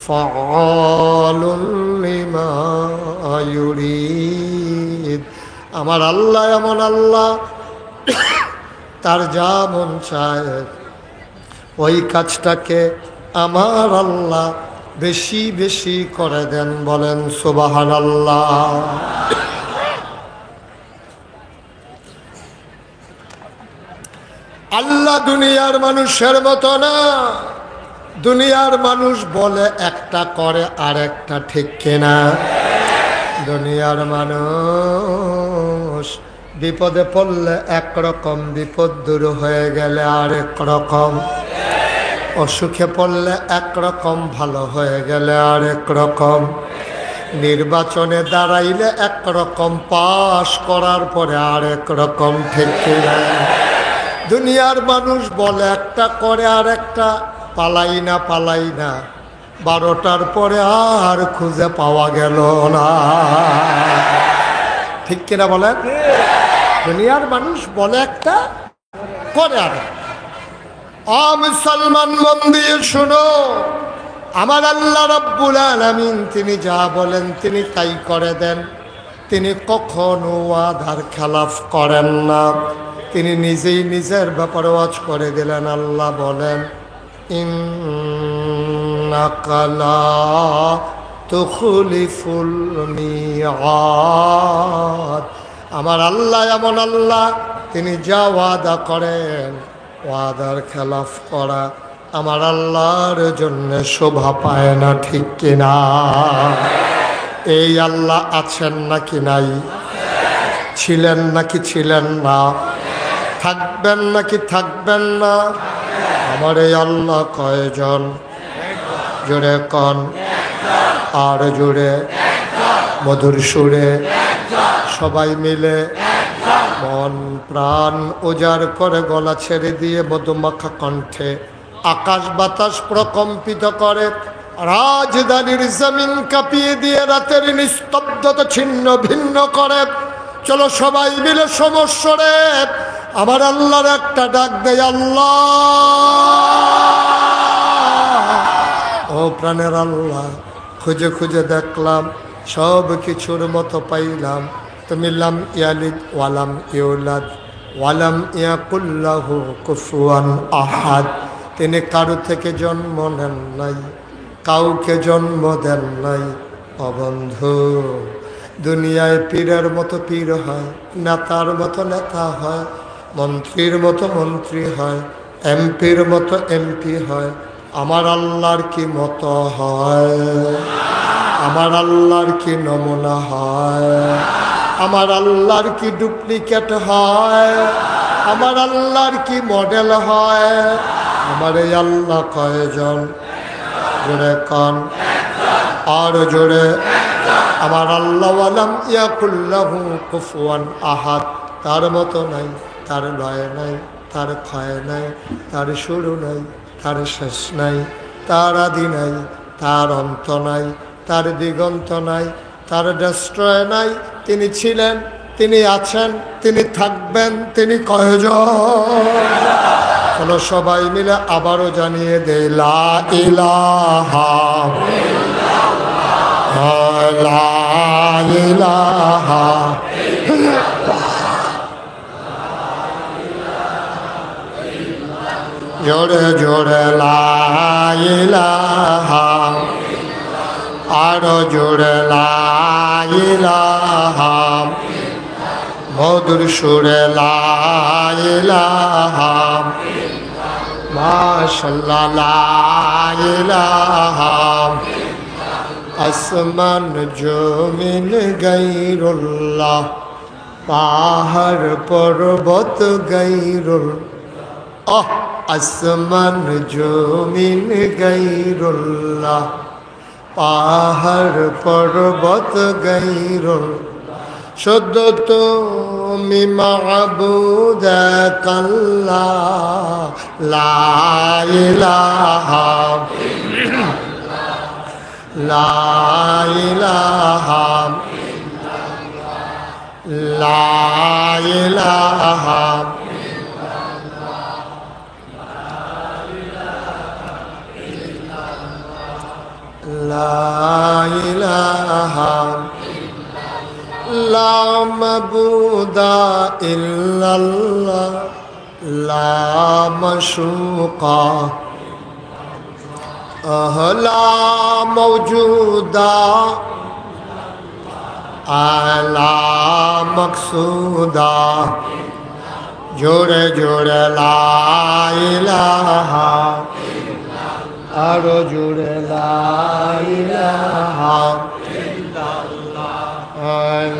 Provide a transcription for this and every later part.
ফাআলুন lima ইউরিদ। আমার আল্লাহ এমন আল্লাহ, তার যা মন চায় ওই কাজটাকে আমার আল্লাহ বেশি বেশি করে দেন। বলেন সুবহানাল্লাহ। আল্লাহ দুনিয়ার মানুষের মতো না। দুনিয়ার মানুষ বলে একটা করে আরেকটা, ঠিক কিনা? দুনিয়ার মানুষ বিপদে পড়লে একরকম, বিপদ দূর হয়ে গেলে আরেক রকম, অসুখে পড়লে একরকম, ভালো হয়ে গেলে আরেক রকম, নির্বাচনে দাঁড়াইলে একরকম, পাশ করার পরে আরেক রকম, ঠিক কিনা? দুনিয়ার মানুষ বলে একটা করে আরেকটা, পালাই না পালাই না, 12টার পরে আর খুঁজে পাওয়া গেল না, ঠিক কিনা বলেন? দুনিয়ার মানুষ বলে একটা করে আরেকটা। মুসলমান মন দিয়ে শুনো, আমার আল্লাহ রাব্বুল আলামিন তিনি যা বলেন তিনি তাই করে দেন। তিনি কখনো ওয়াদার খেলাফ করেন না। তিনি নিজেই নিজের ব্যাপারে ওয়াজ করে দিলেন। আল্লাহ বলেন, ইন্নাকা লা তুখলিফুল মিআদ। আমার আল্লাহ এমন আল্লাহ, তিনি যা ওয়াদা করেন ওয়াদার খেলাফ করা আমার আল্লাহর জন্য শোভা পায় না, ঠিক কিনা? এই আল্লাহ আছেন নাকি নাই? ছিলেন নাকি ছিলেন না? থাকবেন নাকি থাকবেন না? আমার এই আল্লাহ কয়জন? জোরে কন, আর জোরে, মধুর সুরে, সবাই মিলে মন প্রাণ উজাড় করে গলা ছেড়ে দিয়ে মধুমাখা কণ্ঠে আকাশ বাতাস প্রকম্পিত করে, রাজধানীর জমিন কাঁপিয়ে দিয়ে রাতের নিস্তব্ধতা ছিন্ন ভিন্ন করে। চলো সবাই মিলে সমস্বরে আমার আল্লাহর একটা ডাক দেয়, আল্লাহ। ও প্রাণের আল্লাহ, খুঁজে খুঁজে দেখলাম, সব কিছুর মতো পাইলাম তুমি লাম ইয়ালিদ ওয়ালাম ইউলাদ ওয়ালাম ইয়াকুল্লাহু কুফুয়ান আহাদ। তিনি কারো থেকে জন্ম নেন নাই, কাউকে জন্ম দেন নাই। অবন্ধু, দুনিয়ায় পীরের মতো পীর হয়, নেতার মতো নেতা হয়, মন্ত্রীর মতো মন্ত্রী হয়, এমপির মতো এমপি হয়। আমার আল্লাহর কি মতো হয়? আমার আল্লাহর কি নমুনা হয়? আমার আল্লাহর কি ডুপ্লিকেট হয়? আমার আল্লাহর কি মডেল হয়? আমার এই আল্লাহ কয়জন? জোরে কন, আর জোরে। আমার আল্লাহ ওয়ালাম ইয়াকুল্লাহু কুফুয়ান আহাদ। তার মতো নাই, তার লয় নাই, তার ক্ষয় নাই, তার শুরু নাই, তার শেষ নাই, তার আদি নাই, তার অন্ত নাই, তার দিগন্ত নাই, তার ডেস্ট্রয় নাই। তিনি ছিলেন, তিনি আছেন, তিনি থাকবেন, তিনি কয়জন? চলো সবাই মিলে আবারও জানিয়ে দে, লা ইলাহা লা ইলাহা। জোরে জোরে লা ইলাহা, আরো জোরে লা ইলাহা, মধুর সুরে লা ইলাহা, মাশাআল্লাহ লা ইলাহা। আসমান জমিন গায়রুল্লাহ, পাহাড় পর্বত গায়রুল্লাহ। আসমান জমিন গায়রুল্লাহ, পাহাড় পর্বত গায়রুল্লাহ। শুদ্ধ তুমি মাবুদ আল্লাহ, লা ইলাহা লা ইলাহা লা ইলাহা লা ইলাহা লা মাবুদা ইল্লাল্লাহ লা মাশুকা লা মাওজুদা আলা মকসুদা জোরে জোরে লা ইলাহা আরো জোরে লা ইলাহা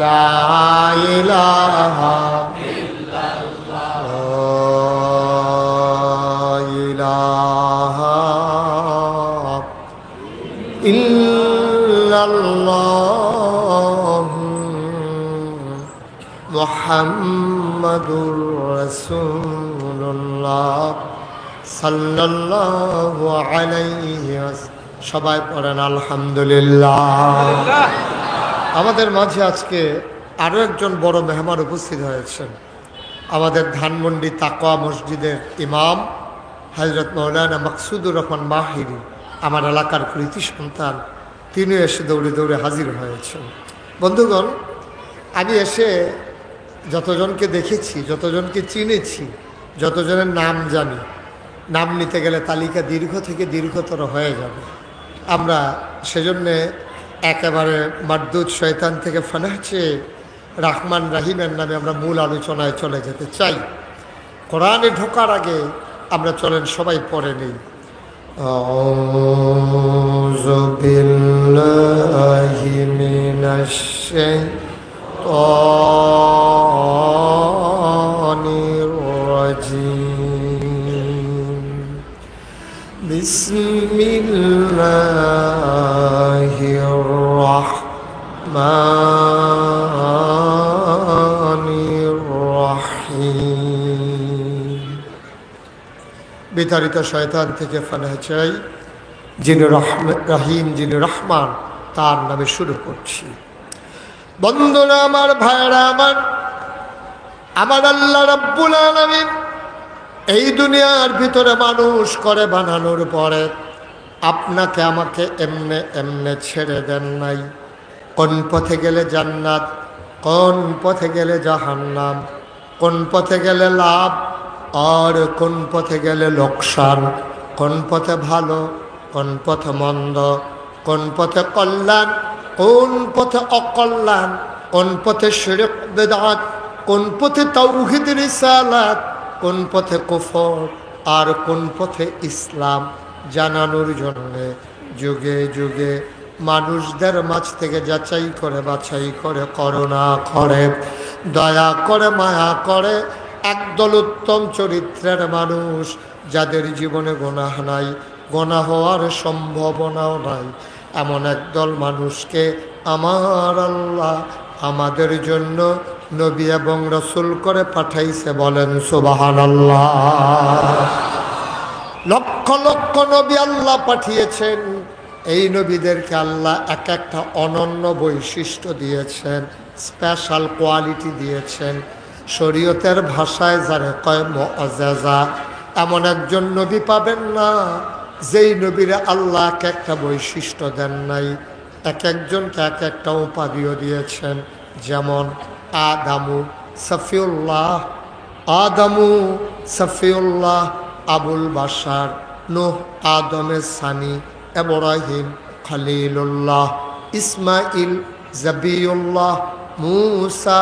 লা ইলাহা ইল্লাল্লাহ মুহাম্মাদুর রাসূলুল্লাহ সাল্লাল্লাহু আলাইহি ওয়াসাল্লাম। সবাই পড়েন আলহামদুলিল্লাহ। আমাদের মাঝে আজকে আরও একজন বড় মেহমান উপস্থিত হয়েছেন। আমাদের ধানমন্ডি তাকওয়া মসজিদের ইমাম হযরত মাওলানা মাকসুদুর রহমান মাহিরি, আমার এলাকার কৃতি সন্তান, তিনি এসে দৌড়ে দৌড়ে হাজির হয়েছেন। বন্ধুগণ, আমি এসে যতজনকে দেখেছি, যতজনকে চিনেছি, যতজনের নাম জানি, নাম নিতে গেলে তালিকা দীর্ঘ থেকে দীর্ঘতর হয়ে যাবে। আমরা সেজন্যে একেবারে মারদুদ শয়তান থেকে ফানাহ চেয়ে রাহমান রাহিমের নামে আমরা মূল আলোচনায় চলে যেতে চাই। কোরআনে ঢোকার আগে আমরা চলেন সবাই পড়ে নেই। আউযু বিল্লাহি মিনাশ শাইতানির রাজীম। বিসমিল্লাহির রাহমানির রাহিম। বিতাড়িত শয়তান থেকে ফানাহ চাই, যিনি রহিম, যিনি রহমান, তার নামে শুরু করছি। বন্ধুরা আমার, ভাইরা আমার, আমার আল্লাহ রাব্বুল আলামিন এই দুনিয়ার ভিতরে মানুষ করে বানানোর পরে আপনাকে আমাকে এমনে এমনে ছেড়ে দেন নাই। কোন পথে গেলে জান্নাত, কোন পথে গেলে জাহান্নাম, কোন পথে গেলে লাভ আর কোন পথে গেলে লোকসান, কোন পথে ভালো, কোন পথে মন্দ, কোন পথে কল্যাণ, কোন পথে অকল্যাণ, কোন পথে শিরক বিদআত, কোন পথে তাওহীদ রিসালাত, কোন পথে কুফর আর কোন পথে ইসলাম জানানোর জন্য যুগে যুগে মানুষদের মাঝ থেকে যাচাই করে বাছাই করে করুণা করে দয়া করে মায়া করে একদল উত্তম চরিত্রের মানুষ, যাদের জীবনে গুনাহ নাই, গুনাহ হওয়ার সম্ভাবনাও নাই, এমন একদল মানুষকে আমার আল্লাহ আমাদের জন্য নবী এবং রসুল করে পাঠাইছে। বলেন সুবহানাল্লাহ। লক্ষ লক্ষ নবী আল্লাহ পাঠিয়েছেন। এই নবীদেরকে আল্লাহ এক একটা অনন্য বৈশিষ্ট্য দিয়েছেন, স্পেশাল কোয়ালিটি দিয়েছেন। শরীয়তের ভাষায় যারে কয় মুআজ্জাজা, এমন একজন নবী পাবেন না যেই নবীরে আল্লাহ এক একটা বৈশিষ্ট্য দেন নাই। এক একজনকে এক একটা উপাধিও দিয়েছেন। যেমন আদামু সফিউল্লাহ, আদামু সফিউল্লাহ, আবুল বাশার, নূহ আদমের সানি, ইব্রাহিম খলিলুল্লাহ, ইসমাইল জবিউল্লাহ, মূসা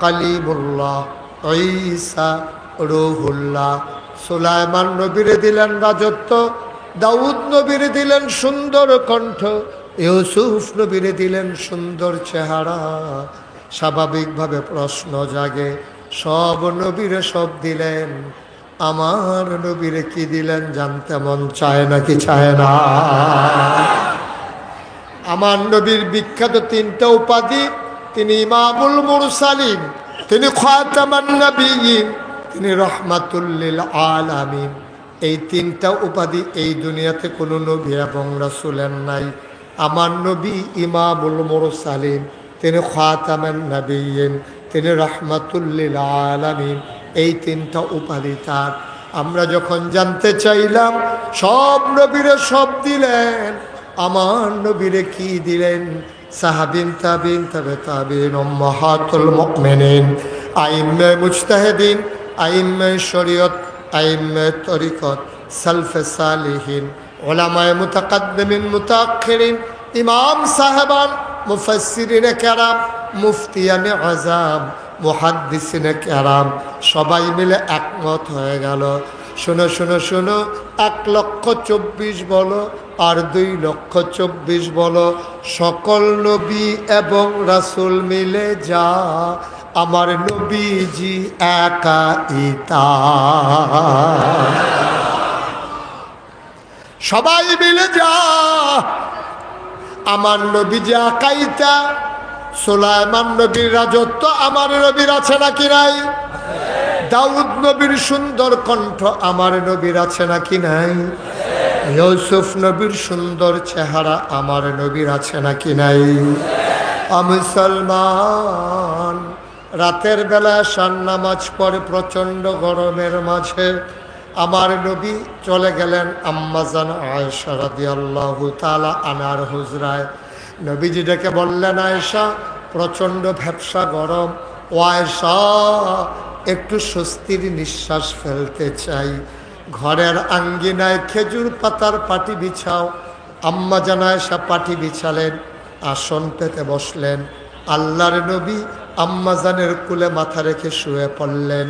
কালিমুল্লাহ, ঈসা রূহুল্লাহ। সুলাইমান নবীরে দিলেন রাজত্ব, দাউদ নবীরে দিলেন সুন্দর কণ্ঠ, ইউসুফ নবীরে দিলেন সুন্দর চেহারা। স্বাভাবিকভাবে প্রশ্ন জাগে, সব নবীরে সব দিলেন, আমার নবীরে কি দিলেন জানতে মন চায় নাকি চায় না? আমার নবীর বিখ্যাত তিনটা উপাধি, তিনি ইমামুল মুরসালিন, তিনি খাতামান নবিয়্যিন, তিনি রাহমাতুল লিল আলামিন। এই তিনটা উপাধি এই দুনিয়াতে কোনো নবী এবং রাসূলের নাই। আমার নবী ইমামুল মুরসালিন, তিনি খাতামান নবিয়্যিন, তিনি রাহমাতুল লিল আলামিন। এই তিনটা উপাধি তার। আমরা যখন জানতে চাইলাম, সব নবীরে সব দিলেন, আমার নবীরে কি দিলেন? সাহাবিন, তাবিন, তবে তাবিন, উম্মাহাতুল মুমিনিন, আইম্মে মুজতাহিদিন, আইম্মে শরীয়ত, আইম্মে তরিকত, সালফে সালিহিন, উলামায়ে মুতাকাদ্দিমিন মুতাআখিরিন, ইমাম সাহেবান, মুফাসসিরিনে কেরাম, মুফতিয়ানে আযাম, মুহাদ্দিসিনে কেরাম, সবাই মিলে একমত হয়ে গেল। শোনো শোনো শোনো, 1,24,000 বলো আর 2,24,000 বলো, সকল নবী এবং রাসূল মিলে যা, আমার নবীজি একাইতা। সবাই মিলে যা, আমার নবীজি একাইতা। সুলাইমান নবীর রাজত্ব আমার নবীর আছে নাকি নাই? দাউদ নবীর সুন্দর কণ্ঠ আমার নবীর আছে নাকি নাই? ইউসুফ নবীর সুন্দর চেহারা আমার নবীর আছে নাকি নাই? মুসলমান, রাতের বেলা শান নামাজ পড়ে প্রচণ্ড গরমের মাঝে আমার নবী চলে গেলেন আম্মাজান আয়েশা রাদিয়াল্লাহু তাআলা আনহার হুজরায়। নবীজি ডেকে বললেন, আয়েশা, প্রচণ্ড ভ্যাপসা গরম, ও আয়েশা একটু স্বস্তির নিঃশ্বাস ফেলতে চাই, ঘরের আঙ্গিনায় খেজুর পাতার পাটি বিছাও। আম্মা জান আয়েশা পাটি বিছালেন, আসন পেতে বসলেন। আল্লাহর নবী আম্মাজানের কুলে মাথা রেখে শুয়ে পড়লেন।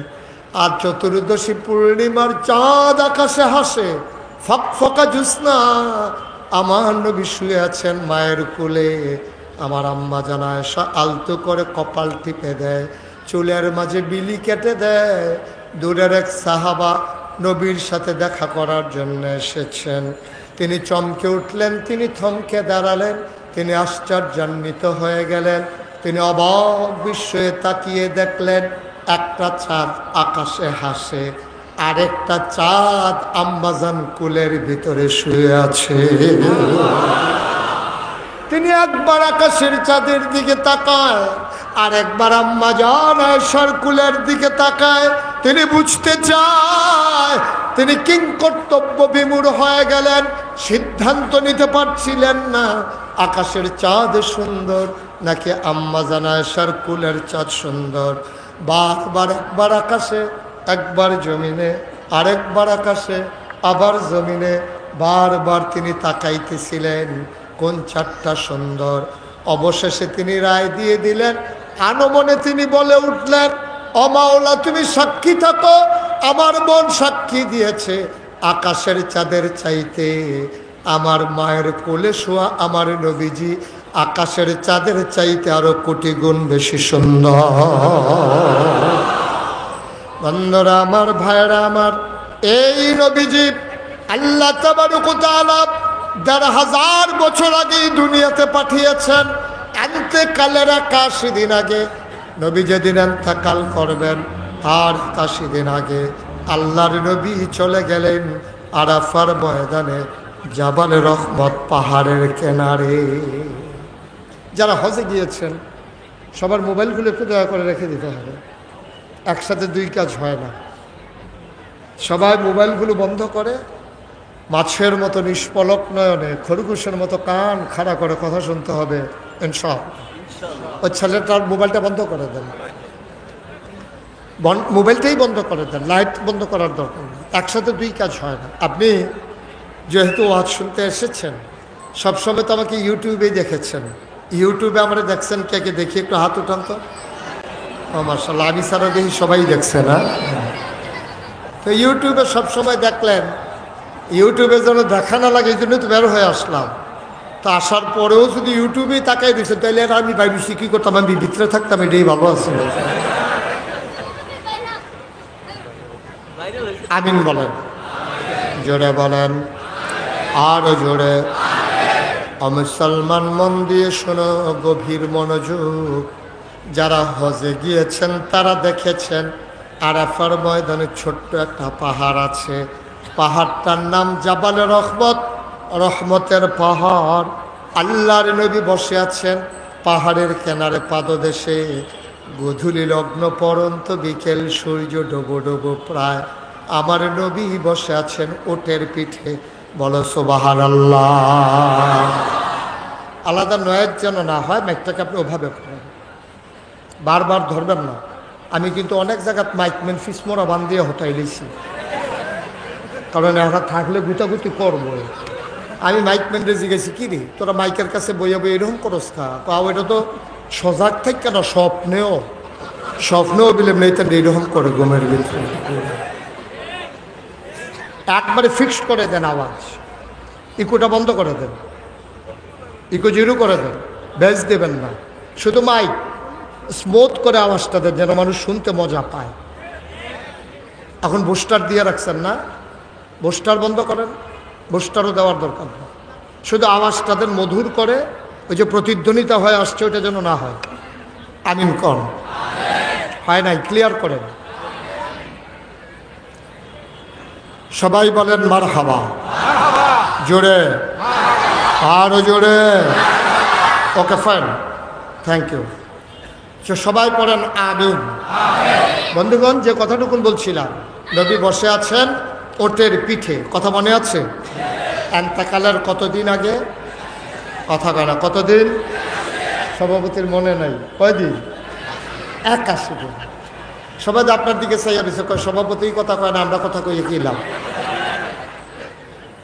আর চতুর্দশী পূর্ণিমার চাঁদ আকাশে হাসে, ফকফকা জ্যোৎস্না, আমার নবী শুয়ে আছেন মায়ের কুলে। আমার আম্মা জান আয়েশা আলতো করে কপাল টিপে দেয়, চুলের মাঝে বিলি কেটে দেয়। দূরের এক সাহাবা নবীর সাথে দেখা করার জন্য এসেছেন। তিনি চমকে উঠলেন, তিনি থমকে দাঁড়ালেন, তিনি আশ্চর্যান্বিত হয়ে গেলেন। তিনি অবাক বিস্ময়ে তাকিয়ে দেখলেন, একটা চাঁদ আকাশে হাসে, আরেকটা চাঁদ আম্মাজান কুলের ভিতরে শুয়ে আছে। তিনি একবার আকাশের চাঁদের দিকে তাকায়, আর একবার আম্মাজান আয়েশার কুলের দিকে তাকায়। তিনি বুঝতে চায়, তিনি কিংকর্তব্য বিমূঢ় হয়ে গেলেন, সিদ্ধান্ত নিতে পারছিলেন না আকাশের চাঁদ সুন্দর নাকি আম্মাজান আয়েশার কুলের চাঁদ সুন্দর। বারবার, একবার আকাশে, একবার জমিনে, আরেকবার আকাশে, আবার জমিনে, বারবার তিনি তাকাইতেছিলেন কোন চাঁদটা সুন্দর। অবশেষে তিনি রায় দিয়ে দিলেন, আনমনে তিনি বলে উঠলেন, ও মাওলা, তুমি সাক্ষী থাকো, আমার মন সাক্ষী দিয়েছে, আকাশের চাঁদের চাইতে আমার মায়ের কোলে শোয়া আমার নবীজি আকাশের চাঁদের চাইতে আরো কোটি গুণ বেশি সুন্দর। বন্ধুরা আমার, ভাইরা আমার, এই নবীজি আল্লাহ তাবারক ওয়া তাআলা ১,৫০০ বছর আগে দুনিয়াতে পাঠিয়েছেন। এতেকালের ৮১ দিন আগে, নবী যেদিন এতেকাল করবেন আর ৮১ দিন আগে আল্লাহর নবী চলে গেলেন আরাফার ময়দানে, জাবাল রহমত পাহাড়ের কিনারে। যারা হজে গিয়েছেন সবার মোবাইলগুলো একটু দয়া করে রেখে দিতে হবে, একসাথে দুই কাজ হয় না। সবাই মোবাইলগুলো বন্ধ করে মাছের মতো নিষ্পলক নয়নে, খরগোশের মতো কান খাড়া করে কথা শুনতে হবে ইনশাআল্লাহ। ওই ছেলেটার মোবাইলটা বন্ধ করে দেন, মোবাইলটাই বন্ধ করে দেন, লাইট বন্ধ করার দরকার নেই। একসাথে দুই কাজ হয় না। আপনি যেহেতু ওয়াজ শুনতে এসেছেন, সবসময় তো আমাকে ইউটিউবেই দেখেছেন, ইউটিউবে আমরা দেখছেন, কে কে দেখি একটু হাত উঠান তো। ও মাশাআল্লাহ, আমি সারা দেখি সবাই দেখছে না। তো ইউটিউবে সবসময় দেখলেন, ইউটিউবে যেন দেখা না লাগে এই জন্য তো বের হয়ে আসলাম। তো আসার পরেও যদি ইউটিউবেই তাকাই দিচ্ছে, তাহলে আর আমি ভাবছি কী করতাম, আমি ভিতরে থাকতাম, এটাই ভালো আছে। আমিন বলেন, জোরে বলেন, আরো জোরে। মুসলমান, মন দিয়ে শোনো, গভীর মনোযোগ। যারা হজে গিয়েছেন তারা দেখেছেন আরাফার ময়দানে ছোট্ট একটা পাহাড় আছে, পাহাড়টার নাম জাবালে রহমত, রহমতের পাহাড়। আল্লাহর নবী বসে আছেন পাহাড়ের কিনারে পাদদেশে। গধূলি লগ্ন পরন্ত বিকেল, সূর্য ডোবো ডোবো প্রায়। আমার নবী বসে আছেন ওটের পিঠে, বলো সুবহানাল্লাহ। আলাদা নয়েজ যেন না হয়, মাইকটাকে আপনি ওভাবে করেন, বারবার ধরবেন না। আমি কিন্তু অনেক জায়গায় মাইকম্যান ফিসমোরা বান দিয়ে হটাই দিয়েছি, কারণ এরা থাকলে গুতাগুতি করবো। আমি মাইকম্যানরে জিজ্ঞেছি, কি রে তোরা মাইকের কাছে বইয়া বই এরকম করস খা, এটা তো সজাগ থাকে না, স্বপ্নেও বিলে মেয়েটা এইরকম করে ঘুমের ভিতরে। একবারে ফিক্সড করে দেন আওয়াজ, ইকোটা বন্ধ করে দেন, ইকো জিরো করে দেন, বেজ দেবেন না, শুধু মাইক স্মুথ করে আওয়াজটা দেন যেন মানুষ শুনতে মজা পায়। এখন বুস্টার দিয়ে রাখছেন না, বুস্টার বন্ধ করেন, বুস্টারও দেওয়ার দরকার না, শুধু আওয়াজটা দেন মধুর করে, ওই যে প্রতিধ্বনিতা হয়ে আসছে ওইটা যেন না হয়। আমিন কর, হয় নাই, ক্লিয়ার করেন। সবাই বলেন মারহাবা, জোরে, আরো জোরে। Okay fine, thank you. সবাই পড়েন আমিন। বন্ধুগণ, যে কথাটুকুন বলছিলাম, নবী বসে আছেন ওটের পিঠে, কথা মনে আছে? এন্তেকালের কতদিন আগে? কথা কয় না, কতদিন? সভাপতির মনে নাই, কয়দিন? 81 দিন। সবাই আপনার দিকে চাইয়া দিচ্ছে, কয় সভাপতি কথা কয় না, আমরা কথা কইয়ে কিলাম।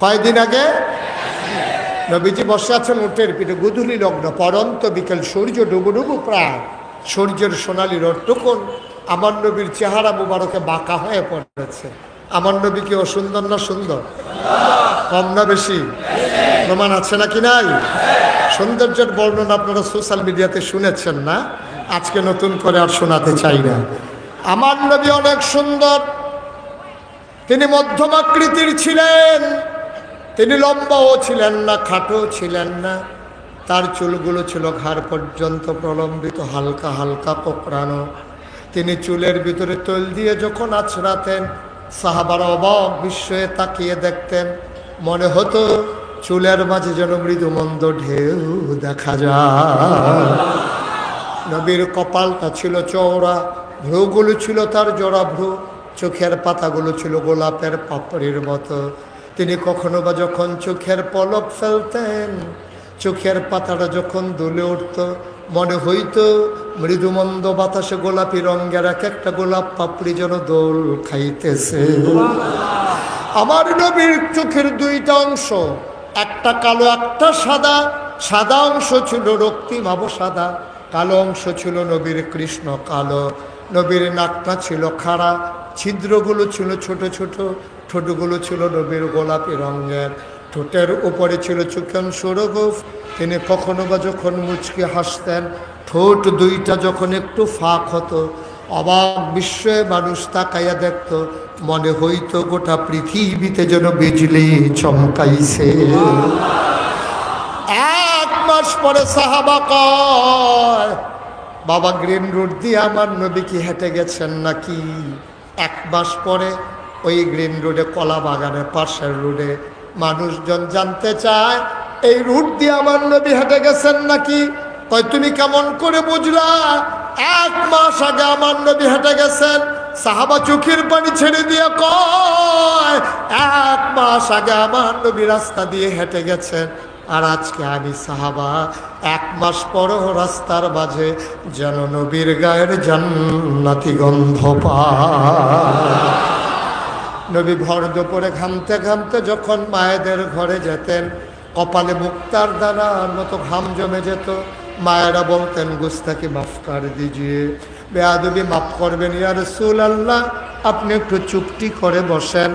কয়দিন আগে নবীজি বসে আছেন উটের পিঠে, গুধুলি লগ্ন, পরন্ত বিকেল, সূর্য ডুবু ডুবু প্রায়, সূর্যের সোনালি রোদটুকুন আমার নবীর চেহারা মুবারকে বাঁকা হয়ে পড়েছে। আমার নবী কি অসুন্দর না সুন্দর? কম না বেশি? প্রমাণ আছে নাকি নাই? সৌন্দর্যের বর্ণনা আপনারা সোশ্যাল মিডিয়াতে শুনেছেন না, আজকে নতুন করে আর শোনাতে চাই না। আমার নবী অনেক সুন্দর, তিনি মধ্যম আকৃতির ছিলেন, তিনি লম্বাও ছিলেন না, খাটো ছিলেন না, তার চুলগুলো ছিল ঘাড় পর্যন্ত প্রলম্বিত, হালকা হালকা কোঁকড়ানো। তিনি চুলের ভিতরে তৈল দিয়ে যখন আছড়াতেন, সাহাবারা অবাক বিস্ময়ে তাকিয়ে দেখতেন, মনে হতো চুলের মাঝে যেন মৃদুমন্দ ঢেউ দেখা যায়। নবীর কপালটা ছিল চওড়া, ভ্রুগুলো ছিল তার জোড়া ভ্রু, চোখের পাতাগুলো ছিল গোলাপের পাপড়ির মতো। তিনি কখনো বা যখন চোখের পলক ফেলতেন, চোখের পাতাটা যখন দুলে উঠত, মনে হইতো মৃদুমন্দ বাতাসে গোলাপি রঙের এক একটা গোলাপ পাপড়ি যেন দোল খাইতেছে। আমার নবীর চোখের দুইটা অংশ, একটা কালো একটা সাদা, সাদা অংশ ছিল রক্তিম আবু সাদা, কালো অংশ ছিল নবীর কৃষ্ণ কালো। নবীর নাকটা ছিল খাড়া, ছিদ্রগুলো ছিল ছোট ছোট, ঠোঁটগুলো ছিল নবীর গোলাপি রঙের, ঠোঁটের উপরে ছিল চুকেন সুরগুফ। তিনি কখনো বা যখন মুচকি হাসতেন, ঠোঁট দুইটা যখন একটু ফাঁক হতো, অবাক বিস্ময়ে মানুষ তাকাইয়া দেখত, মনে হইতো গোটা পৃথিবীতে যেন বিজলি চমকাইছে। 1 মাস পরে সাহাবা কয়, বাবা গ্রিন রোড দিয়ে আমার নবী কি হেঁটে গেছেন নাকি? 1 মাস পরে ওই গ্রিন রোডে, কলা বাগানের পাশের রোডে মানুষজন জানতে চায়, এই রুট দিয়ে আমার নবী হেঁটে গেছেন নাকি? কয় তুমি কেমন করে বুঝলা? 1 মাস আগে আমার নবী হেঁটে গেছেন। সাহাবা চোখের পানি ছেড়ে দিয়ে কয়, 1 মাস আগে আমার নবী রাস্তা দিয়ে হেঁটে গেছেন, আর আজকে আমি সাহাবা 1 মাস পরও রাস্তার মাঝে যেন নবীর গায়ের জান্নাতি গন্ধ পায়। নবী ভর দুপুরে ঘামতে ঘামতে যখন মায়েদের ঘরে যেতেন, কপালে মুক্তার দানার মতো ঘাম জমে যেত। মায়েরা বলতেন, গুস্তাকি মাফ কর দিজিয়ে, বেয়াদবি মাফ করবেন ইয়া রাসূলুল্লাহ, আপনি একটু চুপটি করে বসেন।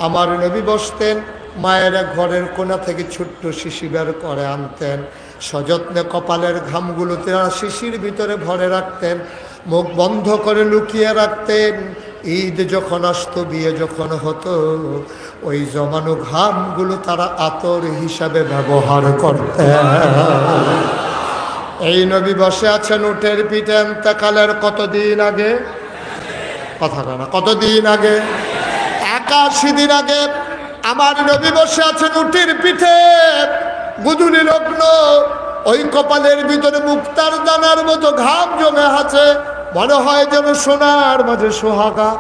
আমার নবী বসতেন, মায়েরা ঘরের কোণা থেকে ছোট্ট শিশি বের করে আনতেন, সযত্নে কপালের ঘামগুলো তারা শিশির ভিতরে ভরে রাখতেন, মুখ বন্ধ করে লুকিয়ে রাখতেন। ঈদ যখন আসতো, বিয়ে যখন হতো, ওই জমানো ঘামগুলো তারা আতর হিসাবে ব্যবহার করতেন। এই নবী বসে আছেন উটের পিঠে, ইন্তেকালের কতদিন আগে? কথা বলা, কতদিন আগে? 81 দিন আগে আমার নবী বসে আছেন উটের পিঠে, গুধুলি লগ্ন, ওই কপালের ভিতরে মুক্তার দানার মতো ঘাম জমে আছে, মনে হয় যেন সোনার মাঝে সোহাগা,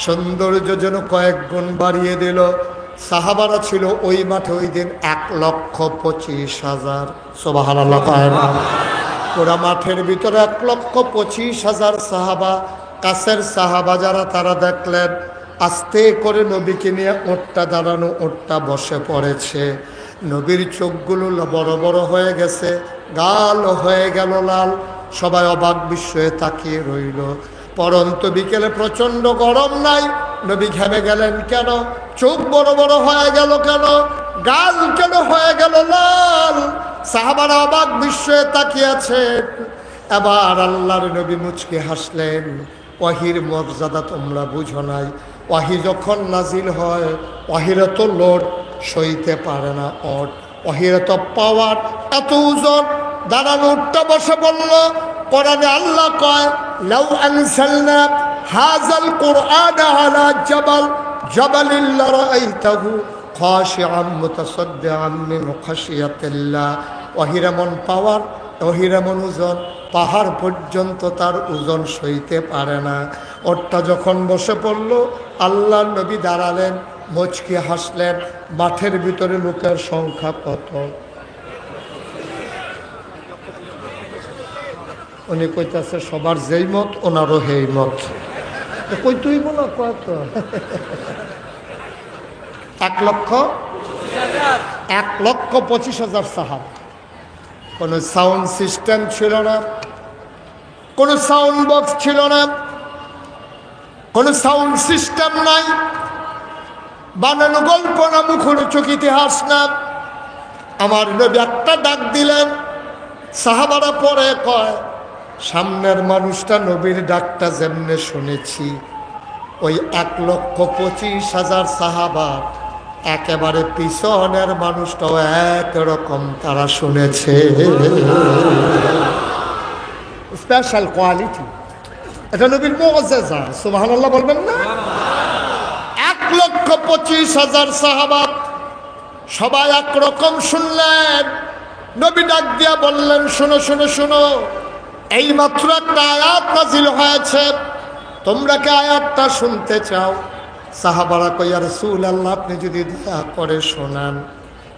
সৌন্দর্য যেন কয়েক গুণ বাড়িয়ে দিল। সাহাবারা ছিল ওই মাঠে ওই দিন 1,25,000। সুবহানাল্লাহ। পুরা মাঠের ভিতরে 1,25,000 সাহাবা। কাছের সাহাবা যারা তারা দেখলেন আস্তে করে নবীকে নিয়ে ওটটা দাঁড়ানো, ওটটা বসে পড়েছে। নবীর চোখগুলো বড় বড় হয়ে গেছে, গাল হয়ে গেল লাল। সবাই অবাক বিস্ময়ে তাকিয়ে রইল। পরন্ত বিকেলে প্রচণ্ড গরম নাই, নবী ঘেমে গেলেন কেন? চোখ বড় বড় হয়ে গেল কেন? গাল কেন হয়ে গেল লাল? সাহাবারা অবাক বিস্ময়ে তাকিয়ে আছে। এবার আল্লাহর নবী মুচকি হাসলেন। ওয়াহির মর্যাদা তোমরা বুঝো নাই। ওয়াহি যখন নাজিল হয়, ওয়াহির তো লোড সইতে পারে না ওট, ওয়াহির তো পাওয়ার এত ওজন। দাঁড়ানো উঠটা বসে বলল, কোরআনে আল্লাহ কয় লাউ আনসালনা হাযাল কুরআন আলা জাবাল জাবালিল লারাআইতাহু খাশিআম মুতাসাদ্দিআম মিন খাশিয়াতিল্লাহ। ওয়াহির এমন পাওয়ার, ওয়াহির এমন ওজন, পাহাড় পর্যন্ত তার ওজন সইতে পারে না। ওরটা যখন বসে পড়ল, আল্লাহ নবী দাঁড়ালেন, মুচকি হাসলেন। মাঠের ভিতরে লোকের সংখ্যা কত? উনি কইতাছে সবার যেই মত ওনারও হেই মত। কই তুই বলো কত? 1,25,000 সাহাবা। কোনো সাউন্ড সিস্টেম ছিল না, কোনো সাউন্ড বক্স ছিল না, কোনো সাউন্ড সিস্টেম নাই, বানানো গল্প না, মুখরোচক ইতিহাস না। আমার নবী একটা ডাক দিলেন। সাহাবারা পরে কয়, সামনের মানুষটা নবীর ডাকটা যেমনে শুনেছি, ওই 1,25,000 সাহাবা একেবারে পিছনের মানুষটাও একরকম তারা শুনেছে। স্পেশাল কোয়ালিটি, এটা নবীর মুআজিজা। সুবহানাল্লাহ বলবেন না? 1,25,000 সাহাবা সবাই একরকম শুনলেন। নবী ডাক দিয়া বললেন, শোনো শোনো শোনো, এই মাত্র একটা আয়াত নাজিল হয়েছে, তোমরা কি আয়াতটা শুনতে চাও? সাহাবারা কই, ইয়া রাসূলুল্লাহ, আপনি যদি দয়া করে শোনান।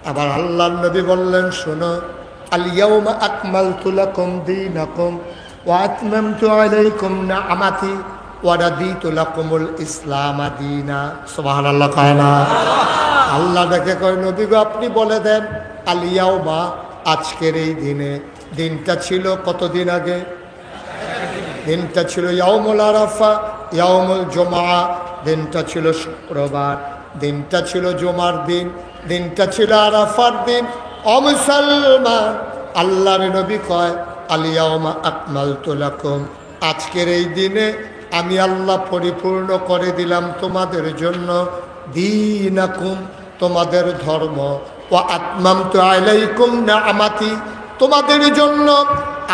আবার আল্লাহর নবী বললেন, শোনো, আল ইয়াউমা আকমালতু লাকুম দীনাকুম ওয়া আতমামতু আলাইকুম নি'মাতি ওয়া রাদিতু লাকুমুল ইসলাম দীনা। সুবহানাল্লাহ। কায়না আল্লাহ ডেকে কয়, নবী গো, আপনি বলে দেন, আল ইয়াউমা, আজকের এই দিনে। দিনটা ছিল কতদিন আগে? দিনটা ছিল ইয়াউমুল আরাফা, ইয়াউমুল জুমআ, দিনটা ছিল শুক্রবার, দিনটা ছিল জুমার দিন, দিনটা ছিল আরাফার দিন। ও মুসলমান, আল্লাহর নবী কয়, আল ইয়াউমা আকমালতু লাকুম, আজকের এই দিনে আমি আল্লাহ পরিপূর্ণ করে দিলাম তোমাদের জন্য দীনাকুম, তোমাদের ধর্ম, ওয়া আতমামতু আলাইকুম নি'মাতি, তোমাদের জন্য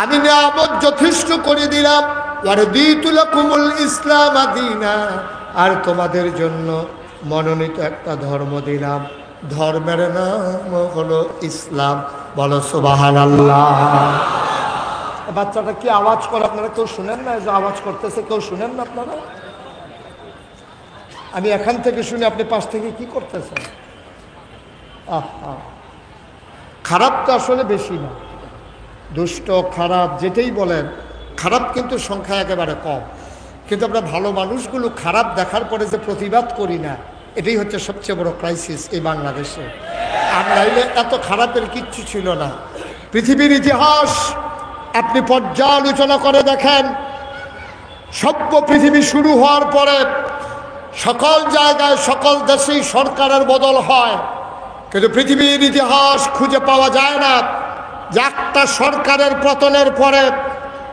আমি নিয়ামত যথেষ্ট করে দিলাম, ওয়া রাদিতু লাকুমুল ইসলাম দীনা, আর তোমাদের জন্য মনোনীত একটা ধর্ম দিলাম, ধর্মের নাম হলো ইসলাম। বলো সুবহানাল্লাহ। বাচ্চাটা কি আওয়াজ করে? আপনারা কেউ শুনেন না? যে আওয়াজ করতেছে কেউ শুনেন না আপনারা? আমি এখান থেকে শুনে আপনি পাশ থেকে কি করতেছেন? আহা, খারাপ তো আসলে বেশি না, দুষ্ট খারাপ যেটাই বলেন, খারাপ কিন্তু সংখ্যা একেবারে কম। কিন্তু আমরা ভালো মানুষগুলো খারাপ দেখার পরে যে প্রতিবাদ করি না, এটাই হচ্ছে সবচেয়ে বড় ক্রাইসিস এই বাংলাদেশে। আর নাইলে এত খারাপের কিচ্ছু ছিল না। পৃথিবীর ইতিহাস আপনি পর্যালোচনা করে দেখেন, সভ্য পৃথিবী শুরু হওয়ার পরে সকল জায়গায় সকল দেশেই সরকারের বদল হয়, কিন্তু পৃথিবীর ইতিহাস খুঁজে পাওয়া যায় না যে একটা সরকারের পতনের পরে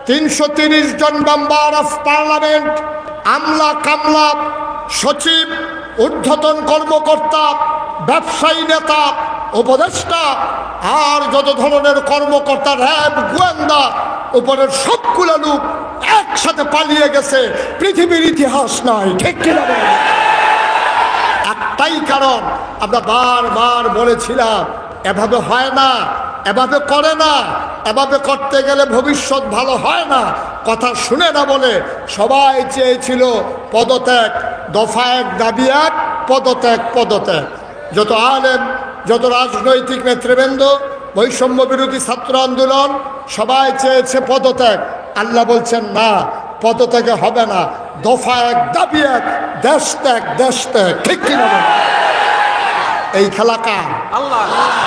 330 জন মেম্বার অফ পার্লামেন্ট, আমলা কামলা, সচিব, ঊর্ধ্বতন কর্মকর্তা, ব্যবসায়ী নেতা, উপদেষ্টা আর যত ধরনের কর্মকর্তা, র্যাব, গোয়েন্দা, উপরের সবগুলো লোক একসাথে পালিয়ে গেছে। পৃথিবীর ইতিহাস নাই, ঠিক কিনা? একটাই কারণ, আমরা বারবার বলেছিলাম, এভাবে হয় না, এভাবে করে না, এভাবে করতে গেলে ভবিষ্যৎ ভালো হয় না। কথা শুনে না বলে সবাই চেয়েছিল পদত্যাগ, দফা এক দাবি এক, পদত্যাগ পদত্যাগ। যত আলেম, যত রাজনৈতিক নেতৃবৃন্দ, বৈষম্য বিরোধী ছাত্র আন্দোলন সবাই চেয়েছে পদত্যাগ। আল্লাহ বলছেন না, পদত্যাগে হবে না, দফা এক দাবি এক, দেশ ত্যাগ, দেশ ত্যাগ। ঠিক কিনা? এই খেলা কার?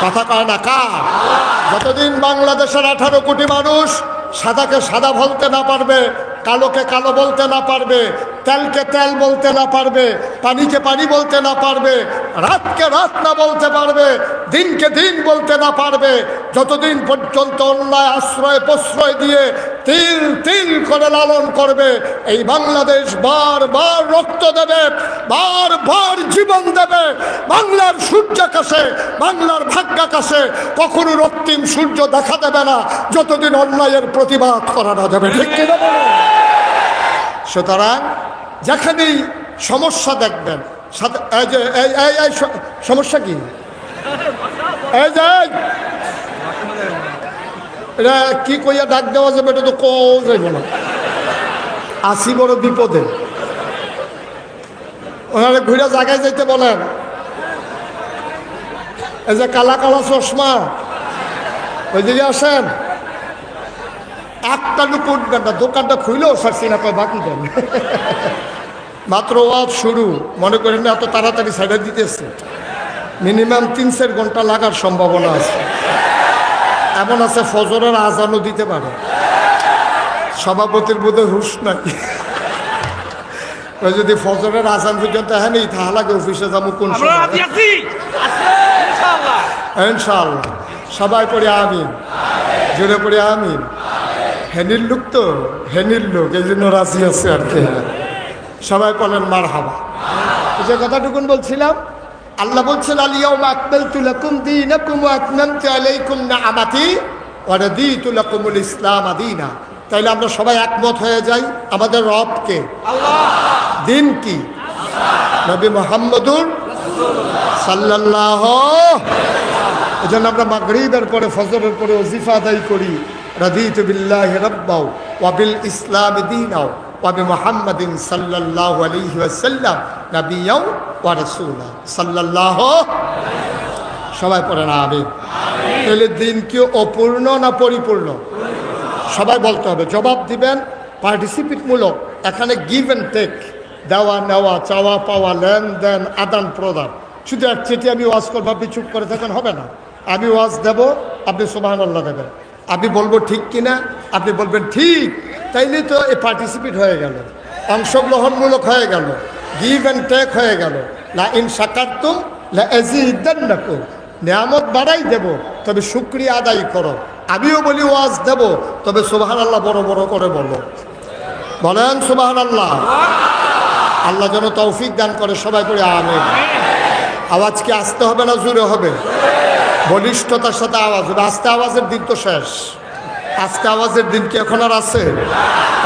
কথা কয় না কার? যতদিন বাংলাদেশের 18 কোটি মানুষ সাদাকে সাদা বলতে না পারবে, কালোকে কালো বলতে না পারবে, তেলকে তেল বলতে না পারবে, পানিকে পানি বলতে না পারবে, রাতকে রাত না বলতে পারবে, দিনকে দিন বলতে না পারবে, যতদিন পর্যন্ত অন্যায় আশ্রয় প্রশ্রয় দিয়ে তিল তিল করে লালন করবে, এই বাংলাদেশ বারবার রক্ত দেবে, বারবার জীবন দেবে। বাংলার সূর্যাকাশে, বাংলার ভাগ্যাকাশে কখনো রক্তিম সূর্য দেখা দেবে না যতদিন অন্যায়ের প্রতিবাদ করা না যাবে। ঠিক কিনা বলো? সুতরাং যেখানেই সমস্যা দেখবেন, সাথে এই যে এই সমস্যা কি, এই যে এটা কি কইয়া ডাক দেওয়া যাবে, এটা তো যাইব না। আসি বড় বিপদে, ওনারা ঘুরে জায়গায় যাইতে বলেন। এই যে কালা কালা চশমা, ওই দিকে আসেন। একটা লুক উঠবেন না, দোকানটা খুইলেও সারছি না, বাকি দেন। মাত্র ওয়াজ শুরু, মনে করেন না এত তাড়াতাড়ি সাইডে দিতেছে। মিনিমাম 3-4 ঘন্টা লাগার সম্ভাবনা আছে। এমন আছে ফজরের আজানও দিতে পারে। সভাপতির বোধহয় হুশ নাই, ওই যদি ফজরের আজান পর্যন্ত হ্যাঁ নেই তাহলে লাগে অফিসে যাবো কোন সময়। ইনশাআল্লাহ সবাই পড়ে আমিন, জোরে পড়ে আমিন। হেনির লোক তো, হেনির লোক, এই জন্য রাজি আছে আর কি। সবাই বলেন মারহাবা। যে কথাটুকুন বলছিলাম, আল্লাহ বলছেন আলিয়াউমা আকমালতু লাকুম দীনাকুম ওয়া আতমামতু আলাইকুম নি'মাতি ওয়া রাদিতু লাকুমুল ইসলাম দীনা। তাইলে আমরা সবাই একমত হয়ে যাই, আমাদের রব কে? আল্লাহ। দিন কি? নবী মুহাম্মদুর সাল্লাল্লাহু। এজন্য আমরা মাগরিবের পরে, ফজরের পরে ওজিফা আদায় করি, রাদিতু বিল্লাহি রাব্বাও ওয়া বিল ইসলামি দীনাও ওয়া বিমুহাম্মাদিন সাল্লাল্লাহু আলাইহি ওয়াসাল্লাম নাবিয়্যাও ওয়া রাসূলা সাল্লাল্লাহু। সবাই পড়েন আমিন। তাহলে দিন কি অপূর্ণ না পরিপূর্ণ? সবাই বলতে হবে, জবাব দিবেন পার্টিসিপেট মূলক। এখানে গিভ অ্যান্ড টেক, দেওয়া নেওয়া, চাওয়া পাওয়া, লেনদেন, আদান প্রদান। শুধু এক চেটে আমি ওয়াজ করবো, আপনি চুপ করে থাকেন, হবে না। আমি ওয়াজ দেব, আপনি সুবহানাল্লাহ দেবেন। আমি বলবো ঠিক কিনা, আপনি বলবেন ঠিক। তাইলে তো এই পার্টিসিপেট হয়ে গেল, অংশগ্রহণমূলক হয়ে গেল, গিভ অ্যান্ড টেক হয়ে গেল। লা ইন শাকারতুম লা আযীদান্নাকুম, নিয়ামত বাড়াই দেব, তবে শুকরিয়া আদায় করো। আমিও বলি ওয়াজ দেব, তবে সুবহানাল্লাহ বড় বড় করে বলো। বলেন সুবহানাল্লাহ। আল্লাহ যেন তৌফিক দান করে। সবাই করে আমিন। আওয়াজ কি আসতে হবে না জোরে হবে? বলিষ্ঠতার সাথে আওয়াজ হবে। আস্তে আওয়াজের দিন তো শেষ। আস্তে আওয়াজের দিন কি এখন আর আছে?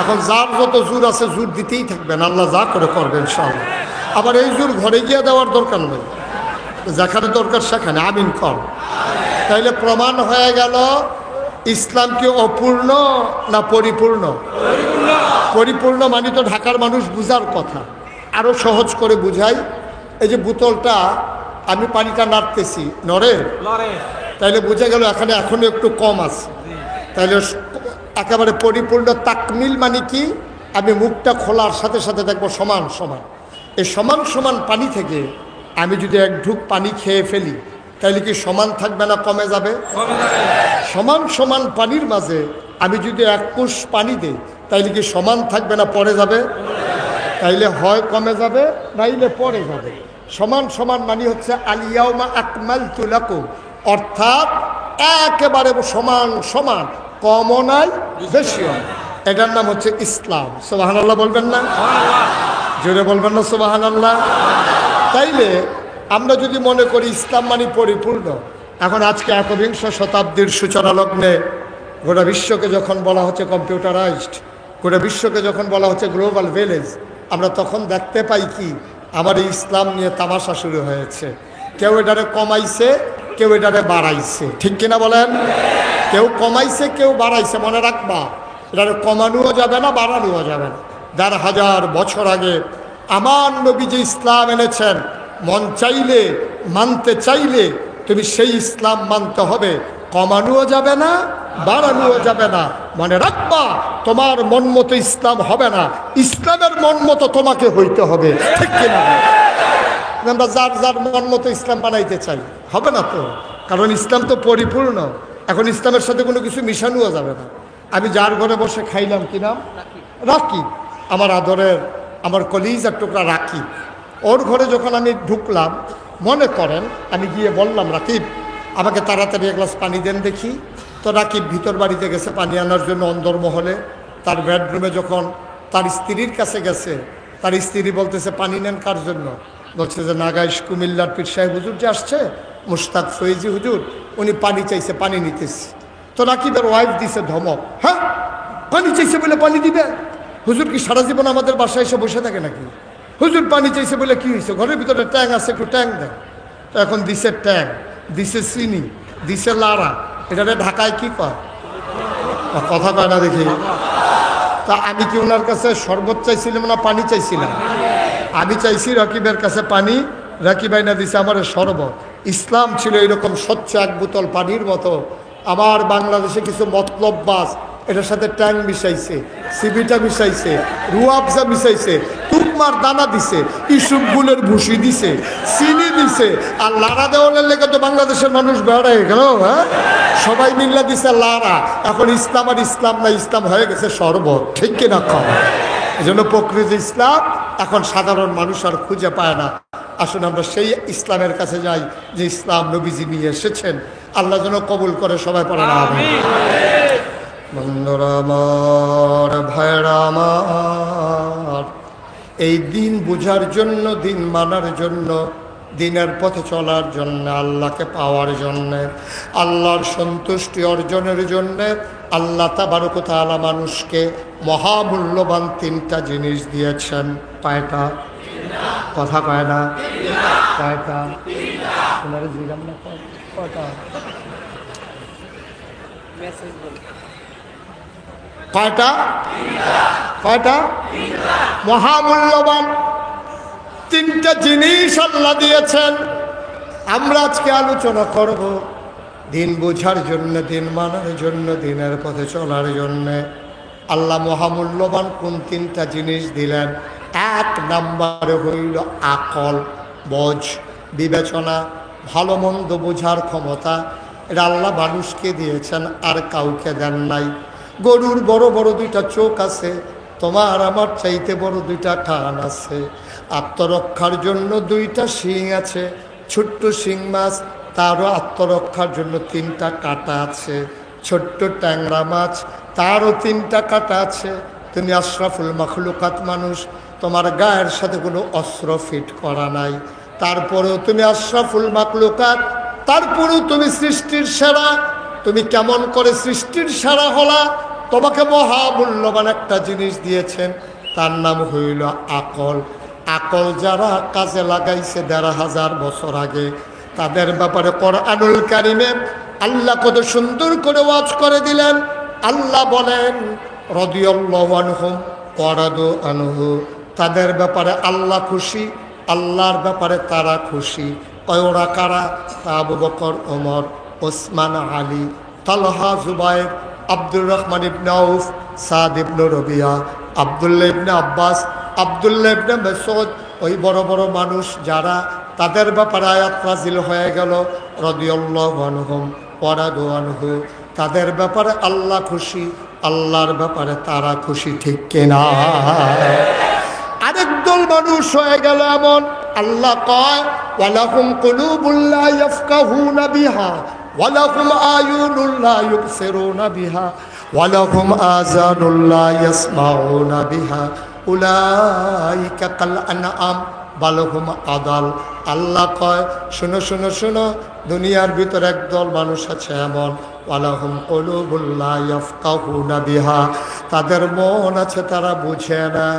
এখন যার যত জোর আছে জোর দিতেই থাকবেন, আল্লাহ যা করে করবেন ইনশাআল্লাহ। আবার এই জোর ঘরে গিয়ে দেওয়ার দরকার নেই, যেখানে দরকার সেখানে আমিন কর। তাইলে প্রমাণ হয়ে গেল ইসলাম কি অপূর্ণ না পরিপূর্ণ? পরিপূর্ণ মানে তো ঢাকার মানুষ বুঝার কথা। আরো সহজ করে বুঝাই, এই যে বোতলটা আমি পানিটা নাড়তেছি, নড়ে, তাইলে বুঝা গেল এখানে এখনো একটু কম আছে। তাইলে একেবারে পরিপূর্ণ তাকমিল মানে কি? আমি মুখটা খোলার সাথে সাথে দেখবো সমান সমান। এই সমান সমান পানি থেকে আমি যদি এক ঢুক পানি খেয়ে ফেলি, তাইলে কি সমান থাকবে না কমে যাবে? সমান সমান পানির মাঝে আমি যদি এক কোষ পানি দিই, তাইলে কি সমান থাকবে না পড়ে যাবে? তাইলে হয় কমে যাবে, নাইলে পড়ে যাবে। সমান সমান মানে হচ্ছে আলিয়াউমা আকমালতু লাকুম, অর্থাৎ একেবারে সমান সমান, কমও নাই বেশিও। এটার নাম হচ্ছে ইসলাম। সুবহানাল্লাহ বলবেন না? জোরে বলবেন না সুবহানাল্লাহ? তাইলে আমরা যদি মনে করি ইসলাম মানে পরিপূর্ণ, এখন আজকে একবিংশ শতাব্দীর সূচনা লগ্নে গোটা বিশ্বকে যখন বলা হচ্ছে কম্পিউটারাইজড, গোটা বিশ্বকে যখন বলা হচ্ছে গ্লোবাল ভিলেজ, আমরা তখন দেখতে পাই কি আমার এই ইসলাম নিয়ে তামাশা শুরু হয়েছে। কেউ এটারে কমাইছে, কেউ এটারে বাড়াইছে। ঠিক কিনা বলেন? কেউ কমাইছে, কেউ বাড়াইছে। মনে রাখবা, এটারে কমানোও যাবে না, বাড়ানোও যাবে না। ১,৫০০ বছর আগে আমার নবী যে ইসলাম এনেছেন, মন চাইলে, মানতে চাইলে তুমি সেই ইসলাম মানতে হবে, কমানোও যাবে না, বাড়ানোও যাবে না। মনে রাখবা, তোমার মন মতো ইসলাম হবে না, ইসলামের মন মতো তোমাকে হইতে হবে, ঠিক কিনা? আমরা যার যার মন মতো ইসলাম বানাইতে চাই, হবে না তো, কারণ ইসলাম তো পরিপূর্ণ। এখন ইসলামের সাথে কোনো কিছু মিশানোও যাবে না। আমি যার ঘরে বসে খাইলাম, কি নাম? রাকিব, আমার আদরের, আমার কলিজার টুকরা রাকিব। ওর ঘরে যখন আমি ঢুকলাম, মনে করেন আমি গিয়ে বললাম, রাকিব আমাকে তাড়াতাড়ি এক গ্লাস পানি দেন দেখি। তো রাকিব ভিতর বাড়িতে গেছে পানি আনার জন্য অন্দরমহলে। তার বেডরুমে যখন তার স্ত্রীর কাছে গেছে, তার স্ত্রী বলতেছে পানি নেন কার জন্য? বলছে যে নাগাইশ কুমিল্লার পীর সাহেব হুজুর যে আসছে, মুশতাক ফৈজি হুজুর, উনি পানি চাইছে, পানি নিতেছি। তো রাকিবের ওয়াইফ দিছে ধমক, হ্যাঁ পানি চাইছে বলে পানি দিবে? হুজুর কি সারা জীবন আমাদের বাসায় এসে বসে থাকে নাকি? হুজুর পানি চাইছে বলে কি হয়েছে? ঘরের ভিতরে ট্যাং আছে, একটু ট্যাং দেন। তো এখন দিছে ট্যাং, দিছে চিনি, দিছে লাড়া। এটাতে ঢাকায় কি কয়? কথা কয় না দেখি। তা আমি কি ওনার কাছে শরবত চাইছিলাম না পানি চাইছিলাম? আমি চাইছি রাকিবের কাছে পানি, রাকিব আইনা দিছে আমার শরবত। ইসলাম ছিল এরকম স্বচ্ছ এক বোতল পানির মতো। আমার বাংলাদেশে কিছু মতলববাজ এটার সাথে ট্যাং মিশাইছে, সিবিটা মিশাইছে, রুয়াবজা মিশাইছে, তুকমার দানা দিছে, ইসুফগুলের ভুসি দিছে, চিনি দিছে, আর লাড়া দেওয়ালের লেগে তো বাংলাদেশের মানুষ বেড়ায় গেল। হ্যাঁ, সবাই মিল্লা দিছে লাড়া। এখন ইসলাম আর ইসলাম না, ইসলাম হয়ে গেছে শরবত, ঠিক কিনা? খাওয়া এই জন্য প্রকৃত ইসলাম এখন সাধারণ মানুষ আর খুঁজে পায় না। আসুন আমরা সেই ইসলামের কাছে যাই যে ইসলাম নবীজি নিয়ে এসেছেন। আল্লাহ যেন কবুল করে, সবাই পড়ে না আমিন। বন্ধুরা আমার, ভাইরা আমার, এই দিন বুঝার জন্য, দিন মানার জন্য, দিনের পথে চলার জন্য, আল্লাহকে পাওয়ার জন্য, আল্লাহর সন্তুষ্টি অর্জনের জন্য আল্লাহ তাবারক ওয়া তাআলা মানুষকে মহামূল্যবান তিনটা জিনিস দিয়েছেন। কয়টা? কথা কয় না, কয়টা? ওনারা জিজ্ঞাসা না কয়টা? কয়টা? কয়টা? মহামূল্যবান তিনটা জিনিস আল্লাহ দিয়েছেন। আমরা আজকে আলোচনা করব দিন বোঝার জন্য, দিন মানার জন্য, দিনের পথে চলার জন্য আল্লাহ মহামূল্যবান কোন তিনটা জিনিস দিলেন। এক নম্বরে হইল আকল, বোঝ, বিবেচনা, ভালো মন্দ বোঝার ক্ষমতা। এটা আল্লাহ মানুষকে দিয়েছেন, আর কাউকে দেন নাই। গরুর বড় বড় দুইটা চোখ আছে, তোমার আমার চাইতে বড় দুইটা কান আছে। আত্মরক্ষার জন্য দুইটা শিং আছে। ছোট্ট শিং মাছ, তারও আত্মরক্ষার জন্য তিনটা কাঁটা আছে। ছোট্ট ট্যাংরা মাছ, তারও তিনটা কাঁটা আছে। তুমি আশরাফুল মাখলুকাত মানুষ, তোমার গায়ের সাথে কোনো অস্ত্র ফিট করা নাই, তারপরেও তুমি আশরাফুল মাখলুকাত, তারপরেও তুমি সৃষ্টির সেরা। তুমি কেমন করে সৃষ্টির সেরা হলা? তোমাকে মহামূল্যবান একটা জিনিস দিয়েছেন, তার নাম হইল আকল। আকল যারা কাজে লাগাইছে ১৫০০ বছর আগে, তাদের ব্যাপারে কোরআনুল কারিমে আল্লাহ কত সুন্দর করে ওয়াজ করে দিলেন। আল্লাহ বলেন রাদিয়াল্লাহু আনহুম ওয়া রাদু আনহু, তাদের ব্যাপারে আল্লাহ খুশি, আল্লাহর ব্যাপারে তারা খুশি। ওরা কারা? আবু বকর, ওমর, ওসমান, আলী, তালহা, জুবাইর, আব্দুর রহমান ইবনে আউফ, সাদ ইবনে রবিয়া, আব্দুল্লাহ ইবনে আব্বাস, আব্দুল্লাহ ইবনে মাসউদ, ওই বড় বড় মানুষ যারা, তাদের ব্যাপারে আয়াত নাযিল হয়ে গেল রাদিয়াল্লাহু আনহুম ওয়া রাদু আনহু। তাদের ব্যাপারে আল্লাহ খুশি, আল্লাহর ব্যাপারে তারা খুশি, ঠিক কিনা? আরেক দল মানুষ হয়ে গেল এমন, আল্লাহ কয় ওয়ালাহুম কুলুবুল লা ইয়াফকাহুনা বিহা ওয়ালাহুম আয়ুনুল লা ইউবসিরুনা বিহা ওয়ালাহুম আযানুল লা ইয়াসমাউনা বিহা উলাইকা কাল আনআম বাল হুম আদাল। আল্লাহ কয় শোনো শোনো শোনো, দুনিয়ার ভিতর একদল মানুষ আছে এমন, ওয়ালাহুম কুলুবুল লা ইয়াফকাহুনা বিহা, তাদের মন আছে তারা বুঝে না।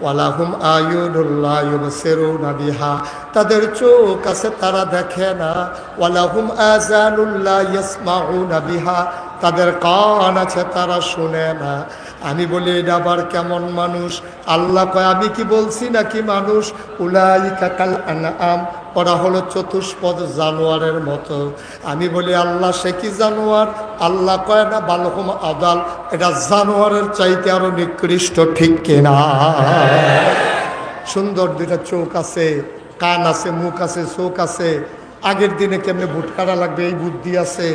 ওয়ালাহুম আয়ুনুল লা ইউবসিরুনা বিহা, তাদের চোখ আছে তারা দেখে না। ওয়ালাহুম আযানুল লা ইয়াসমাউনা বিহা, তাদের কান আছে তারা শুনে না। আমি বলি এটা আবার কেমন মানুষ? আল্লাহ কয় আমি কি বলছি নাকি মানুষ? উলাইকা কাল আনআম, ওরা হলো চতুষ্পদ জানোয়ারের মতো। আমি বলি আল্লাহ সে কি জানোয়ার? আল্লাহ কয় না বালহুম আদাল, এটা জানোয়ারের চাইতে আরো নিকৃষ্ট, ঠিক কিনা? সুন্দর দুইটা চোখ আছে, কান আছে, মুখ আছে, চোখ আছে। আগের দিনে কেমনে ভোট কাটা লাগবে এই বুদ্ধি আছে,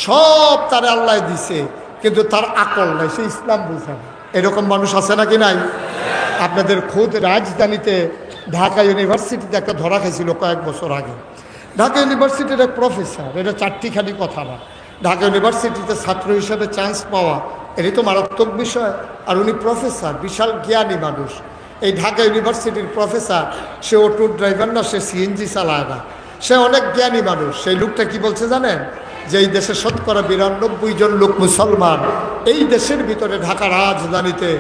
সব তারে আল্লাহ দিছে, কিন্তু তার আকল নাই, সে ইসলাম বুঝে না। এরকম মানুষ আছে নাকি নাই? আপনাদের খোদ রাজধানীতে ঢাকা ইউনিভার্সিটিতে একটা ধরা খাইছিল কয়েক বছর আগে। ঢাকা ইউনিভার্সিটির এক প্রফেসর, এটা চারটিখানি কথা না, ঢাকা ইউনিভার্সিটিতে ছাত্র হিসেবে চান্স পাওয়া এটাই তো মারাত্মক বিষয়। আর উনি প্রফেসর, বিশাল জ্ঞানী মানুষ। এই ঢাকা ইউনিভার্সিটির প্রফেসর, সে অটো ড্রাইভার না, সে সিএনজি চালায় না, সে অনেক জ্ঞানী মানুষ। সেই লোকটা কি বলছে জানেন? যে এই দেশে শতকরা 92 জন লোক মুসলমান। এই দেশের ভিতরে ঢাকা রাজধানীতে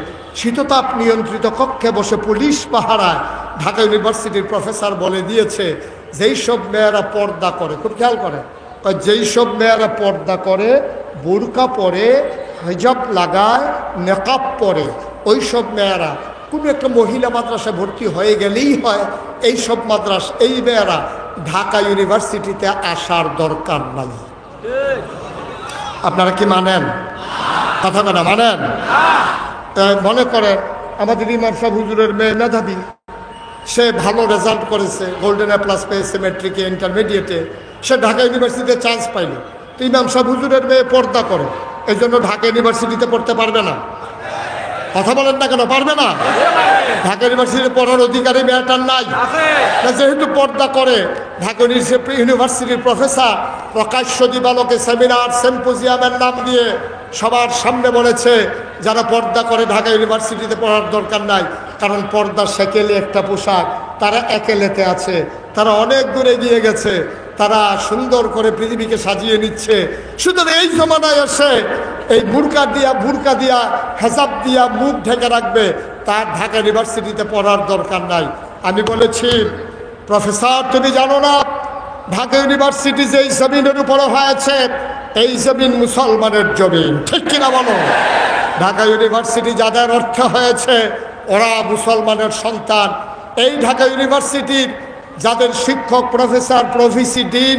শীততাপ নিয়ন্ত্রিত কক্ষে বসে পুলিশ পাহারায় ঢাকা ইউনিভার্সিটির প্রফেসর বলে দিয়েছে যেই সব মেয়েরা পর্দা করে, খুব খেয়াল করে, যেই সব মেয়েরা পর্দা করে, বোরকা পরে, হিজাব লাগায়, নেকাব পরে, ওই সব মেয়েরা কোনো একটা মহিলা মাদ্রাসায় ভর্তি হয়ে গেলেই হয়, এই সব মাদ্রাসা, এই মেয়েরা ঢাকা ইউনিভার্সিটিতে আসার দরকার নাই। আপনারা কি মানেন? কথা না মানেন? মনে করেন আমাদের ইমাম সাহেব হুজুরের মেয়ে মেধাবী, সে ভালো রেজাল্ট করেছে, গোল্ডেন A+ পেয়েছে ম্যাট্রিকে, ইন্টারমিডিয়েটে, সে ঢাকা ইউনিভার্সিটিতে চান্স পাইল। তো ইমাম সাহেব হুজুরের মেয়ে পর্দা করে, এই জন্য ঢাকা ইউনিভার্সিটিতে পড়তে পারবে না। কথা বলেন না কেন? পারবে না? ঢাকা ইউনিভার্সিটিতে পড়ার অধিকারী মেয়েটার নাই। যেহেতু পর্দা করে, ঢাকা ইউনিভার্সিটির প্রফেসর প্রকাশ্য দিবালোকে সেমিনার সিম্পোজিয়ামের নাম দিয়ে সবার সামনে বলেছে যারা পর্দা করে ঢাকা ইউনিভার্সিটিতে পড়ার দরকার নাই, কারণ পর্দা সেকেলে একটা পোশাক, তারা একেলেতে আছে, তারা অনেক দূরে গিয়ে গেছে, তারা সুন্দর করে পৃথিবীকে সাজিয়ে নিচ্ছে। সুতরাং এই জমানায় এসে এই বুরকা দিয়া হেজাব দিয়া মুখ ঢেকে রাখবে, তার ঢাকা ইউনিভার্সিটিতে পড়ার দরকার নাই। আমি বলেছি প্রফেসর তুমি জানো না ঢাকা ইউনিভার্সিটি যেই জমিনের উপরে হয়েছে এই জমিন মুসলমানের জমিন, ঠিক কিনা বলো? ঢাকা ইউনিভার্সিটি যাদের অর্থে হয়েছে ওরা মুসলমানের সন্তান। এই ঢাকা ইউনিভার্সিটির যাদের শিক্ষক, প্রফেসর, প্রভিসি, ডিন,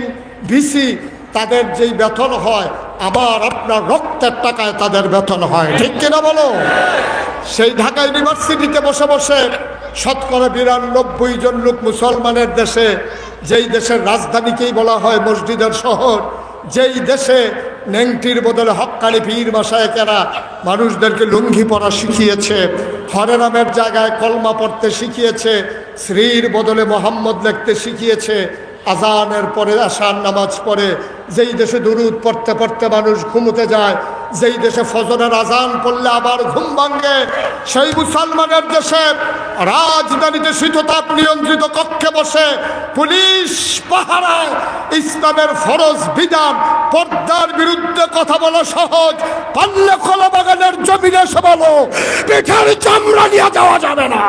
ভিসি, তাদের যেই বেতন হয় আবার আপনার রক্তের টাকায় তাদের বেতন হয়, ঠিক কিনা বলো? সেই ঢাকা ইউনিভার্সিটিতে বসে বসে শতকরা 92 জন লোক মুসলমানের দেশে, যেই দেশের রাজধানীকেই বলা হয় মসজিদের শহর, যেই দেশে নেংটির বদলে হক্কানি পীর মাশায়েখেরা মানুষদেরকে লুঙ্গি পরা শিখিয়েছে, হরে নামের জায়গায় কলমা পড়তে শিখিয়েছে, শ্রীর বদলে মোহাম্মদ লিখতে শিখিয়েছে, আজানের পরে আশার নামাজ পড়ে, যেই দেশে দুরুদ পড়তে পড়তে মানুষ ঘুমোতে যায়, যেই দেশে ফজরের আজান পড়লে আবার ঘুম ভাঙে, সেই মুসলমানের দেশে রাজধানীতে শীততাপ নিয়ন্ত্রিত কক্ষে বসে পুলিশ পাহারায় ইসলামের ফরজ বিধান পর্দার বিরুদ্ধে কথা বলা সহজ, পারলে খোলা বাগানের জমিনে এসে বলো পিঠার চামড়া নিয়ে যাওয়া যাবে না।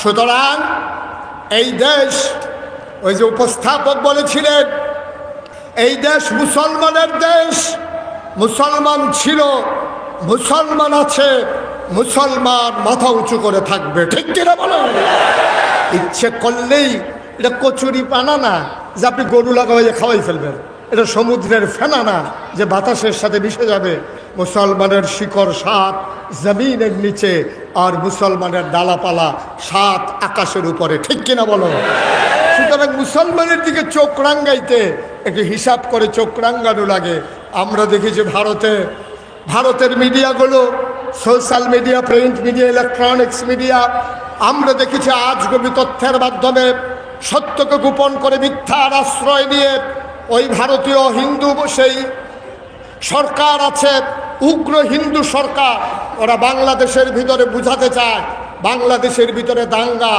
সুতরাং এই দেশ, ওই যে উপস্থাপক বলেছিলেন এই দেশ মুসলমানের দেশ, মুসলমান ছিল, মুসলমান আছে, মুসলমান মাথা উঁচু করে থাকবে, ঠিক কিনা বলেন? ইচ্ছে করলেই এটা কচুরি পানা না যে আপনি গরু লাগাইয়ে খাওয়াই ফেলবেন, এটা সমুদ্রের ফেনা না যে বাতাসের সাথে মিশে যাবে। মুসলমানের শিকড় 7 জমিনের নিচে, আর মুসলমানের ডালাপালা 7 আকাশের উপরে, ঠিক কিনা বলো? সুতরাং মুসলমানের দিকে চোখ রাঙ্গাইতে একটু হিসাব করে চোখ রাঙ্গানো লাগে। আমরা দেখেছি ভারতের মিডিয়াগুলো, social media, print media, electronics media, আমরা দেখেছি আজগবি তথ্যের মাধ্যমে সত্যকে গোপন করে মিথ্যার আশ্রয় নিয়ে ওই ভারতীয় হিন্দু সেই সরকার আছে, উগ্র হিন্দু সরকার, ওরা বাংলাদেশের ভিতরে বুঝাতে চায় বাংলাদেশের ভিতরে দাঙ্গা,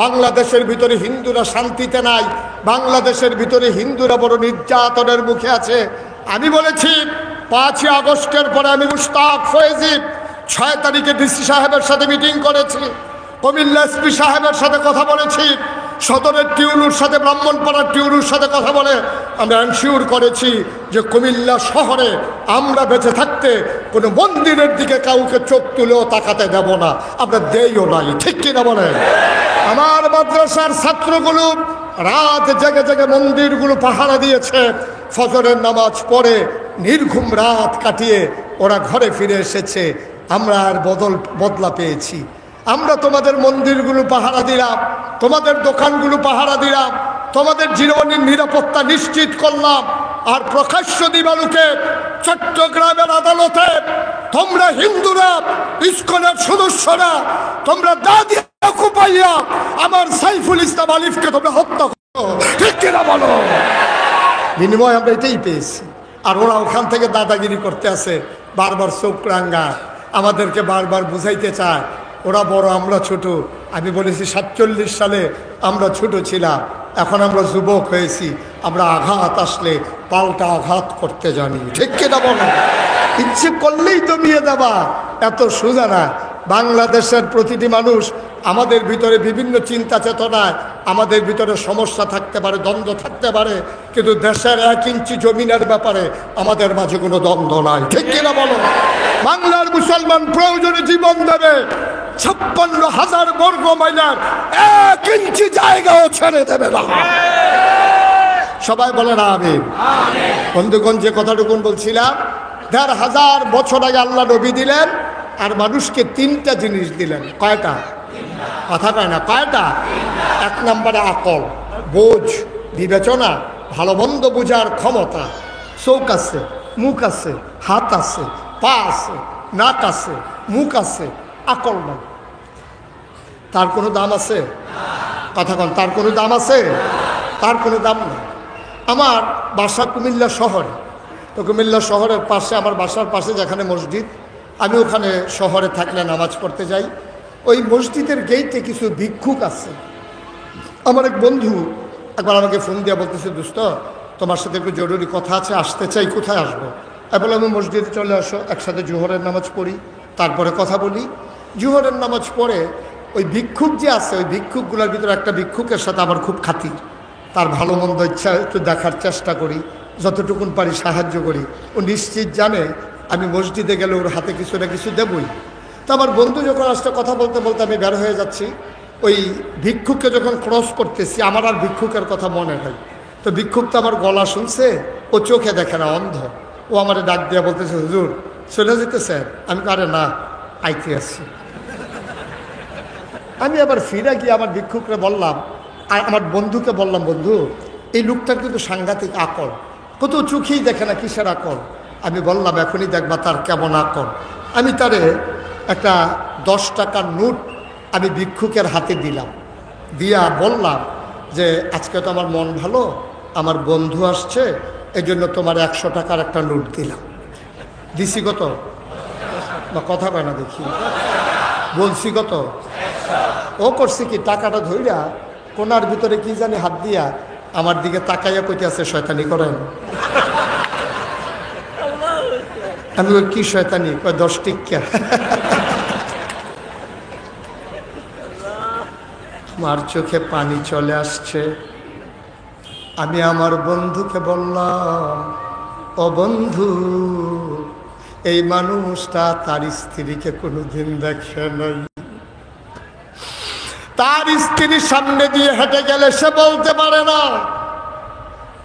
বাংলাদেশের ভিতরে হিন্দুরা শান্তিতে নাই, বাংলাদেশের ভিতরে হিন্দুরা বড় নির্যাতনের মুখে আছে। আমি বলেছি 5ই আগস্টের পরে আমি মুশতাক ফয়েজি 6 তারিখে ডিসি সাহেবের সাথে মিটিং করেছি, কুমিল্লা এসপি সাহেবের সাথে কথা বলেছি, সদরের টিউনুর সাথে, ব্রাহ্মণপাড়ার টিউনুর সাথে কথা বলে আমরা এনশিওর করেছি যে কুমিল্লা শহরে আমরা বেঁচে থাকতে কোনো মন্দিরের দিকে কাউকে চোখ তুলেও তাকাতে দেব না, আমরা দেইও নাই। ঠিক কিনা বলেন? আমার মাদ্রাসার ছাত্রগুলো রাত জেগে জেগে মন্দিরগুলো পাহারা দিয়েছে, ফজরের নামাজ পড়ে নির্ঘুম রাত কাটিয়ে ওরা ঘরে ফিরে এসেছে। আমরা আর বদলা পেয়েছি। আমরা তোমাদের মন্দিরগুলো পাহারা দিলাম, তোমাদের দোকানগুলো পাহারা দিলাম, তোমাদের জীবনের নিরাপত্তা নিশ্চিত করলাম। আর প্রকাশ্য দিবালুকে চট্টগ্রামের আদালতে তোমরা হিন্দুরা, ইসকনের সদস্যরা, তোমরা দাদি কুপাইয়া আমার সাইফুল ইসলাম আলিফকে তোমরা হত্যা করো। ঠিক কিনা বলো? বিনিময় আমরা এটাই পেয়েছি। আর ওরা ওখান থেকে দাদাগিরি করতে আসে, বারবার চোখ রাঙ্গা, আমাদেরকে বারবার বুঝাইতে চায় ওরা বড় আমরা ছোট। আমি বলেছি 47 সালে আমরা ছোট ছিলাম, এখন আমরা যুবক হয়েছি, আমরা আঘাত আসলে পাল্টা আঘাত করতে জানি। ঠিক কিনা বলো? ইচ্ছে করলেই তো নিয়ে দেবা, এত সোজা না। বাংলাদেশের প্রতিটি মানুষ, আমাদের ভিতরে বিভিন্ন চিন্তা চেতনায় আমাদের ভিতরে সমস্যা থাকতে পারে, দ্বন্দ্ব থাকতে পারে, কিন্তু দেশের 1 ইঞ্চি জমিনের ব্যাপারে আমাদের মাঝে কোনো দ্বন্দ্ব নাই। ঠিক কিনা বলো? বাংলার মুসলমান প্রয়োজনে জীবন দেবে, 56,000 বর্গ মাইলের 1 ইঞ্চি জায়গাও ছেড়ে দেবে না। সবাই বলে না আমিন। বন্ধুগণ, যে কথাটুকুন বলছিলাম, 1,500 বছর আগে আল্লাহ নবী দিলেন আর মানুষকে 3টা জিনিস দিলেন। কয়টা? কথা কয় না, কয়টা? 1 নম্বরে আকল, বোঝ, বিবেচনা, ভালো মন্দ বোঝার ক্ষমতা। চোখ আছে, মুখ আছে, হাত আছে, পা আছে, নাক আছে, মুখ আছে, আকল নাই। তার কোনো দাম আছে? কথা কন, তার কোনো দাম আছে? তার কোনো দাম নেই। আমার বাসা কুমিল্লা শহরে, তো কুমিল্লা শহরের পাশে, আমার বাসার পাশে যেখানে মসজিদ, আমি ওখানে শহরে থাকলে নামাজ পড়তে যাই। ওই মসজিদের গেইটে কিছু ভিক্ষুক আছে। আমার এক বন্ধু একবার আমাকে ফোন দিয়ে বলতেছে, দোস্ত তোমার সাথে একটু জরুরি কথা আছে, আসতে চাই, কোথায় আসবো? আমি বললাম আমি মসজিদে চলে আসো, একসাথে জোহরের নামাজ পড়ি, তারপরে কথা বলি। জোহরের নামাজ পড়ে ওই ভিক্ষুক যে আছে, ওই ভিক্ষুকগুলোর ভিতরে একটা ভিক্ষুকের সাথে আমার খুব খাতির, তার ভালো মন্দ ইচ্ছা একটু দেখার চেষ্টা করি, যতটুকুন পারি সাহায্য করি। ও নিশ্চিত জানে আমি মসজিদে গেলে ওর হাতে কিছু না কিছু দেবই। তো আমার বন্ধু যখন আসতে, কথা বলতে বলতে আমি বের হয়ে যাচ্ছি, ওই ভিক্ষুককে যখন ক্রস করতেছি, আমার আর ভিক্ষুকের কথা মনে হয়। তো ভিক্ষুক তো আমার গলা শুনছে, ও চোখে দেখে না, অন্ধ। ও আমার ডাক দিয়ে বলতেছে, হুজুর চলে যেতেছেন? আমি আরে না, আইতে আসছি। আমি আবার ফিরে গিয়ে আমার ভিক্ষুকরে বললাম, আর আমার বন্ধুকে বললাম, বন্ধু এই লোকটার কিন্তু সাংঘাতিক আকল, কত চোখেই দেখে না, কিসের আকল? আমি বললাম এখনই দেখবা তার কেমন আকল। আমি তারে একটা 10 টাকার নোট আমি ভিক্ষুকের হাতে দিলাম, দিয়া বললাম যে আজকে তো আমার মন ভালো, আমার বন্ধু আসছে, এই জন্য তোমার 100 টাকার একটা নোট দিলাম। দিছি কত? বা কথা কয় না দেখি, বলছি কত? ও করছি কি, টাকাটা ধইরা কোনার ভিতরে কি জানি হাত দিয়া আমার দিকে তাকাইয়া কইতে আছে, শয়তানি করেন। আমি ওই কি শয়তানি? 10 টিক্কা। আমার চোখে পানি চলে আসছে। আমি আমার বন্ধুকে বললাম, ও বন্ধু, এই মানুষটা তার স্ত্রীকে কোনোদিন দেখে নাই। তার স্ত্রীর সামনে দিয়ে হেঁটে গেলে সে বলতে পারে না,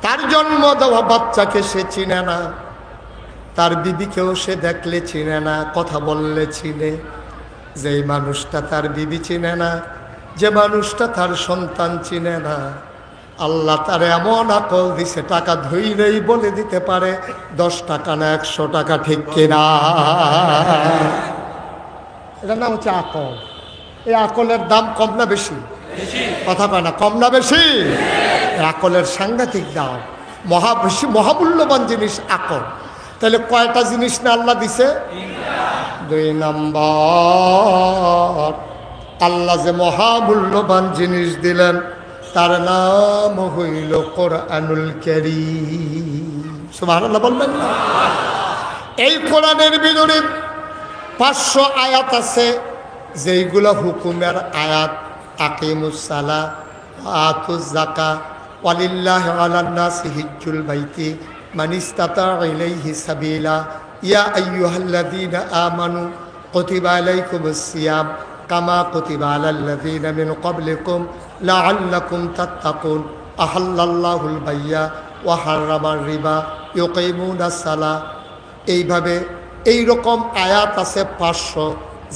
তার জন্ম দেওয়া বাচ্চাকে সে চিনে না, তার বিবিকেও সে দেখলে চিনে না, কথা বললে চিনে। যে মানুষটা তার বিবি চিনে না, যে মানুষটা তার সন্তান চিনে না, আল্লাহ তার এমন আকল দিছে, টাকা ধইলেই বলে দিতে পারে 10 টাকা না 100 টাকা, ঠিক কিনা? এটার নাম হচ্ছে আকল। এই আকলের দাম কম না বেশি? কথা কয় না, কম না বেশি? আকলের সাংঘাতিক দাম, বেশি মহামূল্যবান জিনিস আকল। তাহলে কয়টা জিনিস না আল্লাহ দিছে? 2 নম্বর, আল্লাহ যে মহামূল্যবান জিনিস দিলেন তার নাম হইল কোরআনুল কারীম। সুবহানাল্লাহ বলবেন না? এই কোরআনের ভিতরে 500 আয়াত আছে যেইগুলো হুকুমের আয়াত। আকিমুস সালাহ আতুজ যাকাত ওয়ালিল্লাহি আলান নাসি হিজ্জুল বাইতি মান ইসতাতা ইলাইহি সাবিলা ইয়া আইয়ুহাল্লাযীনা আমানু কুতিবা আলাইকুমুস সিয়াম কামা কুতিবা আলাল্লাযীনা মিন ক্বাবলিকুম লাআল্লাকুম তাত্তাকুন আহাল্লাল্লাহুল বাইয়া ওয়া হাররামার রিবা ইউকিমুনাস সালাহ। এইভাবে এইরকম আয়াত আছে 500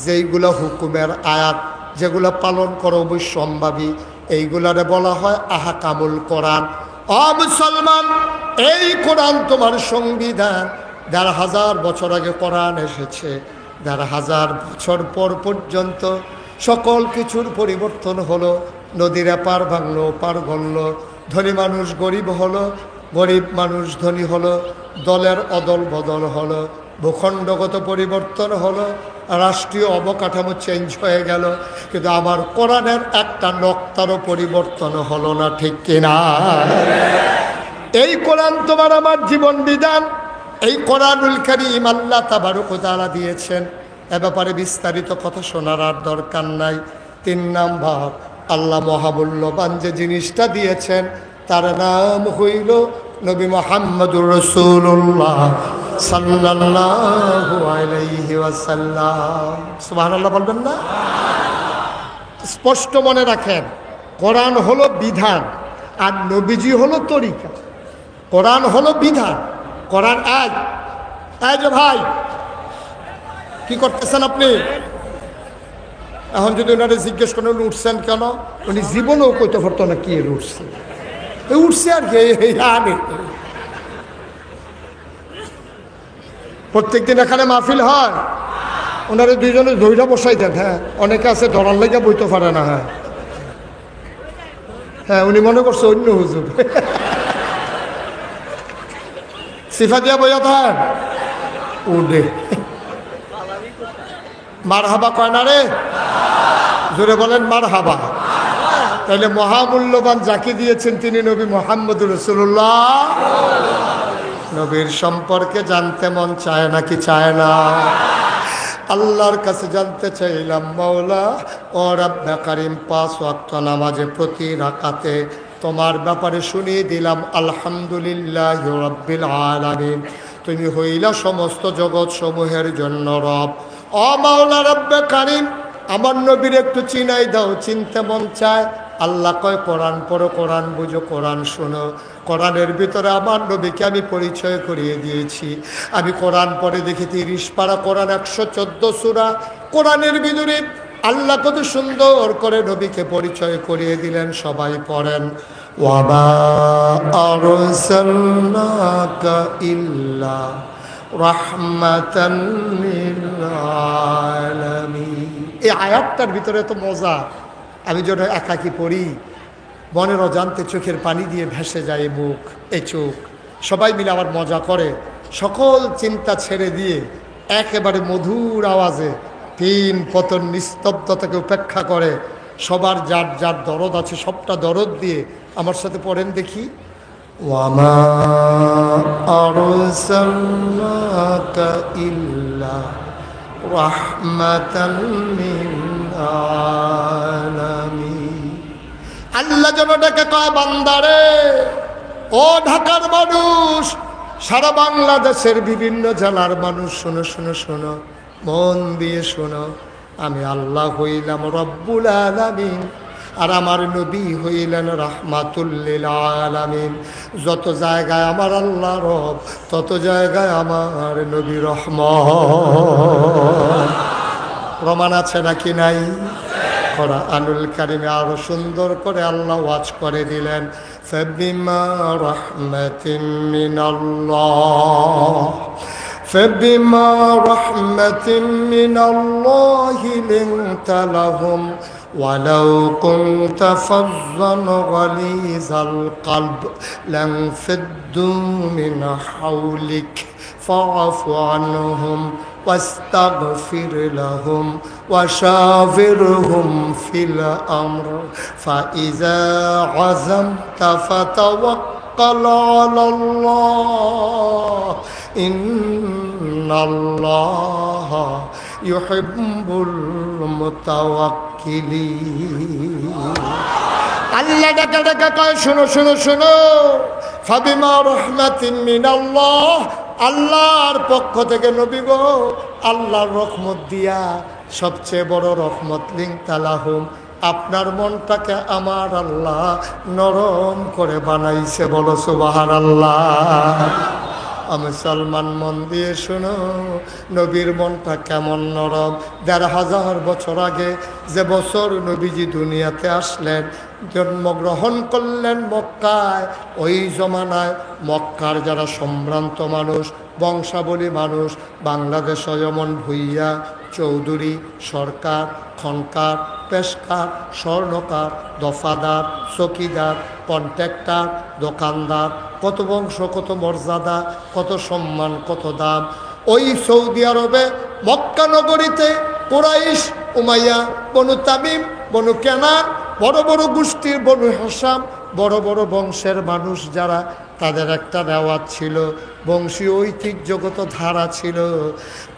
যেইগুলো হুকুমের আয়াত, যেগুলো পালন করা অবশ্যম্ভাবী। এইগুলারে বলা হয় আহকামুল কোরআন। ও মুসলমান, এই কোরআন তোমার সংবিধান। ১৫০০ বছর আগে কোরআন এসেছে, ১৫০০ বছর পর পর্যন্ত সকল কিছুর পরিবর্তন হলো। নদীর এপার ভাঙলো, পার গড়ল, ধনী মানুষ গরিব হলো, গরিব মানুষ ধনী হলো, দলের অদল বদল হলো, ভূখণ্ডগত পরিবর্তন হলো, রাষ্ট্রীয় অবকাঠামো চেঞ্জ হয়ে গেল, কিন্তু আমার কোরআনের একটা নক্তারও পরিবর্তন হলো না। ঠিক কিনা? এই কোরআন তোমার আমার জীবন বিধান। এই কোরআনুল কারীম আল্লাহ তাবারক ওয়া তাআলা দিয়েছেন। এ ব্যাপারে বিস্তারিত কথা শোনার আর দরকার নাই। 3 নাম্বার, আল্লাহ মহামূল্যবান যে জিনিসটা দিয়েছেন তার নাম হইল নবী মুহাম্মদুর রাসূলুল্লাহ সাল্লাল্লাহু আলাইহি ওয়াসাল্লাম। সুবহানাল্লাহ বলবেন না? স্পষ্ট মনে রাখেন, কোরআন হলো বিধান আর নবীজি হলো তরিকা। কোরআন হলো বিধান, কোরআন আজ যে ভাই কি করতেছেন আপনি? এখন যদি ওনারা জিজ্ঞেস করেন উঠছেন কেন, উনি জীবনেও কইতে পারতো না কি উঠছে। উঠছে আর কি, প্রত্যেকদিন এখানে মাহফিল হয়, ওনারা 2 জনে ধৈর্য বসাই দেন। হ্যাঁ, অনেকে আছে ধরার লেগে বইতে পারে না। হ্যাঁ হ্যাঁ, উনি মনে করছে অন্য হুজুর। সিফা দিয়া বইয়া থাক উঠে মার হাবা কয় না রে, জোরে বলেন মার হাবা। তাহলে মহামূল্যবান যাকে দিয়েছেন তিনি নবী মুহাম্মদুর রাসূলুল্লাহ। নবীর সম্পর্কে জানতে মন চায় নাকি চায় না? আল্লাহর কাছে জানতে চাইলাম, মাওলা ও রাব্বে কারীম 5 ওয়াক্ত নামাজে প্রতি রাকাতে তোমার ব্যাপারে শুনিয়ে দিলাম আলহামদুলিল্লাহি রাব্বিল আলামিন। তুমি হইলা সমস্ত জগৎ সমূহের জন্য রব। ও মাওলা রাব্বে কারীম, আমার নবীর একটু চিনাই দাও, চিনতে মন চায়। আল্লাহ কয় কোরআন পড়ো, কোরআন বুঝো, কোরআন শোনো। কোরআনের ভিতরে আমার নবীকে আমি পরিচয় করিয়ে দিয়েছি। আমি কোরআন পড়ে দেখি 30 পারা কোরআন, 114 সূরা। কোরআনের ভিতরে আল্লাহ কত সুন্দর করে নবীকে পরিচয় করিয়ে দিলেন। সবাই পড়েন, ওয়ামা আরসালনাকা ইল্লা রাহমাতান লিল আলামিন। এই আয়াতটার ভিতরে তো মজা। আমি যখন একাকি পড়ি মনের অজান্তে চোখের পানি দিয়ে ভেসে যায় মুখ, এই চোখ। সবাই মিলে আমার মজা করে, সকল চিন্তা ছেড়ে দিয়ে একেবারে মধুর আওয়াজে 3 পতন নিস্তব্ধতাকে উপেক্ষা করে সবার যার যার দরদ আছে সবটা দরদ দিয়ে আমার সাথে পড়েন দেখি। ওয়ামা আরসালনাকা ইল্লা রাহমাতাল লিল আলামিন। আল্লাহ যেন ডেকে কয়, বান্দারে, ও ঢাকার মানুষ, সারা বাংলাদেশের বিভিন্ন জেলার মানুষ, শোনো শোনো শোনো, মন দিয়ে শোনো। আমি আল্লাহ হইলাম রব্বুল আলামিন, আর আমার নবী হইলেন রাহমাতুল লিল আলামিন। যত জায়গায় আমার আল্লাহ রব, তত জায়গায় আমার নবী রহমত। প্রমাণ আছে নাকি নাই? কোরআনুল কারীমে আরো সুন্দর করে আল্লাহ ওয়াজ করে দিলেন, ফাবিমা রাহমাতিন মিনাল্লাহ ফাবিমা রাহমাতিন মিনাল্লাহি লিনতা লাহুম ওয়ালাউ কুনতা ফাযযান গালিযাল কলব লানফাদ্দু মিন হাওলিক فاعف عنهم واستغفر لهم وشاورهم في الأمر فإذا عزمت فتوكل على الله إن الله يحب المتوكلين আল্লাহ ডাকা ডাকা কয় শোনো শোনো শোনো ফাবিমা রাহমাতিন মিনাল্লাহ আল্লাহর পক্ষ থেকে নবী গো আল্লাহর রহমত দিয়া সবচেয়ে বড় রহমত লিনতালাহুম আপনার মনটাকে আমার আল্লাহ নরম করে বানাইছে বলো সুবহানাল্লাহ মুসলমান মন দিয়ে শোনো নবীর মনটা কেমন নরম ১৫০০ বছর আগে যে বছর নবীজি দুনিয়াতে আসলেন জন্মগ্রহণ করলেন মক্কায় ওই জমানায় মক্কার যারা সম্ভ্রান্ত মানুষ বংশাবলী মানুষ বাংলাদেশে যেমন ভুইয়া চৌধুরী সরকার খনকার পেশকার স্বর্ণকার দফাদার চকিদার কন্ট্রাক্টর দোকানদার কত বংশ কত মর্যাদা কত সম্মান কত দাম ওই সৌদি আরবে মক্কা নগরীতে কুরাইশ উমাইয়া বনু তামিম বনু কেনান বড় বড় গোষ্ঠীর বনু হাসাম বড় বড় বংশের মানুষ যারা তাদের একটা রেওয়াজ ছিল বংশীয় ঐতিহ্যগত ধারা ছিল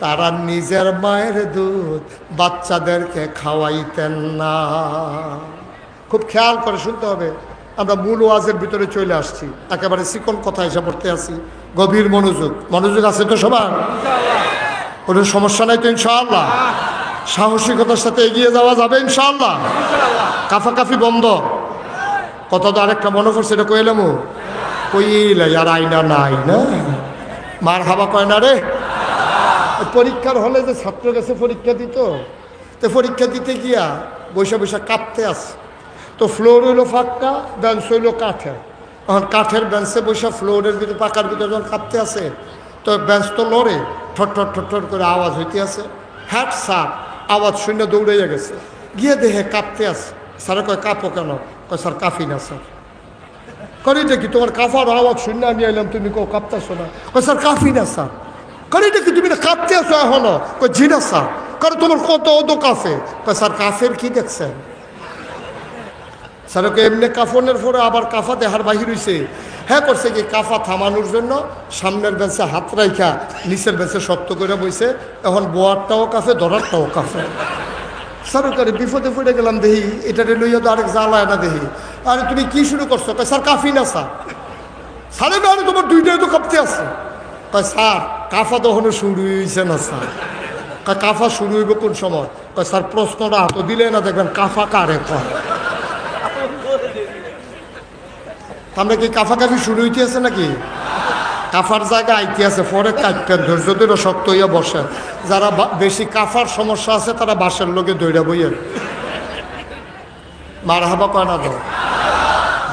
তারা নিজের মায়ের দুধ বাচ্চাদেরকে খাওয়াইতেন না খুব খেয়াল করে শুনতে হবে আমরা মূল ওয়াজের ভিতরে চলে আসছি একেবারে চিকন কথা এসে পড়তে আসি গভীর মনোযোগ আছে তো সবার কোনো সমস্যা নাই তো ইনশাআল্লাহ সাহসিকতার সাথে এগিয়ে যাওয়া যাবে ইনশাআল্লাহ কাফাকাফি বন্ধ কথা তো আরেকটা মনে করছে এটা কইলাম কইলে আর আইনা নাই না মার হাবা কয় না রে পরীক্ষার হলে যে ছাত্র গেছে পরীক্ষা দিত তো পরীক্ষা দিতে গিয়া বৈশা বৈশা কাঁপতে আসে তো ফ্লোর হইলো ফাঁকা বেঞ্চ হইলো কাঠের এখন কাঠের বেঞ্চে বৈশা ফ্লোরের ভিতরে পাকার ভিতরে যখন কাঁপতে আসে তো বেঞ্চ তো লড়ে ঠট করে আওয়াজ হইতে আছে হ্যাট স্যার আওয়াজ শূন্য দৌড়াইয়া গেছে গিয়ে দেখে কাঁপতে আসে স্যারে কয় কাঁপো কেন কয় স্যার কাঁপি না স্যার করিটা কি তোমার কাঁপার আওয়াজ শূন্য আমি এলাম তুমি কেউ কাঁপতেছো না কয় স্যার কাঁপি না স্যার করিটা কি তুমি না কাঁপতে আসো এখনো কয় জি না স্যার কারণ তোমার কত অত কাফে কয় স্যার কাফের কি দেখছেন স্যার এমনি কাফনের পরে আবার কাফা দেহার বাহির হইছে হ্যাঁ করছে কি কাফা থামানোর জন্য সামনের বেঞ্চে হাত রাইখা নিচের বেঞ্চে শক্ত করে বইছে এখন বোয়ারটাও কাফে ধরারটাও কাফে স্যার করে বিপদে পড়ে গেলাম দেখি এটারে লইয়া তো আরেক জ্বালায় না দেখি আরে তুমি কি শুরু করছো কয় স্যার কাফি না স্যার সাড়ে না তোমার দুইটাই তো কাঁপতে আছে কয় স্যার কাফা তো এখনো শুরু হয়েছে না স্যার কয় কাফা শুরু হইব কোন সময় কয় স্যার প্রশ্নটা হাত দিলে না দেখবেন কাফা কারে কয় আমরা কি কাফাকাফি শুরু হইতে আছে নাকি কাফার জায়গায় আইতে আছে পরে কাটতেন ধৈর্য ধরে শক্ত হইয়া বসেন যারা বেশি কাফার সমস্যা আছে তারা বাসের লোকে দৌড়া বইয়ের মার হাবা কয় না তো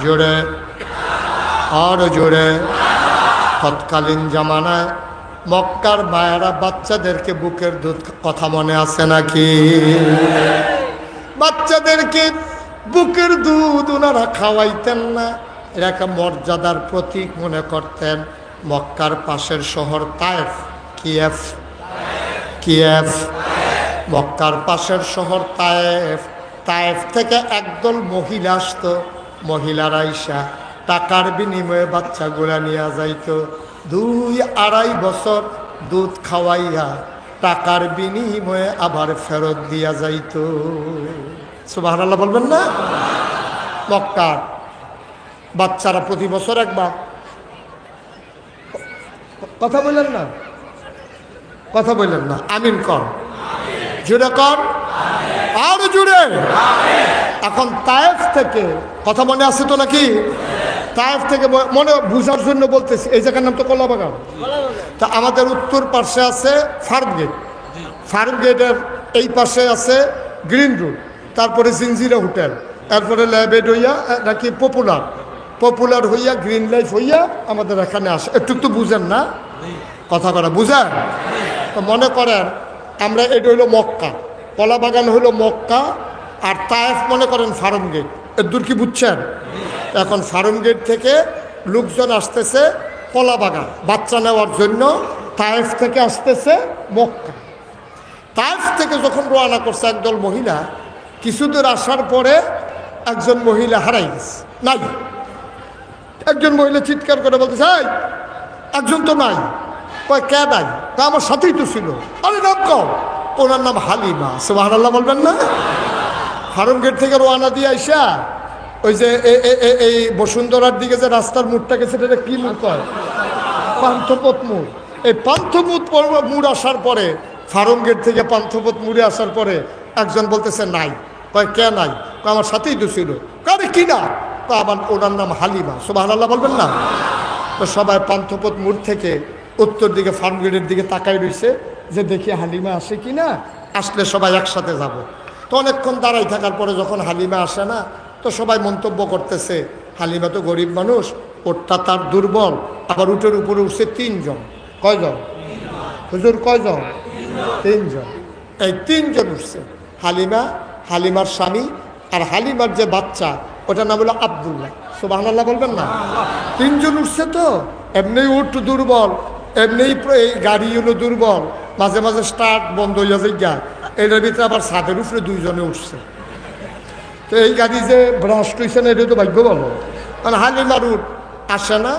জোরে আর জোরে তৎকালীন জামানায় মক্কার মায়েরা বাচ্চাদেরকে বুকের দুধ কথা মনে আছে নাকি বাচ্চাদেরকে বুকের দুধ ওনারা খাওয়াইতেন না এরা একটা মর্যাদার প্রতীক মনে করতেন মক্কার পাশের শহর তায়েফ কিয়েভ মক্কার পাশের শহর তায়েফ থেকে একদল মহিলা আসতো মহিলারা আইসা টাকার বিনিময়ে বাচ্চাগুলা নিয়ে যাইতো 2-2.5 বছর দুধ খাওয়াইয়া টাকার বিনিময়ে আবার ফেরত দিয়া যাইতো সুবহানাল্লাহ বলবেন না মক্কার বাচ্চারা প্রতি বছর একবার কথা বললেন না আমিন কর জুড়ে কর আর জুড়ে এখন তায়েফ থেকে কথা মনে আছে তো নাকি তায়েফ থেকে মনে বুঝার জন্য বলতেছি এই জায়গার নাম তো কলাবাগান তা আমাদের উত্তর পাশে আছে ফার্ম গেটের এই পাশে আছে গ্রিন রুট তারপরে জিঞ্জিরা হোটেল তারপরে ল্যাবেড হইয়া নাকি পপুলার হইয়া গ্রিন লাইফ হইয়া আমাদের এখানে আসে একটু তো বুঝেন না কথা করা বুঝেন তো মনে করেন আমরা এটা হইলো মক্কা কলাবাগান হইলো মক্কা আর তায়েফ মনে করেন ফার্ম গেট এর দূর কি বুঝছেন এখন ফার্ম গেট থেকে লোকজন আসতেছে কলাবাগান বাচ্চা নেওয়ার জন্য তায়েফ থেকে আসতেছে মক্কা। তায়েফ থেকে যখন রওনা করছে একদল মহিলা, কিছু দূর আসার পরে একজন মহিলা হারাই গেছে, নাই। একজন মহিলা চিৎকার করে বলতেছে, এই একজন তো নাই। কয় কে নাই? তা আমার সাথেই তো ছিল। আরে নাম কও। ওনার নাম হালিমা। সুবহানাল্লাহ বলবেন না? ফার্ম গেট থেকে রওনা দিয়ে আইসা ওই যে এই বসুন্ধরার দিকে যে রাস্তার মোড়টা গেছে, এটা কি মোড় কয়? পান্থপথ মোড়। এই পান্থপথ মোড় আসার পরে, ফার্ম গেট থেকে পান্থপথ মোড়ে আসার পরে একজন বলতেছে নাই। কয় কে নাই? আমার সাথেই তো ছিল। কারে কি না? তো আমার ওনার নাম হালিমা। সুবহানাল্লাহ বলবেন না? তো সবাই পান্থপথ মোড় থেকে উত্তর দিকে ফার্ম গেটের দিকে তাকাই রয়েছে যে দেখি হালিমা আসে কি না, আসলে সবাই একসাথে যাব। তো অনেকক্ষণ দাঁড়াই থাকার পরে যখন হালিমা আসে না, তো সবাই মন্তব্য করতেছে, হালিমা তো গরিব মানুষ, ওটটা তার দুর্বল, আবার উটের উপরে উঠছে 3 জন। কয়জন হুজুর? কয়জন? 3 জন। এই 3 জন উঠছে, হালিমা, হালিমার স্বামী আর হালিমার যে বাচ্চা, ওটার নাম হলো আব্দুল্লাহ। সুবহানাল্লাহ বলবেন না? 3 জন উঠছে। তো এমনি উট দুর্বল, এমনি এই গাড়ি হলো দুর্বল, মাঝে মাঝে স্টার্ট বন্ধ হইয়া যায়। এটার ভিতরে আবার ছাদের উপরে 2 জনে উঠছে। তো এই গাড়ি যে ব্রাস্ট হয়েছে না, এটা তো ভাগ্য বলো। কারণ হালিমার উট আসে না।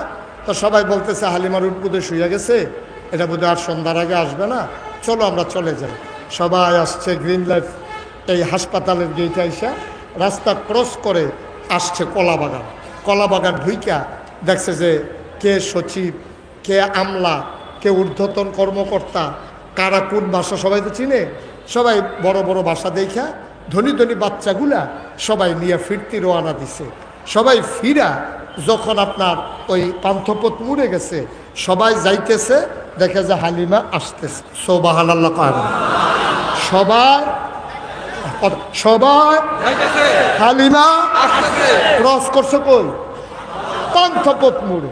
তো সবাই বলতেছে হালিমার উট বোধহয় শুয়ে গেছে, এটা বোধহয় আর সন্ধ্যার আগে আসবে না, চলো আমরা চলে যাই। সবাই আসছে গ্রিন লাইফ এই হাসপাতালের গেটে আইসা রাস্তা ক্রস করে আসছে কলাবাগান। কলাবাগান ঢুইকা দেখছে যে কে সচিব, কে আমলা, কে ঊর্ধ্বতন কর্মকর্তা, কারা কোন ভাষা সবাই তো চিনে। সবাই বড় বড় ভাষা দেখা ধনী ধনী বাচ্চাগুলা সবাই নিয়ে ফিরতি রওনা দিছে। সবাই ফিরা যখন আপনার ওই পান্থপথ মুড়ে গেছে, সবাই যাইতেছে, দেখে যে হালিমা আসতেছে। সুবহানাল্লাহ কয় না? সবাই সবাই হালিমা ক্রস করছে কই? পান্থপথ মুড়ে।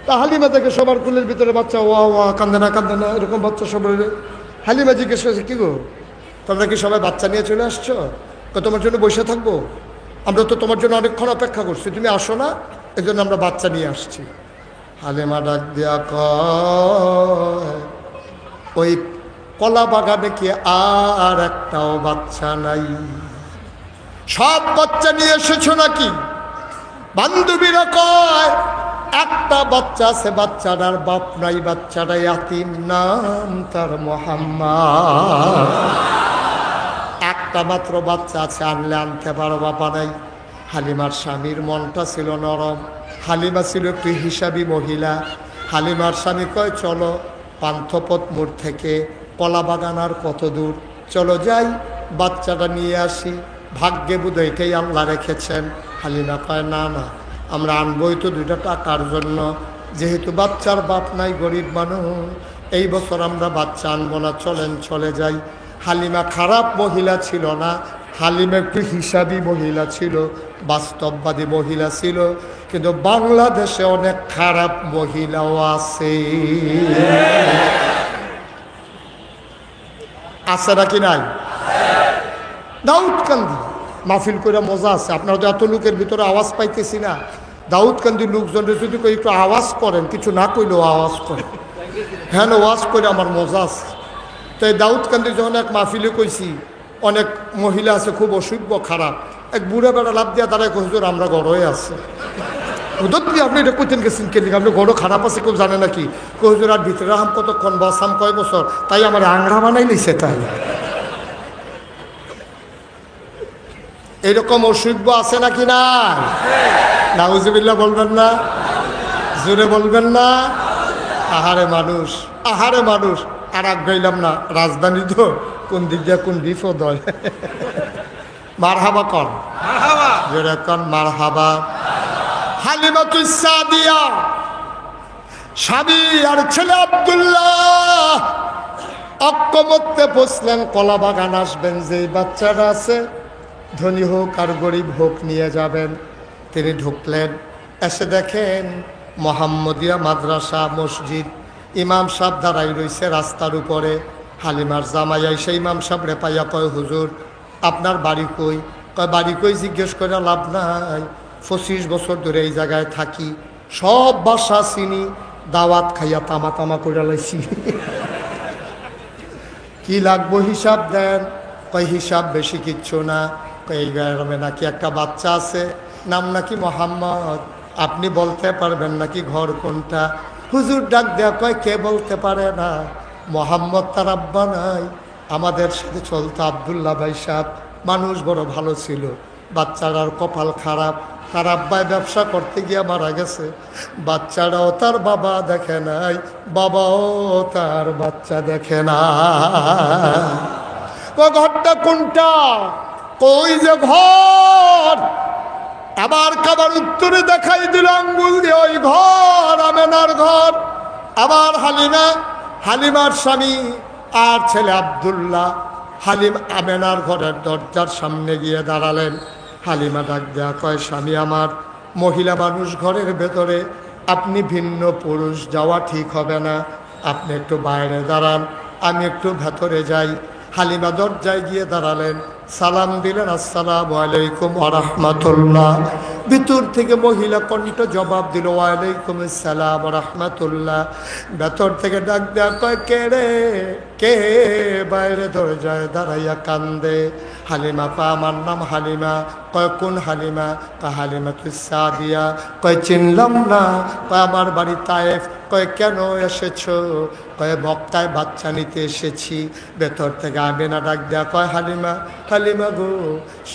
তা হালিমা দেখে সবার কুলের ভিতরে বাচ্চা, ওয়া ওয়া, কান্দে না কান্দে না, এরকম বাচ্চা সবাই। হালিমা জিজ্ঞেস করেছে, কি গো তোমরা কি সবাই বাচ্চা নিয়ে চলে আসছো? তোমার জন্য বসে থাকবো? আমরা তো তোমার জন্য অনেকক্ষণ অপেক্ষা করছি, তুমি আসো না, এই জন্য আমরা বাচ্চা নিয়ে আসছি। হালিমা ডাক দিয়া কয়, ওই কলা বাগানে কি আর একটাও বাচ্চা নাই? সব বাচ্চা নিয়ে এসেছো নাকি? বান্ধবীরা কয়, একটা বাচ্চা আছে, বাচ্চাটার বাপ নাই, বাচ্চাটা ইয়াতীম, নাম তার মোহাম্মদ। একটা মাত্র বাচ্চা আছে, আনলে আনতে পারো, বাবা নাই। হালিমার স্বামীর মনটা ছিল নরম, হালিমা ছিল একটু হিসাবী মহিলা। হালিমার স্বামী কয়, চলো পান্থপথ মোড় থেকে কলা বাগান আর কত দূর, চলো যাই, বাচ্চাটা নিয়ে আসি, ভাগ্যে বোধ এটাই আল্লাহ রেখেছেন। হালিমা কয়, না না, আমরা আনবই তো 2টা টাকার জন্য, যেহেতু বাচ্চার বাপ নাই, গরিব মানুষ, এই বছর আমরা বাচ্চা আনবো না, চলেন চলে যাই। হালিমা খারাপ মহিলা ছিল না, হালিমা একটু হিসাবী মহিলা ছিল, বাস্তববাদী মহিলা ছিল। কিন্তু বাংলাদেশে অনেক খারাপ মহিলাও আছে, আছে নাকি নাই? দাউদকান্দি মাহফিল করে মজা আছে। আপনারা তো এত লোকের ভিতরে আওয়াজ পাইতেছি না। দাউদকান্দি লোকজনের যদি একটু আওয়াজ করেন, কিছু না কইলেও আওয়াজ করেন, হ্যাঁ আওয়াজ করে আমার মজা আছে। তো এই দাউদকান্দি যখন এক মাহফিলে কইছি, অনেক মহিলা আছে খুব অসভ্য খারাপ, এক বুড়া বেড়া লাভ দিয়া তারা হুজুর আমরা গড়ই আছে। হুদুর আপনি এটা কইতেন গেছেন কেন? আপনি গড় খারাপ আছে কেউ জানে নাকি? হুজুর আর ভিতরে আম কতক্ষণ, বসাম কয় বছর, তাই আমার আংড়া বানাই নিছে। তাই এরকম অসভ্য আছে নাকি না? নাউজুবিল্লাহ বলবেন না? জোরে বলবেন না? আহারে মানুষ, আহারে মানুষ। আর আগ গাইলাম না, রাজধানী তো কোন দিক দিয়ে কোন বিপদ হয়। মারহাবা কন, জোরে কন মারহাবা। হালিমাতুস সাদিয়া স্বামী আর ছেলে আব্দুল্লাহ অক্কমতে বসলেন, কলা বাগান আসবেন, যে বাচ্চারা আছে ধনী হোক আর গরিব হোক নিয়ে যাবেন। তিনি ঢুকলেন, এসে দেখেন মোহাম্মদিয়া মাদ্রাসা মসজিদ, ইমাম সাহেব দাঁড়াই রয়েছে রাস্তার উপরে। হালিমার জামাই এসে ইমাম সাহেব রেপাইয়া কয়, হুজুর আপনার বাড়ি কই? কয় বাড়ি কই জিজ্ঞেস করে লাভ নাই, 25 বছর ধরে এই জায়গায় থাকি, সব বাসা চিনি, দাওয়াত খাইয়া তামা তামা করে লাইছি। কি লাগবো হিসাব দেন? কয় হিসাব বেশি কিচ্ছু না। এই গ্রামে নাকি একটা বাচ্চা আছে, নাম নাকি মোহাম্মদ, আপনি বলতে পারবেন নাকি ঘর কোনটা? হুজুর ডাক দেয়া কয় কে বলতে পারে না? মোহাম্মদ তার আব্বা নাই, আমাদের সাথে চলতো আবদুল্লাহ ভাই সাহেব, মানুষ বড় ভালো ছিল। বাচ্চাটার কপাল খারাপ, তার আব্বায় ব্যবসা করতে গিয়ে মারা গেছে। বাচ্চাটাও তার বাবা দেখে নাই, বাবাও তার বাচ্চা দেখে না। ঘরটা কোনটা? কই যে ঘর। আবার কাবার উত্তরে দেখাই দিল আঙ্গুল দিয়ে, ওই ঘর আমেনার ঘর। আবার হালিমার স্বামী আর ছেলে আব্দুল্লাহ আমেনার ঘরের দরজার সামনে গিয়ে দাঁড়ালেন। হালিমা ডাক দেয়া কয়, স্বামী আমার, মহিলা মানুষ ঘরের ভেতরে, আপনি ভিন্ন পুরুষ, যাওয়া ঠিক হবে না, আপনি একটু বাইরে দাঁড়ান, আমি একটু ভেতরে যাই। হালিমা দরজায় গিয়ে দাঁড়ালেন, সালাম দিলেন, আসসালামু আলাইকুম ওয়া রাহমাতুল্লাহ। ভিতর থেকে মহিলা কণ্ঠ জবাব দিল, ওয়ালাইকুম আসসালাম ওয়া রাহমাতুল্লাহ। ভেতর থেকে ডাক দেয়া কয়, কে রে, কে? বাইরে দরজায় দাঁড়াইয়া কান্দে। হালিমা কয়, আমার নাম হালিমা। কয়, কোন হালিমা? কয়, হালিমা তুস সাদিয়া। কয়, চিনলাম না। কয়, আমার বাড়ি তায়েফ। কয়, কেন এসেছো? কয়, মক্কায় বাচ্চা নিতে এসেছি। ভেতর থেকে আমেনা ডাক দেয়া কয়, হালিমা, হালিমা গো,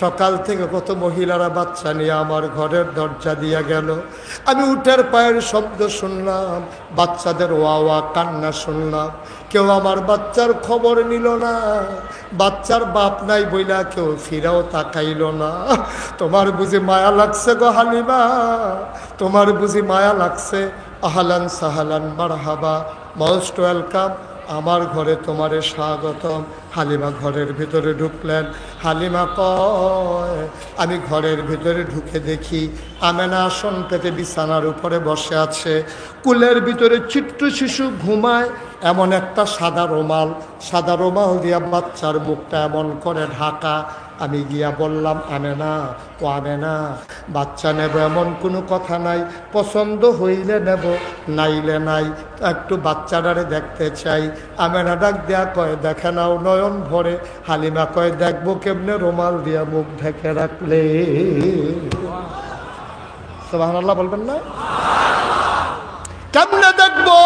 সকাল থেকে কত মহিলারা বাচ্চা নিয়ে আমার ঘরের দরজা দিয়া গেল। আমি উটের পায়ের শব্দ শুনলাম, বাচ্চাদের ওয়া ওয়া কান্না শুনলাম, কেউ আমার বাচ্চার খবর নিল না। বাচ্চার বাপ নাই বইলা কেউ ফিরাও তাকাইল না। তোমার বুঝি মায়া লাগছে গো হালিমা, তোমার বুঝি মায়া লাগছে? আহলান সাহালান মারহাবা, মোস্ট ওয়েলকাম, আমার ঘরে তোমারে স্বাগতম। হালিমা ঘরের ভিতরে ঢুকলেন। হালিমা কয়, আমি ঘরের ভিতরে ঢুকে দেখি আমেনা আসন পেতে বিছানার উপরে বসে আছে। কুলের ভিতরে ছোট্ট শিশু ঘুমায়, এমন একটা সাদা রুমাল দিয়া বাচ্চার মুখটা এমন করে ঢাকা। আমি গিয়া বললাম, আমেনা, ও আমেনা, বাচ্চা নেব এমন কোনো কথা নাই, পছন্দ হইলে নেব, নাইলে নাই, একটু বাচ্চাটারে দেখতে চাই। আমেনা ডাক দেয়া কয়, দেখে নাও নয়ন ভরে। হালিমা কয়, দেখবো কেমনে রুমাল দিয়া মুখ ঢেকে রাখলে? সুবহানাল্লাহ বলবেন না? কেমনে দেখবো?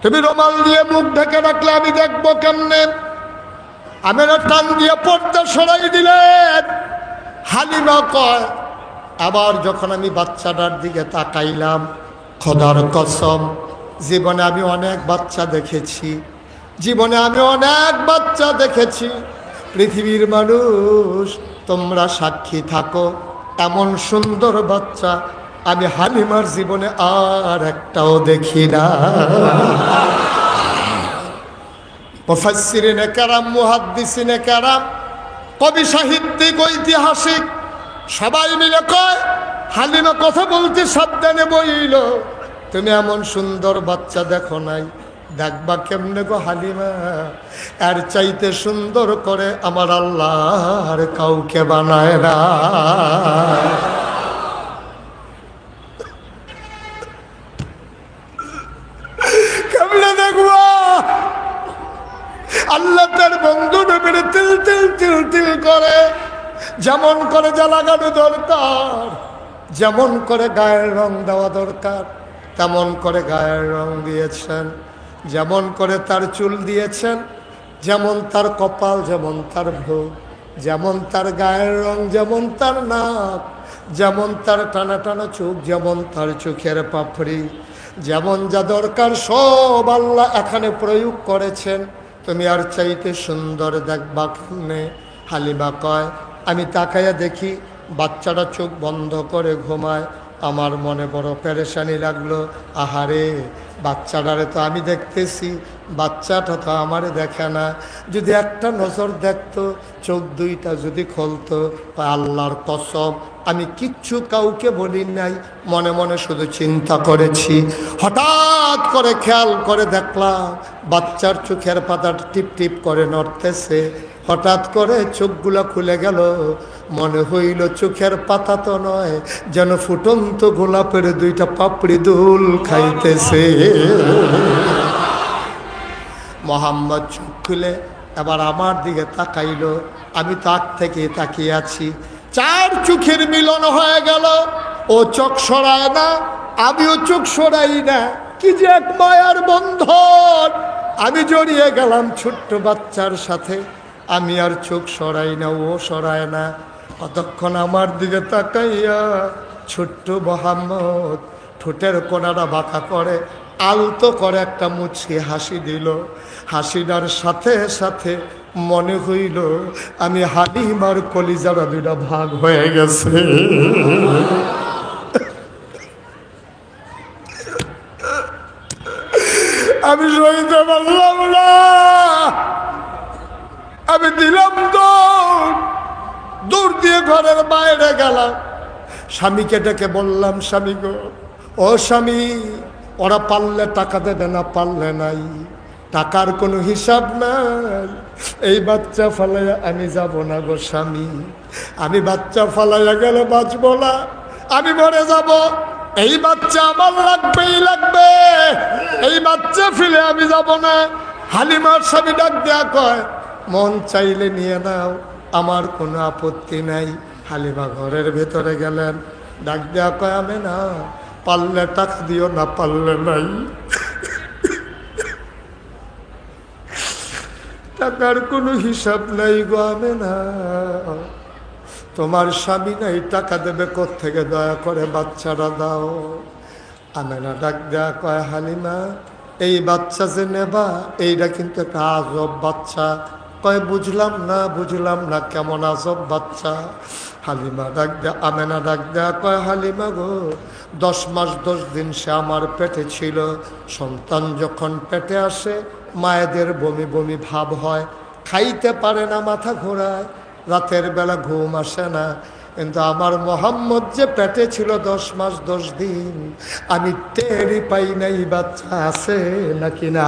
তুমি রুমাল দিয়ে মুখ ঢেকে রাখলে আমি দেখবো কেমনে? আমেনা টান দিয়ে পর্দা সরাই দিলেন। হালিমা কয়, আবার যখন আমি বাচ্চাটার দিকে তাকাইলাম, খোদার কসম, জীবনে আমি অনেক বাচ্চা দেখেছি, পৃথিবীর মানুষ তোমরা সাক্ষী থাকো, এমন সুন্দর বাচ্চা আমি হালিমার জীবনে আর একটাও দেখি না। মুফাসসিরিনে কেরাম, মুহাদ্দিসিনে কেরাম, কবি সাহিত্যিক, ঐতিহাসিক সবাই মিলে কয়, হালিমা কথা বলতে সাবধানে বইল, তুমি এমন সুন্দর বাচ্চা দেখো নাই, দেখবা কেমনে গো হালিমা? এর চাইতে সুন্দর করে আমার আল্লাহ আর কাউকে বানায় না। কেমনে দেখবা? আল্লাহ তার বন্ধু নবীর তিল তিল তিল তিল করে, যেমন করে যা লাগানো দরকার, যেমন করে গায়ের রং দেওয়া দরকার, তেমন করে গায়ের রং দিয়েছেন। যেমন করে তার চুল দিয়েছেন, যেমন তার কপাল, যেমন তার ভ্রু, যেমন তার গায়ের রং, যেমন তার নাক, যেমন তার টানা টানা চোখ, যেমন তার চোখের পাপড়ি, যেমন যা দরকার সব আল্লাহ এখানে প্রয়োগ করেছেন। তুমি আর চাইতে সুন্দর দেখবা কেমনে? হালিমা কয়, আমি তাকাইয়া দেখি বাচ্চাটা চোখ বন্ধ করে ঘুমায়। আমার মনে বড় পেরেশানি লাগলো। আহারে, বাচ্চাটারে তো আমি দেখতেছি, বাচ্চাটা তো আমারে দেখে না। যদি একটা নজর দেখতো, চোখ দুইটা যদি খুলতো, আল্লাহর কসম আমি কিচ্ছু কাউকে বলি নাই, মনে মনে শুধু চিন্তা করেছি। হঠাৎ করে খেয়াল করে দেখলাম বাচ্চার চোখের পাতা টিপ টিপ করে নড়তেছে। হঠাৎ করে চোখগুলা খুলে গেল, মনে হইল চোখের পাতা তো নয়, যেন ফুটন্ত গোলাপের দুইটা পাপড়ি দুল খাইতেছে। মোহাম্মদ চোখ খুলে এবার আমার দিকে তাকাইল, আমি তাক থেকে তাকিয়ে আছি। চার চোখের মিলন হয়ে গেল, ও চোখ সরায় না, আমিও চোখ সরাই না, কি যে এক মায়ার বন্ধন। আমি জড়িয়ে গেলাম ছোট্ট বাচ্চার সাথে, আমি আর চোখ সরাই না, ও সরায় না। কতক্ষণ আমার দিকে তাকাইয়া ছোট্ট মোহাম্মদ ঠোঁটের কোনাটা বাঁকা করে আলতো করে একটা মুচকি হাসি দিল। হাসিটার সাথে সাথে মনে হইল আমি হালিমার কলিজারা দুটা ভাগ হয়ে গেছে। আমি সইতে পারলাম না, আমি দিলাম দৌড় দিয়ে ঘরের বাইরে গেলাম। স্বামীকে ডেকে বললাম, স্বামী গো, ও স্বামী, ওরা পারলে টাকা দেবে না, পারলে নাই, টাকার কোনো হিসাব নাই। এই বাচ্চা ফালাইয়া আমি যাব না গো স্বামী, আমি বাচ্চা ফালাইয়া গেলে বাঁচব না, আমি মরে যাব। এই বাচ্চা আমার লাগবেই লাগবে, এই বাচ্চা ফেলে আমি যাব না। হালিমার স্বামী ডাক দেয়া কয়, মন চাইলে নিয়ে নাও, আমার কোনো আপত্তি নাই। হালিমা ঘরের ভেতরে গেলেন, ডাক দেয়া কয়, আমি না, পারলে টাকা দিও, না পারলে নাই। টাকার কোনো হিসাব নাই গো আমি না, তোমার স্বামী নাই, টাকা দেবে কোত্থেকে, দয়া করে বাচ্চারা দাও। আমেনা ডাক দেয়া কয়, হালিমা, এই বাচ্চা যে নেবা এইটা কিন্তু একটা আজব বাচ্চা। কয়, বুঝলাম না, কেমন আজব বাচ্চা? হালিমা ডাক দেয়া, আমেনা ডাক দেয়া কয়, হালিমা গো, 10 মাস 10 দিন সে আমার পেটে ছিল। সন্তান যখন পেটে আসে মায়েদের বমি বমি ভাব হয়, খাইতে পারে না, মাথা ঘোরায়, রাতের বেলা ঘুম আসে না। কিন্তু আমার মোহাম্মদ যে পেটে ছিল 10 মাস 10 দিন, আমি টেরই পাই নাই বাচ্চা আছে নাকি না।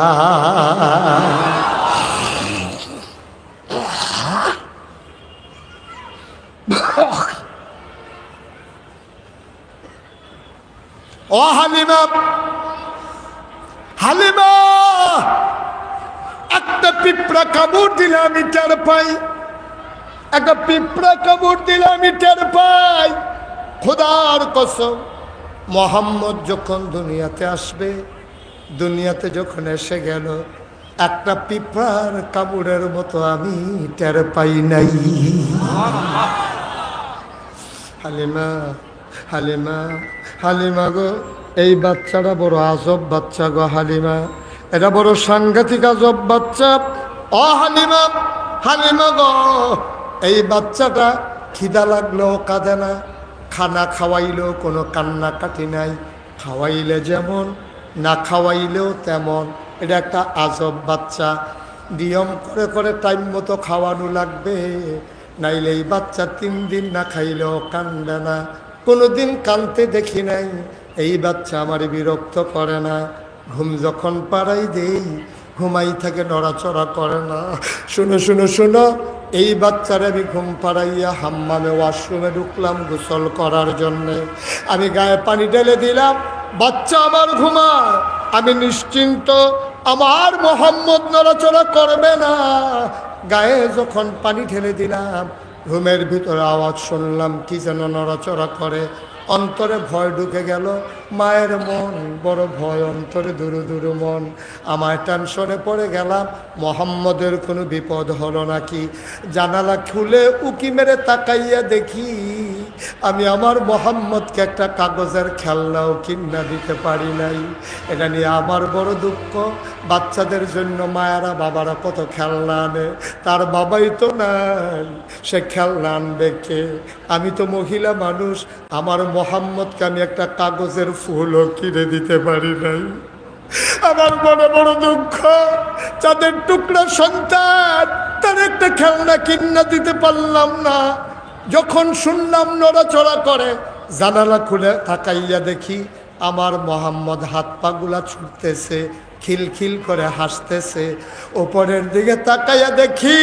ও হালিমা, হালিমা, একটা পিঁপড়া কামড় দিলে আমি টের পাই, একটা পিঁপড়া কামড় দিলে আমি টের পাই। খোদার কসম, মোহাম্মদ যখন দুনিয়াতে আসবে, দুনিয়াতে যখন এসে গেল, একটা পিঁপড়ার কামড়ের মতো আমি টের পাই নাই। হালিমা, হালিমা, হালিমা গো, এই বাচ্চাটা বড় আজব বাচ্চা গো হালিমা, এটা বড় সাংঘাতিক আজব বাচ্চা। ও হালিমা, হালিমা গো, এই বাচ্চাটা খিদা লাগলেও কাঁদে না, খানা খাওয়াইলেও কোনো কান্নাকাটি নাই, খাওয়াইলে যেমন না খাওয়াইলেও তেমন। এটা একটা আজব বাচ্চা, নিয়ম করে করে টাইম মতো খাওয়ানো লাগবে, নাইলে এই বাচ্চা 3 দিন না খাইলেও কান্দে না। কোনো দিন কাঁদতে দেখি নাই। এই বাচ্চা আমার বিরক্ত করে না, ঘুম যখন পাড়াই দেই ঘুমাই থাকে, নড়াচড়া করে না। শুনো শুনো শুনো, এই বাচ্চারা আমি ঘুম পাড়াইয়া হাম্মামে ওয়াশরুমে ঢুকলাম গোসল করার জন্যে। আমি গায়ে পানি ঢেলে দিলাম, বাচ্চা আমার ঘুমায়, আমি নিশ্চিন্ত, আমার মোহাম্মদ নড়াচড়া করবে না। গায়ে যখন পানি ঢেলে দিলাম, রুমের ভিতরে আওয়াজ শুনলাম কি যেন নড়াচড়া করে। অন্তরে ভয় ঢুকে গেল, মায়ের মন বড় ভয়, অন্তরে দুরু দুরু মন। আমার টেনশনে পড়ে গেলাম, মোহাম্মদের কোনো বিপদ হলো নাকি। জানালা খুলে উকি মেরে তাকাইয়া দেখি আমি আমার মোহাম্মদকে একটা কাগজের খেলনাও কিনা দিতে পারি নাই। এটা নিয়ে আমার বড় দুঃখ। বাচ্চাদের জন্য মায়েরা বাবারা কত খেলনা আনে, তার বাবাই তো নাই, সে খেলনা আনবে কে? আমি তো মহিলা মানুষ, আমার মোহাম্মদকে আমি একটা কাগজের ফুলও কিনে দিতে পারি নাই। আমার বড় বড় দুঃখ, যাদের টুকরা সন্তান তার একটা খেলনা কিনা দিতে পারলাম না। যখন শুনলাম নড়াচড়া করে, জানালা খুলে তাকাইয়া দেখি আমার মোহাম্মদ হাত পাগুলা ছুটতেছে, খিলখিল করে হাসতেছে। ওপরের দিকে তাকাইয়া দেখি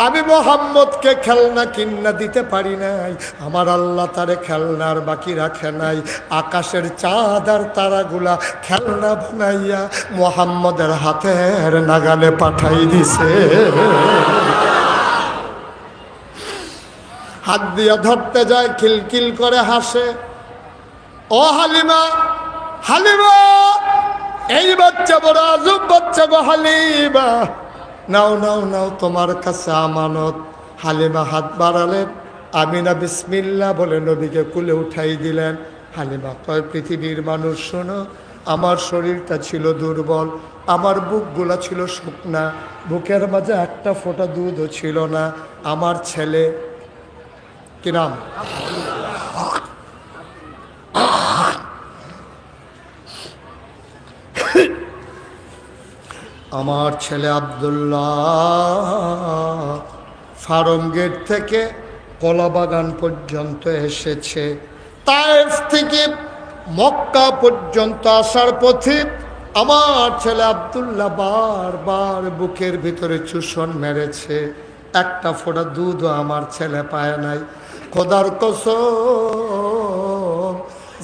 আমি মোহাম্মদকে খেলনা কিন্না দিতে পারি নাই, আমার আল্লাহ তারে খেলনার বাকি রাখে নাই। আকাশের চাঁদ আর তারাগুলা খেলনা বানাইয়া মোহাম্মদের হাতের নাগালে পাঠাই দিছে। হাত দিয়া ধরতে যায়, খিলখিল করে হাসে। ও হালিমা, হালিমা, এই বাচ্চা বড় আজব বাচ্চা গো হালিমা, নাও নাও নাও, তোমার কাছে আমানত। হালিমা হাত বাড়ালেন, আমিনা বিসমিল্লাহ বলে নবীকে কুলে উঠাই দিলেন। হালিমা কয়, পৃথিবীর মানুষ শোনো, আমার শরীরটা ছিল দুর্বল, আমার বুকগুলা ছিল শুকনা, বুকের মাঝে একটা ফোঁটা দুধও ছিল না। আমার ছেলে, কি নাম? আমার ছেলে আব্দুল্লাহ ফার্ম গেট থেকে কলাবাগান পর্যন্ত এসেছে। তায়েফ থেকে মক্কা পর্যন্ত আসার পথে আমার ছেলে আব্দুল্লাহ বারবার বুকের ভিতরে চুষণ মেরেছে, একটা ফোঁটা দুধও আমার ছেলে পায় নাই। খোদার কসম,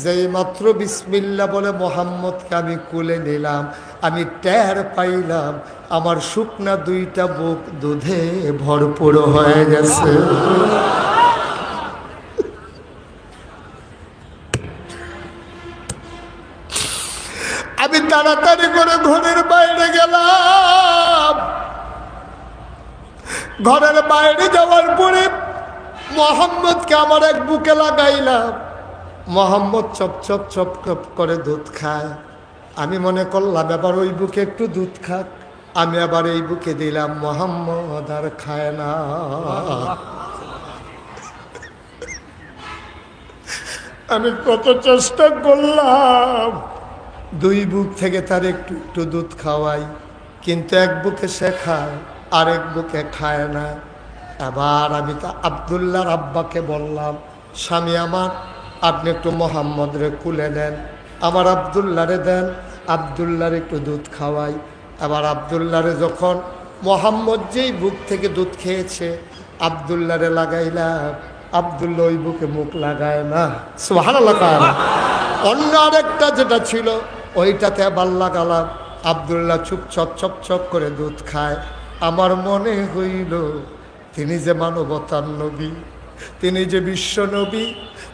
যেই মাত্র বিসমিল্লাহ বলে মোহাম্মদকে আমি কুলে নিলাম, আমি টের পাইলাম আমার শুকনা দুইটা বুক দুধে ভরপুর হয়ে গেছে। আমি তাড়াতাড়ি করে ঘরের বাইরে গেলাম। ঘরের বাইরে যাওয়ার পরে মোহাম্মদকে আমার এক বুকে লাগাইলাম। মোহাম্মদ চপ চপ চপ চপ করে দুধ খায়। আমি মনে করলাম এবার ওই বুকে একটু দুধ খাক, আমি আবার এই বুকে দিলাম, মোহাম্মদ আর খায় না। আমি কত চেষ্টা করলাম দুই বুক থেকে তার একটু একটু দুধ খাওয়াই, কিন্তু এক বুকে সে খায়, আরেক বুকে খায় না। এবার আমি তা আব্দুল্লাহর আব্বাকে বললাম, স্বামী আমার, আপনি একটু মোহাম্মদরে কুলে নেন, আমার আব্দুল্লাহরে দেন, আব্দুল্লাহর একটু দুধ খাওয়াই। এবার আব্দুল্লাহরে যখন মোহাম্মদ যেই বুক থেকে দুধ খেয়েছে আব্দুল্লাহরে লাগাইলাম, আব্দুল্লাহ ওই বুকে মুখ লাগায় না, সুবহানাল্লাহ। অন্য আরেকটা যেটা ছিল ওইটাতে আবার লাগালাম, আব্দুল্লাহ চুপ চপ চপ চপ করে দুধ খায়। আমার মনে হইল তিনি যে মানবতার নবী, তিনি যে বিশ্ব নবী,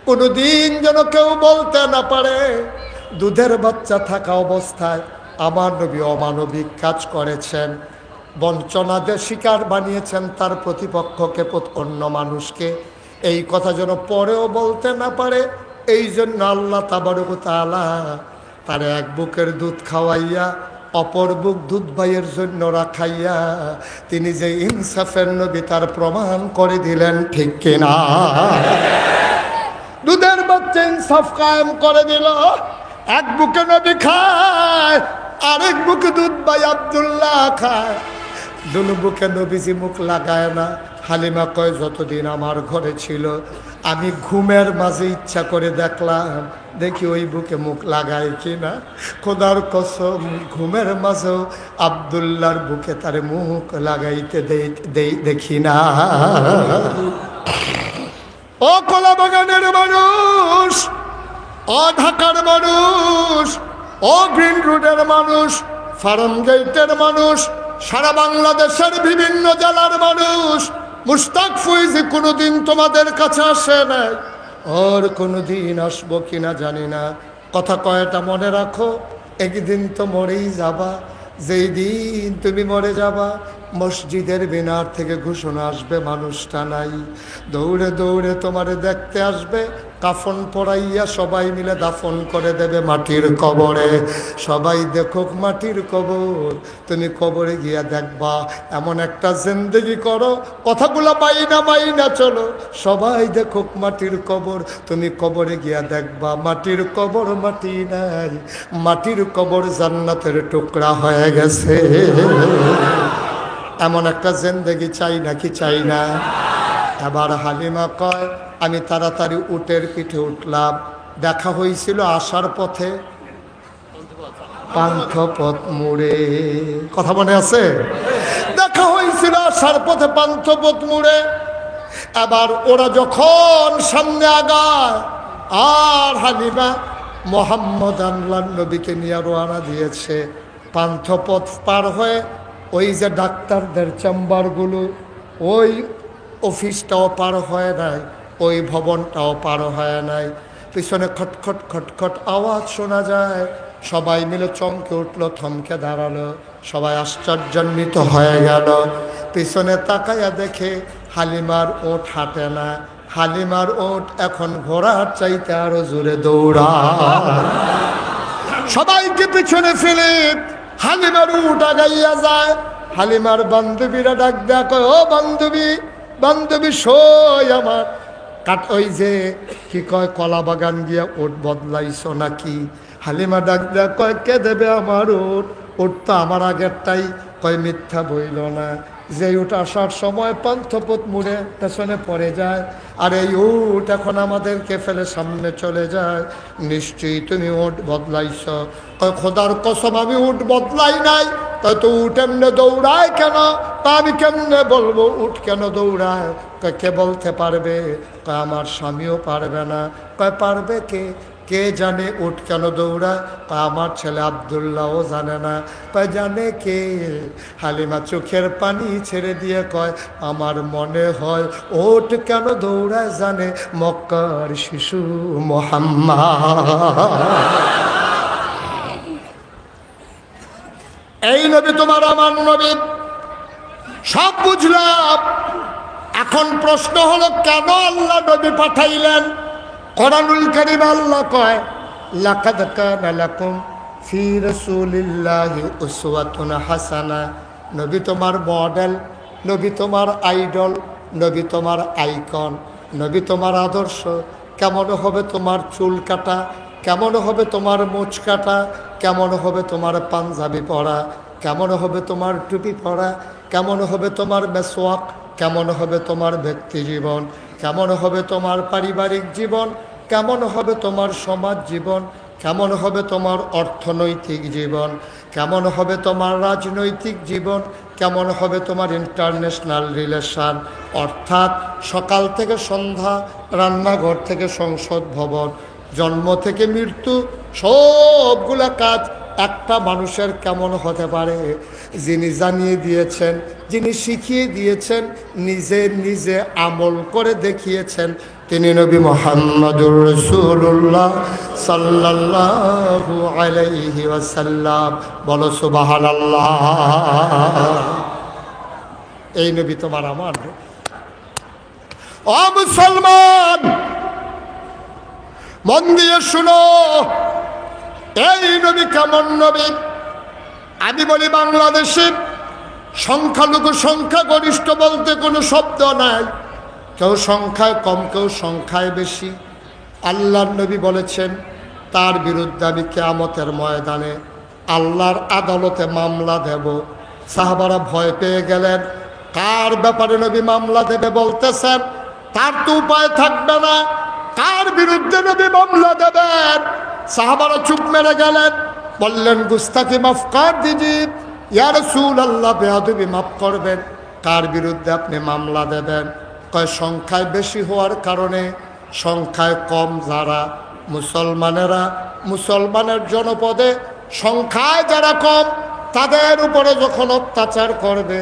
কোনোদিন যেন কেউ বলতে না পারে দুধের বাচ্চা থাকা অবস্থায় আমার নবী অমানবিক কাজ করেছেন, বঞ্চনাদের শিকার বানিয়েছেন তার প্রতিপক্ষকে, অন্য মানুষকে। এই কথা যেন পরেও বলতে না পারে, এই জন্য আল্লাহ তাবারক ওয়া তাআলা তার এক বুকের দুধ খাওয়াইয়া অপর বুক দুধ ভাইয়ের জন্য রাখাইয়া তিনি যে ইনসাফের নবী তার প্রমাণ করে দিলেন, ঠিক কিনা? দুধের বাচ্চা ইনসাফ কায়েম করে দিল। এক বুকে নবী খায়, আরেক বুকে দুধ ভাই আব্দুল্লাহ খায়, দুনো বুকে নবীজি মুখ লাগায় না। হালিমা কয়, যতদিন আমার ঘরে ছিল আমি ঘুমের মাঝে ইচ্ছা করে দেখলাম, দেখি ওই বুকে মুখ লাগায় কিনা। খোদার কসম, ঘুমের মাঝেও আব্দুল্লাহর বুকে তার মুখ লাগাইতে দেখি না। ও কলাবাগানের মানুষ, ও ঢাকার মানুষ, ও গ্রিন রোডের মানুষ, ফার্ম গেটের মানুষ, সারা বাংলাদেশের বিভিন্ন জেলার মানুষ, মুশতাক ফৈজি কোনোদিন তোমাদের কাছে আসে নাই, আর কোনোদিন আসবো কিনা জানি না। কথা কয়টা মনে রাখো, একদিন তো মরেই যাবা। যেই দিন তুমি মরে যাবা, মসজিদের মিনার থেকে ঘোষণা আসবে মানুষটা নাই, দৌড়ে দৌড়ে তোমারে দেখতে আসবে, কাফন পরাইয়া সবাই মিলে দাফন করে দেবে মাটির কবরে। সবাই দেখুক মাটির কবর, তুমি কবরে গিয়া দেখবা এমন একটা জিন্দেগি করো, কথাগুলো মাইনা চলো, সবাই দেখুক মাটির কবর, তুমি কবরে গিয়া দেখবা মাটির কবর মাটি নাই, মাটির কবর জান্নাতের টুকরা হয়ে গেছে। এমন একটা জিন্দেগি চাই নাকি চাই না? এবার হালিমা কয়, আমি তাড়াতাড়ি উটের পিঠে উঠলাম। দেখা হয়েছিল আসার পথে, পান্থপথ মুড়ে। কথা মনে আছে? দেখা হয়েছিল আসার পথে পান্থপথ মুড়ে। এবার ওরা যখন সামনে আগায়, আর হালিমা মোহাম্মদ আল্লাহর নবীকে নিয়ে রওনা দিয়েছে। পান্থপথ পার হয়ে ওই যে ডাক্তারদের চেম্বারগুলো, ওই অফিসটাও পার হয় নাই, ওই ভবনটাও পার হয় নাই। পিছনে খটখট খটখট আওয়াজ শোনা যায়। সবাই মিলে চমকে উঠলো, থমকে দাঁড়ালো, সবাই আশ্চর্যান্বিত হয়ে গেল। পিছনে তাকাইয়া দেখে হালিমার ওট হাঁটে না, হালিমার ওট এখন ঘোড়ার চাইতে আরো জোরে দৌড়ায়। সবাইকে পিছনে ফেলে হালিমার উট আগাইয়া যায়। হালিমার বান্ধবীরা ডাক দেয়া কয়, ও বান্ধবী, বান্ধবী সই আমার কাট, ওই যে কি কয় কলা বাগান গিয়া ওট বদলাইছো নাকি? হালিমা ডাক দেয়া কয়, কে দেবে আমার ওট? ওট তো আমার আগেরটাই। কয় মিথ্যা বইল না, যে উট আসার সময় পান্থপথ মুড়ে পেছনে পড়ে যায়, আর এই উট এখন আমাদেরকে ফেলে সামনে চলে যায়। নিশ্চয়ই তুমি উট বদলাইছ। কয় খোদার কসম আমি উট বদলাই নাই। তাই তো উট এমনে দৌড়ায় কেন? তা আমি কেমনে বলবো উট কেন দৌড়ায়? কয় কে বলতে পারবে? কয় আমার স্বামীও পারবে না। কয় পারবে কে? কে জানে উট কেন দৌড়ায়? আমার ছেলে আব্দুল্লাহও জানে না। কয় জানে কে? হালিমা চোখের পানি ছেড়ে দিয়ে কয়, আমার মনে হয় উট কেন দৌড়ায় জানে মক্কার শিশু মুহাম্মদ। এই নবী তোমার আমার নবী, সব বুঝলাম। এখন প্রশ্ন হলো কেন আল্লাহ নবী পাঠাইলেন? কোরআনুল কারীম আল্লাহ কয়, লাকাদ কানা লাকুম ফি রাসূলিল্লাহি উসওয়াতুন হাসানা। নবী তোমার মডেল, নবী তোমার আইডল, নবী তোমার আইকন, নবী তোমার আদর্শ। কেমন হবে তোমার চুল কাটা, কেমন হবে তোমার মোচ কাটা, কেমন হবে তোমার পাঞ্জাবি পরা, কেমন হবে তোমার টুপি পরা, কেমন হবে তোমার মেসওয়াক, কেমন হবে তোমার ব্যক্তি জীবন, কেমন হবে তোমার পারিবারিক জীবন, কেমন হবে তোমার সমাজ জীবন, কেমন হবে তোমার অর্থনৈতিক জীবন, কেমন হবে তোমার রাজনৈতিক জীবন, কেমন হবে তোমার ইন্টারন্যাশনাল রিলেশন। অর্থাৎ সকাল থেকে সন্ধ্যা, রান্নাঘর থেকে সংসদ ভবন, জন্ম থেকে মৃত্যু, সবগুলা কাজ একটা মানুষের কেমন হতে পারে যিনি জানিয়ে দিয়েছেন, যিনি শিখিয়ে দিয়েছেন, নিজে নিজে আমল করে দেখিয়েছেন, তিনি নবী মুহাম্মদুর রাসূলুল্লাহ সাল্লাল্লাহু আলাইহি ওয়াসাল্লাম। বলো সুবহানাল্লাহ। এই নবী তোমার আমার। ও মুসলমান, মন দিয়ে শুনো, এই নবী কেমন নবী? আমি বলি বাংলাদেশে সংখ্যালঘু সংখ্যাগরিষ্ঠ বলতে কোনো শব্দ নাই। কেউ সংখ্যায় কম, কেউ সংখ্যায় বেশি। আল্লাহর নবী বলেছেন, তার বিরুদ্ধে আমি কিয়ামতের ময়দানে আল্লাহর আদালতে মামলা দেব। সাহাবারা ভয় পেয়ে গেলেন, কার ব্যাপারে নবী মামলা দেবে বলতেছেন? তার তো উপায় থাকবে না, কার বিরুদ্ধে নবী মামলা দেবেন? সাহাবারা চুপ মেরে গেলেন, বললেন গুস্তাকি মাফ কর দিজি, ইয়া রাসূলুল্লাহ বেয়াদবি মাফ করবেন। কার বিরুদ্ধে আপনি মামলা দেবেন? কয় সংখ্যায় বেশি হওয়ার কারণে, সংখ্যায় কম যারা মুসলমানেরা, মুসলমানের জনপদে সংখ্যায় যারা কম, তাদের উপরে যখন অত্যাচার করবে,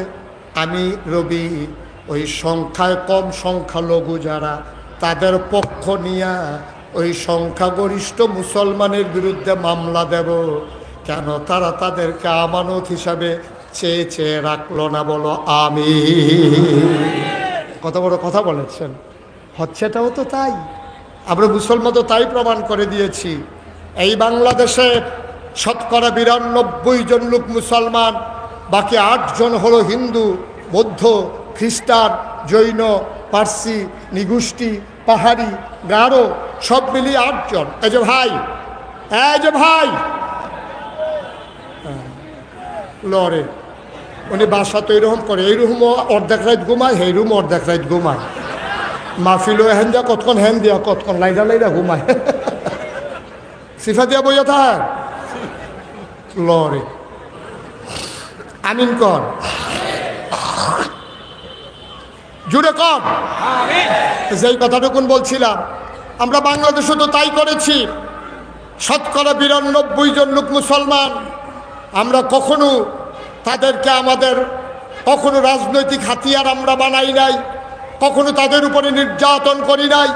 আমি রবি ওই সংখ্যায় কম সংখ্যালঘু যারা, তাদের পক্ষ নিয়ে ওই সংখ্যাগরিষ্ঠ মুসলমানের বিরুদ্ধে মামলা দেব। কেন? তারা তাদেরকে আমানত হিসাবে চেয়ে চেয়ে রাখলো না। বলো আমিন। কত বড় কথা বলেছেন। হচ্ছেটাও তো তাই, আমরা মুসলমান তো তাই প্রমাণ করে দিয়েছি। এই বাংলাদেশে শতকরা 92 জন লোক মুসলমান, বাকি 8 জন হলো হিন্দু, বৌদ্ধ, খ্রিস্টান, জৈন, পার্সি, নিগুষ্টি, পাহাড়ি, গারো, সব মিলিয়ে 8 জন। এই যে ভাই, এই যে ভাই লড়ে, উনি বাসা তো এরকম করে, এইরকম অর্ধেক রাত ঘুমায়, সেইরকম অর্ধেক রাত ঘুমায়। মাহফিলও হেন দিয়া কতক্ষণ, হেন দিয়া কতক্ষণ, লাইরা লাইরা ঘুমায়। সিফা দিয়া বইয়া থাক, লরে আমিন কর, জুড়ে কর। যেই কথাটুকুন বলছিলাম, আমরা বাংলাদেশে তো তাই করেছি। শতকরা 92 জন লোক মুসলমান। আমরা কখনো তাদেরকে আমাদের কখনো রাজনৈতিক হাতিয়ার আমরা বানাই নাই, কখনো তাদের উপরে নির্যাতন করি নাই।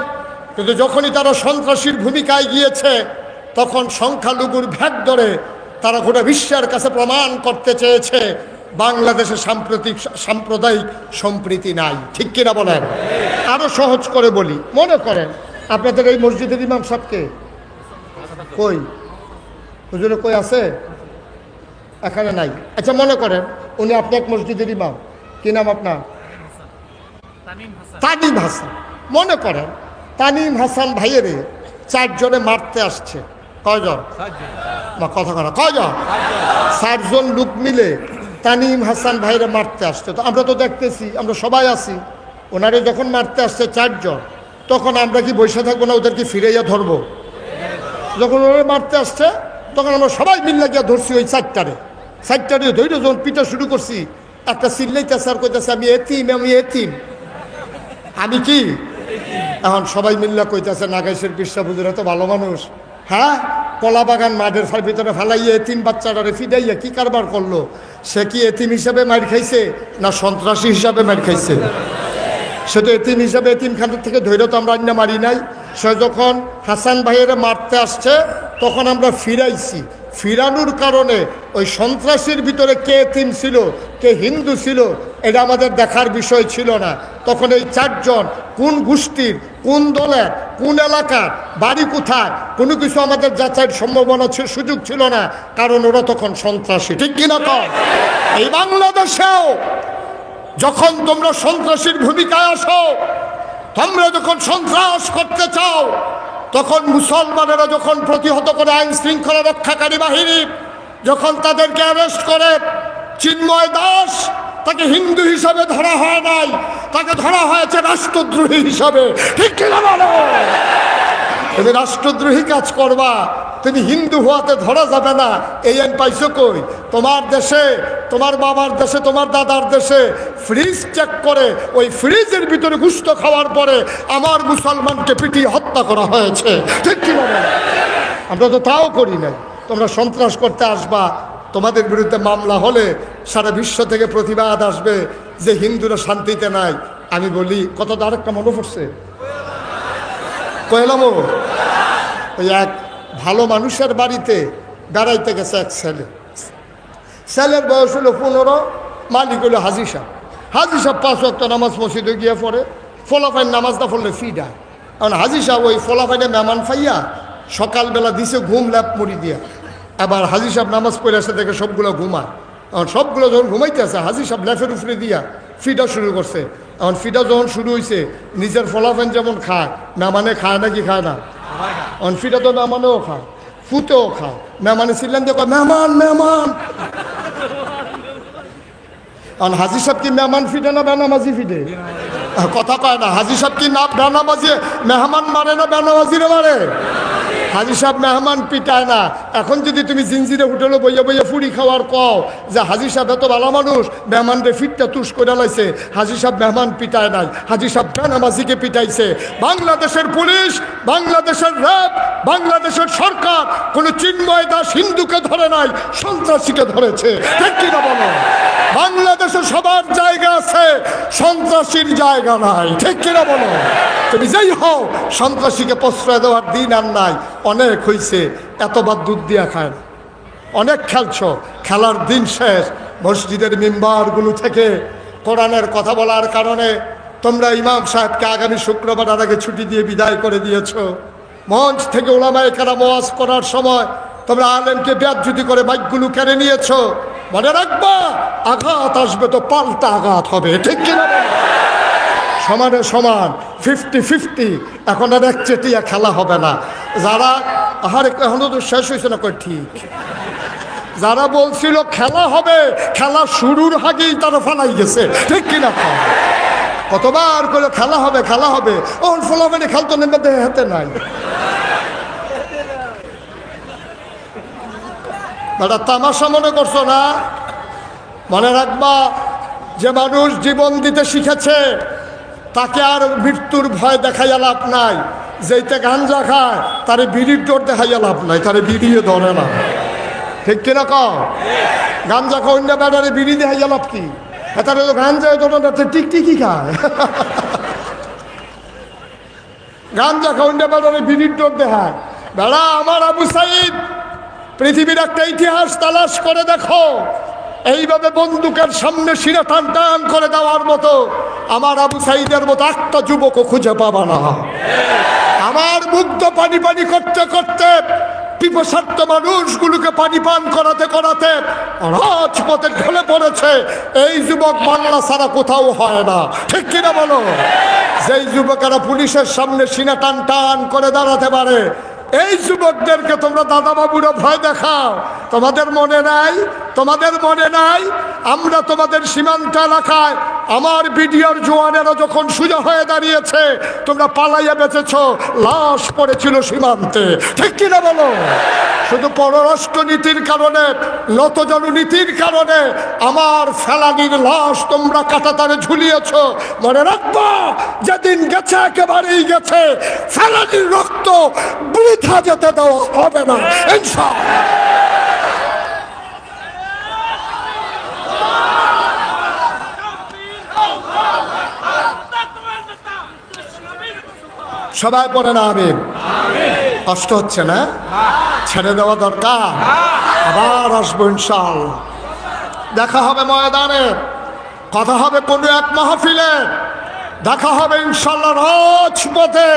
কিন্তু যখনই তারা সন্ত্রাসীর ভূমিকায় গিয়েছে, তখন সংখ্যালঘুর ভ্যাট ধরে তারা গোটা বিশ্বের কাছে প্রমাণ করতে চেয়েছে বাংলাদেশে সাম্প্রদায়িক সম্প্রীতি নাই। ঠিক কিনা বলেন? আরো সহজ করে বলি, মনে করেন আপনাদের এই মসজিদের ইমাম সাহেবকে কই, হুজুরে কই আছে? এখানে নাই। আচ্ছা, মনে করেন উনি আপনি এক মসজিদের ইমাম, কি নাম আপনার? তানিম হাসান। মনে করেন তানিম হাসান ভাইয়ের 4 জনে মারতে আসছে। কয়জন? কথা করা কয়জন? 4 জন লোক মিলে তানিম হাসান ভাইরে মারতে আসছে। তো আমরা তো দেখতেছি, আমরা সবাই আছি। ওনারে যখন মারতে আসছে 4 জন, তখন আমরা কি বসে থাকবো না? ওদেরকে ফিরাইয়া ধরবো? যখন ওনারে মারতে আসছে, তখন আমরা সবাই মিল্লা গিয়া ধরছি ওই 4টারে ধৈর্য যখন পিটা শুরু করছি, একটা চিল্লাইতেছে আর কইতেছে আমি এতিম, আমি এতিম, আমি কি। এখন সবাই মিল্লা কইতেছে নাগাইশের পিসা হুজুর এত ভালো মানুষ, হ্যাঁ কলা বাগান মাঠের ভিতরে ফেলাইয়া এতিম বাচ্চাটারে ফিডাইয়া কি কারবার করলো? সে কি এতিম হিসাবে মার খাইছে না সন্ত্রাসী হিসাবে মার খাইছে? সে তো এতিম হিসাবে, এতিমখানার থেকে ধৈর্য তো আমরা অন্য মারি নাই। সে যখন হাসান ভাইয়ের মারতে আসছে, তখন আমরা ফিরাইছি। ফিরানোর কারণে ওই সন্ত্রাসীর ভিতরে কে এতিম ছিল, কে হিন্দু ছিল, এটা আমাদের দেখার বিষয় ছিল না। তখন এই 4 জন কোন গোষ্ঠীর, কোন দলের, কোন এলাকার, বাড়ি কোথায়, কোনো কিছু আমাদের যাচাইয়ের সম্ভাবনা সুযোগ ছিল না, কারণ ওরা তখন সন্ত্রাসী। ঠিক কিনা কর? এই বাংলাদেশেও যখন তোমরা সন্ত্রাসীর ভূমিকায় আসো, তোমরা যখন সন্ত্রাস করতে চাও, তখন মুসলমানেরা যখন প্রতিহত করে আইন শৃঙ্খলা রক্ষাকারী বাহিনী যখন তাদেরকে অ্যারেস্ট করে, চিন্ময় দাস তাকে হিন্দু হিসাবে ধরা হয় নাই, তাকে ধরা হয়েছে রাষ্ট্রদ্রোহী হিসাবে। ঠিক কিনা বলো? তুমি রাষ্ট্রদ্রোহী কাজ করবা, তুমি হিন্দু হওয়াতে ধরা যাবে না। এই আইন পাইছো কই? তোমার দেশে, তোমার বাবার দেশে, তোমার দাদার দেশে ফ্রিজ চেক করে ওই ফ্রিজের ভিতরে গুস্ত খাওয়ার পরে আমার মুসলমানকে পিটিয়ে হত্যা করা হয়েছে। ঠিক কি বলো? আমরা তো তাও করি নাই। তোমরা সন্ত্রাস করতে আসবা, তোমাদের বিরুদ্ধে মামলা হলে সারা বিশ্ব থেকে প্রতিবাদ আসবে যে হিন্দুরা শান্তিতে নাই। আমি বলি কত আরেকটা মনে পড়ছে, কইলাম ওই এক ভালো মানুষের বাড়িতে বেড়াইতে গেছে এক ছেলে। ছেলের বয়স হলো 15, মালিক হলো হাজি সাহেব। হাজি সাহেব 5 ওয়াক্ত নামাজ মসজিদে গিয়ে পড়ে, ফলাফাইন নামাজ না পড়লে ফিডা। কারণ হাজি সাহেব ওই ফলাফাইনে মেহমান ফাইয়া সকালবেলা দিছে ঘুম ল্যাপ মুড়ি দিয়া। আবার হাজি সাহেব নামাজ পড়ে আসে দেখে সবগুলো ঘুমায়। এখন সবগুলো যখন ঘুমাইতেছে, হাজি সাহেব ল্যাফের উপরে দিয়া ফিডা শুরু করছে। এখন ফিডা যখন শুরু হয়েছে, নিজের ফলাফাইন যেমন খায়, মেহমানে খায় নাকি খায় না? অনফিটা তো মেহমানেও খায়, ফুতেও খায়। মেহমানে ছিলেন দেখো মেহমান মেহমান। হাজি সাহেব কি মেহমান ফিডে না বেনামাজি ফিডে? কথা কয় না। হাজি সাহেব কি না বেনামাজি মেহমান মারে না বেনামাজিরে মারে? হাজি সাহেব মেহমান পিটায় না। এখন যদি তুমি জিনজিরে হোটেলে বইয়া বইয়া ফুড়ি খাওয়ার কও যে হাজি সাহেব এত ভালো মানুষ, মেহমানরে ফিটটা তুষ করে লাইছে, হাজি সাহেব মেহমান পিটায় নাই, হাজি সাহেব বেনামাজিকে পিটাইছে। বাংলাদেশের পুলিশ, বাংলাদেশের র্যাব, বাংলাদেশের সরকার কোনো চিন্ময় দাস হিন্দুকে ধরে নাই, সন্ত্রাসীকে ধরেছে। ঠিক কিনা বলো? বাংলাদেশে সবার জায়গা আছে, সন্ত্রাসীর জায়গা নাই। ঠিক কিনা বলো? তুমি যেই হও, সন্ত্রাসীকে প্রশ্রয় দেওয়ার দিন আর নাই। অনেক হয়েছে, এতবার দুধ দিয়া খায়, অনেক খেলছ, খেলার দিন শেষ। মসজিদের মিম্বারগুলো থেকে কোরআনের কথা বলার কারণে তোমরা ইমাম সাহেবকে আগামী শুক্রবার আগে ছুটি দিয়ে বিদায় করে দিয়েছ। মঞ্চ থেকে ওলামায়ে কেরাম ওয়াজ করার সময় তোমরা আলেমকে বেয়াজ্জতি করে মাইকগুলো কেড়ে নিয়েছ। মনে রাখবা, আঘাত আসবে তো পাল্টা আঘাত হবে। ঠিক কিনা? সমানে সমান, 50-50। এখন আর একচেটিয়া খেলা হবে না। যারা এখনো তো শেষ হয়েছে না, ঠিক যারা বলছিল খেলা হবে, খেলা শুরুর আগেই তারা ফালাই গেছে। ঠিক কিনা? কতবার করে খেলা হবে খেলা হবে, ওর ফলাফলে খেলতো নেমে হাতে নাই। বেটা তামাশা মনে করছো না? মনে রাখবা, যে মানুষ জীবন দিতে শিখেছে তাকে আর মৃত্যুর ভয় দেখাইয়া লাভ নাই। যেইতে গাঞ্জা খায় তারে বিড়ির ডোর দেখাইয়া লাভ নাই, তারে বিড়িয়ে ধরে না। ঠিক কিনা কও? গাঞ্জা খাওয়া অন্য বেটারে বিড়ি দেখাইয়া লাভ কি? তারে তো গাঞ্জা ধরে না, টিকটিকি খায়। গাঞ্জা খাওয়া অন্য বেটারে বিড়ির ডোর দেখায়। বেড়া আমার আবু সাইদ, পৃথিবীর একটা ইতিহাস তালাশ করে দেখো, এইভাবে বন্দুকের সামনে শিরা টান টান করে দেওয়ার মতো আমার আবু সাইদের মতো একটা যুবকও খুঁজে পাবা না। আমার মুগ্ধ পানি পানি করতে করতে পিপাসার্থ মানুষগুলোকে পানি পান করাতে করাতে রাজপথে ঢলে পড়েছে। এই যুবক বাংলা ছাড়া কোথাও হয় না। ঠিক কিনা বলো? যেই যুবকেরা পুলিশের সামনে সিনা টান টান করে দাঁড়াতে পারে, এই যুবকদেরকে তোমরা দাদা বাবুরা ভয় দেখাও। তোমাদের মনে নাই? তোমাদের মনে নাই? আমরা তোমাদের সীমান্ত এলাকায় আমার বিডিআর জওয়ানেরা যখন সোজা হয়ে দাঁড়িয়েছে, তোমরা পালাইয়া বেঁচেছ, লাশ পড়েছিল সীমান্তে। ঠিক কিনা বলো? শুধু পররাষ্ট্র নীতির কারণে, নতজন নীতির কারণে আমার ফেলানির লাশ তোমরা কাঁটাতারে ঝুলিয়েছ। মনে রাখবা, যেদিন গেছে একেবারেই গেছে। ফেলানির রক্ত বৃথা যেতে দেওয়া হবে না ইনশাআল্লাহ। সবাই পড়ে না আমিন? কষ্ট হচ্ছে না? ছেড়ে দেওয়া দরকার। আবার আসবো ইনশাআল্লাহ। দেখা হবে ময়দানে, কথা হবে কোনো এক মাহফিলে, দেখা হবে ইনশাআল্লাহ রাজপথে।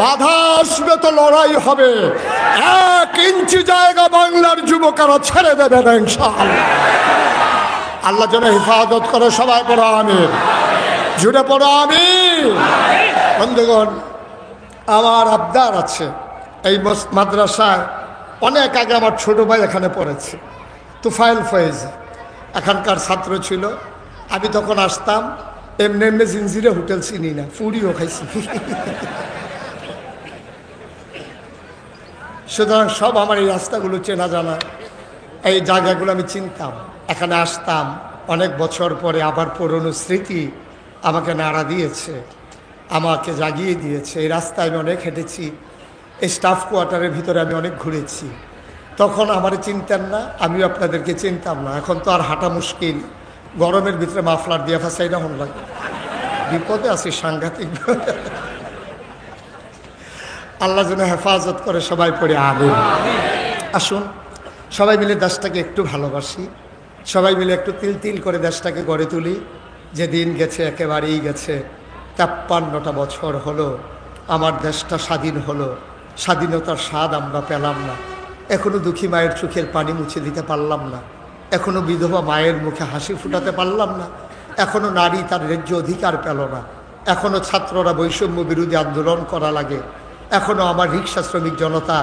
বাধা আসবে তো লড়াই হবে। 1 ইঞ্চি জায়গা বাংলার যুবকেরা ছেড়ে দেবে না ইনশাআল্লাহ। আল্লাহ যেন হেফাজত করে। সবাই পড়ো আমিন, জুড়ে পড়ো আমিন। বন্ধুগণ, আমার আবদার আছে, এই মাদ্রাসায় অনেক আগে আমার ছোট ভাই এখানে পড়েছে, তুফাইল ফয়েজ, এখানকার ছাত্র ছিল। আমি তখন আসতাম, এমনি এমনি জিনজিরে হোটেল চিনি না, পুরিও খাইছি। সুতরাং সব আমার এই রাস্তাগুলো চেনা জানা, এই জায়গাগুলো আমি চিনতাম। এখানে আসতাম, অনেক বছর পরে আবার পুরনো স্মৃতি আমাকে নাড়া দিয়েছে, আমাকে জাগিয়ে দিয়েছে। এই রাস্তায় আমি অনেক হেঁটেছি, এই স্টাফ কোয়ার্টারের ভিতরে আমি অনেক ঘুরেছি। তখন আমার চিনতেন না, আমিও আপনাদেরকে চিনতাম না। এখন তো আর হাঁটা মুশকিল, গরমের ভিতরে মাফলার দিয়ে ফাঁসাই না হন লাগে। বিপদে আছি সাংঘাতিক। আল্লাহ যেন হেফাজত করে। সবাই পড়ে আমিন। আসুন সবাই মিলে দেশটাকে একটু ভালোবাসি, সবাই মিলে একটু তিল তিল করে দেশটাকে গড়ে তুলি। যে দিন গেছে একেবারেই গেছে। 53টা বছর হলো আমার দেশটা স্বাধীন হলো, স্বাধীনতার স্বাদ আমরা পেলাম না। এখনও দুঃখী মায়ের চোখের পানি মুছে দিতে পারলাম না, এখনও বিধবা মায়ের মুখে হাসি ফুটাতে পারলাম না, এখনও নারী তার ন্যায্য অধিকার পেল না, এখনও ছাত্ররা বৈষম্য বিরোধী আন্দোলন করা লাগে, এখনও আমার রিক্সা শ্রমিক জনতা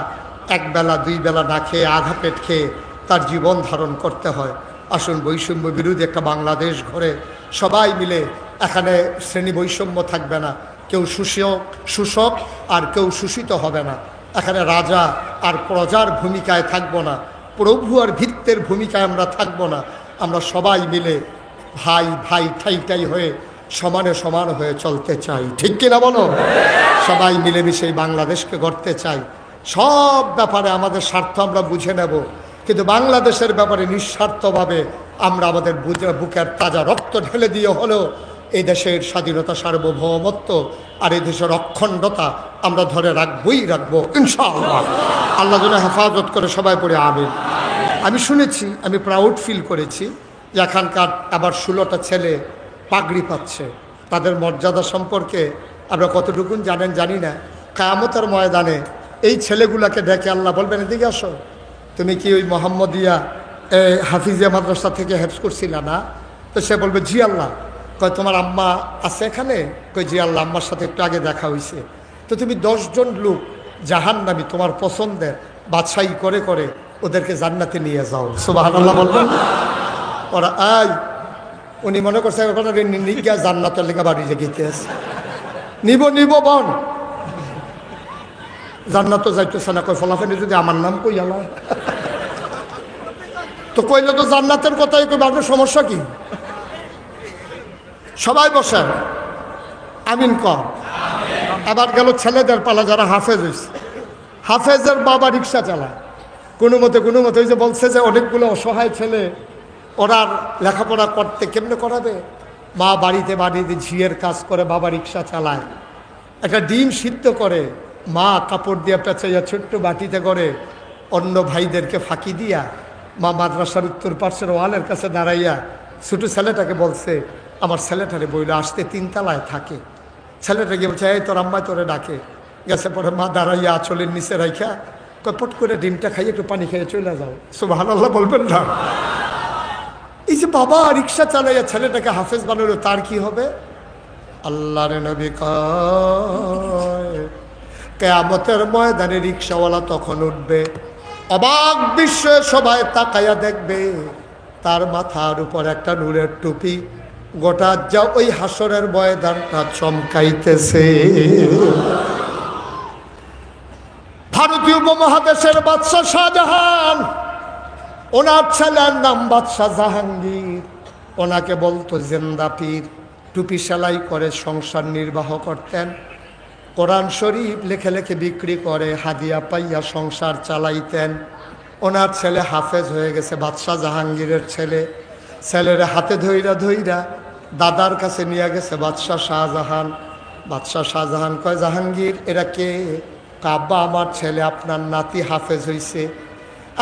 একবেলা দুই বেলা না খেয়ে আধা পেট খেয়ে তার জীবন ধারণ করতে হয়। আসুন বৈষম্য বিরোধী একটা বাংলাদেশ গড়ে সবাই মিলে। এখানে শ্রেণী বৈষম্য থাকবে না, কেউ শোষক আর কেউ শোষিত হবে না। এখানে রাজা আর প্রজার ভূমিকায় থাকবো না, প্রভু আর ভিত্তের ভূমিকায় আমরা থাকবো না। আমরা সবাই মিলে ভাই ভাই ঠাই ঠাই হয়ে সমানে সমান হয়ে চলতে চাই। ঠিক কিনা বলো? সবাই মিলেমিশে বাংলাদেশকে গড়তে চাই। সব ব্যাপারে আমাদের স্বার্থ আমরা বুঝে নেব, কিন্তু বাংলাদেশের ব্যাপারে নিঃস্বার্থভাবে আমরা আমাদের বুকের তাজা রক্ত ঢেলে দিয়ে হলেও এই দেশের স্বাধীনতা, সার্বভৌমত্ব আর এই দেশের অখণ্ডতা আমরা ধরে রাখবই রাখবো ইনশাআল্লাহ। আল্লাহ যেন হেফাজত করে। সবাই পড়ে আমিন। আমি শুনেছি, আমি প্রাউড ফিল করেছি যে এখানকার আবার 16টা ছেলে পাগড়ি পাচ্ছে। তাদের মর্যাদা সম্পর্কে আমরা কতটুকুন জানেন জানি না। কিয়ামতের ময়দানে এই ছেলেগুলাকে ডেকে আল্লাহ বলবেন, এদিকে আসো, তুমি কি ওই মোহাম্মদিয়া হাফিজিয়া মাদ্রাসা থেকে হেফজ করছিলা না? তো সে বলবে, জি আল্লাহ। কয়, তোমার আম্মা আছে এখানে? কয়, জি আল্লাহ, আম্মার সাথে একটু আগে দেখা হয়েছে। তো তুমি 10 জন লোক জাহান্নামী তোমার পছন্দের বাছাই করে করে ওদেরকে জান্নাতে নিয়ে যাও। সুবহানাল্লাহ বলবেন। ওরা উনি মনে করছে নিজ্ঞা জান্নাতের লেখা বাড়ি রেখেছে, নিব বন জান্নাত যাইতেছে না। কয় ফলাফেলে যদি আমার নাম কই আলা। তো কইলে তো জান্নাতের কথাই কইবে, আপনার সমস্যা কি? সবাই বসেন, আমিন কর। আবার গেল ছেলেদের পালা, যারা হাফেজ হয়েছে। হাফেজের বাবা রিক্সা চালায় কোনো মতে ওই যে বলছে যে অনেকগুলো অসহায় ছেলে, ওরা লেখাপড়া করতে কেমনে করাবে? মা বাড়িতে ঝিয়ের কাজ করে, বাবা রিক্সা চালায়। একটা ডিম সিদ্ধ করে মা কাপড় দিয়ে পেঁচাইয়া ছোট্ট বাটিতে করে অন্য ভাইদেরকে ফাঁকি দিয়া মা মাদ্রাসার উত্তর পার্শ্বের ওয়ালের কাছে দাঁড়াইয়া ছোটো ছেলেটাকে বলছে, আমার ছেলেটারে বইলে আসতে 3 তলায় থাকে। ছেলেটা গিয়ে বলছে, এই তোর আম্মাই তোরে ডাকে। গেছে পরে মা দাঁড়াইয়া আঁচলের নিচে রাইখা পট করে ডিমটা খাইয়ে একটু পানি খেয়ে চলে যাও। সুবহানাল্লাহ বলবেন না? এই যে বাবা রিক্সা চালাইয়া ছেলেটাকে হাফেজ বানালো, তার কি হবে? আল্লাহর নবী কয়, কিয়ামতের ময়দানে রিক্সাওয়ালা তখন উঠবে, অবাক বিশ্বে সবাই তাকাইয়া দেখবে তার মাথার উপর একটা নূরের টুপি, গোটা যা ওই হাসরের ময়দানটা চমকাইতেছে। ভারতীয় উপমহাদেশের বাদশাহ শাহজাহান, ওনার ছেলের নাম বাদশাহ জাহাঙ্গীর। ওনাকে বলতো জিন্দা পীর। টুপি সেলাই করে সংসার নির্বাহ করতেন। কোরআন শরীফ লেখে লেখে বিক্রি করে হাদিয়া পাইয়া সংসার চালাইতেন। ওনার ছেলে হাফেজ হয়ে গেছে, বাদশাহ জাহাঙ্গীরের ছেলে। ছেলের হাতে ধইরা দাদার কাছে নিয়ে গেছে বাদশাহ শাহজাহান। বাদশাহ শাহজাহান কয়, জাহাঙ্গীর এরা কে? আব্বা আমার ছেলে, আপনার নাতি হাফেজ হইছে।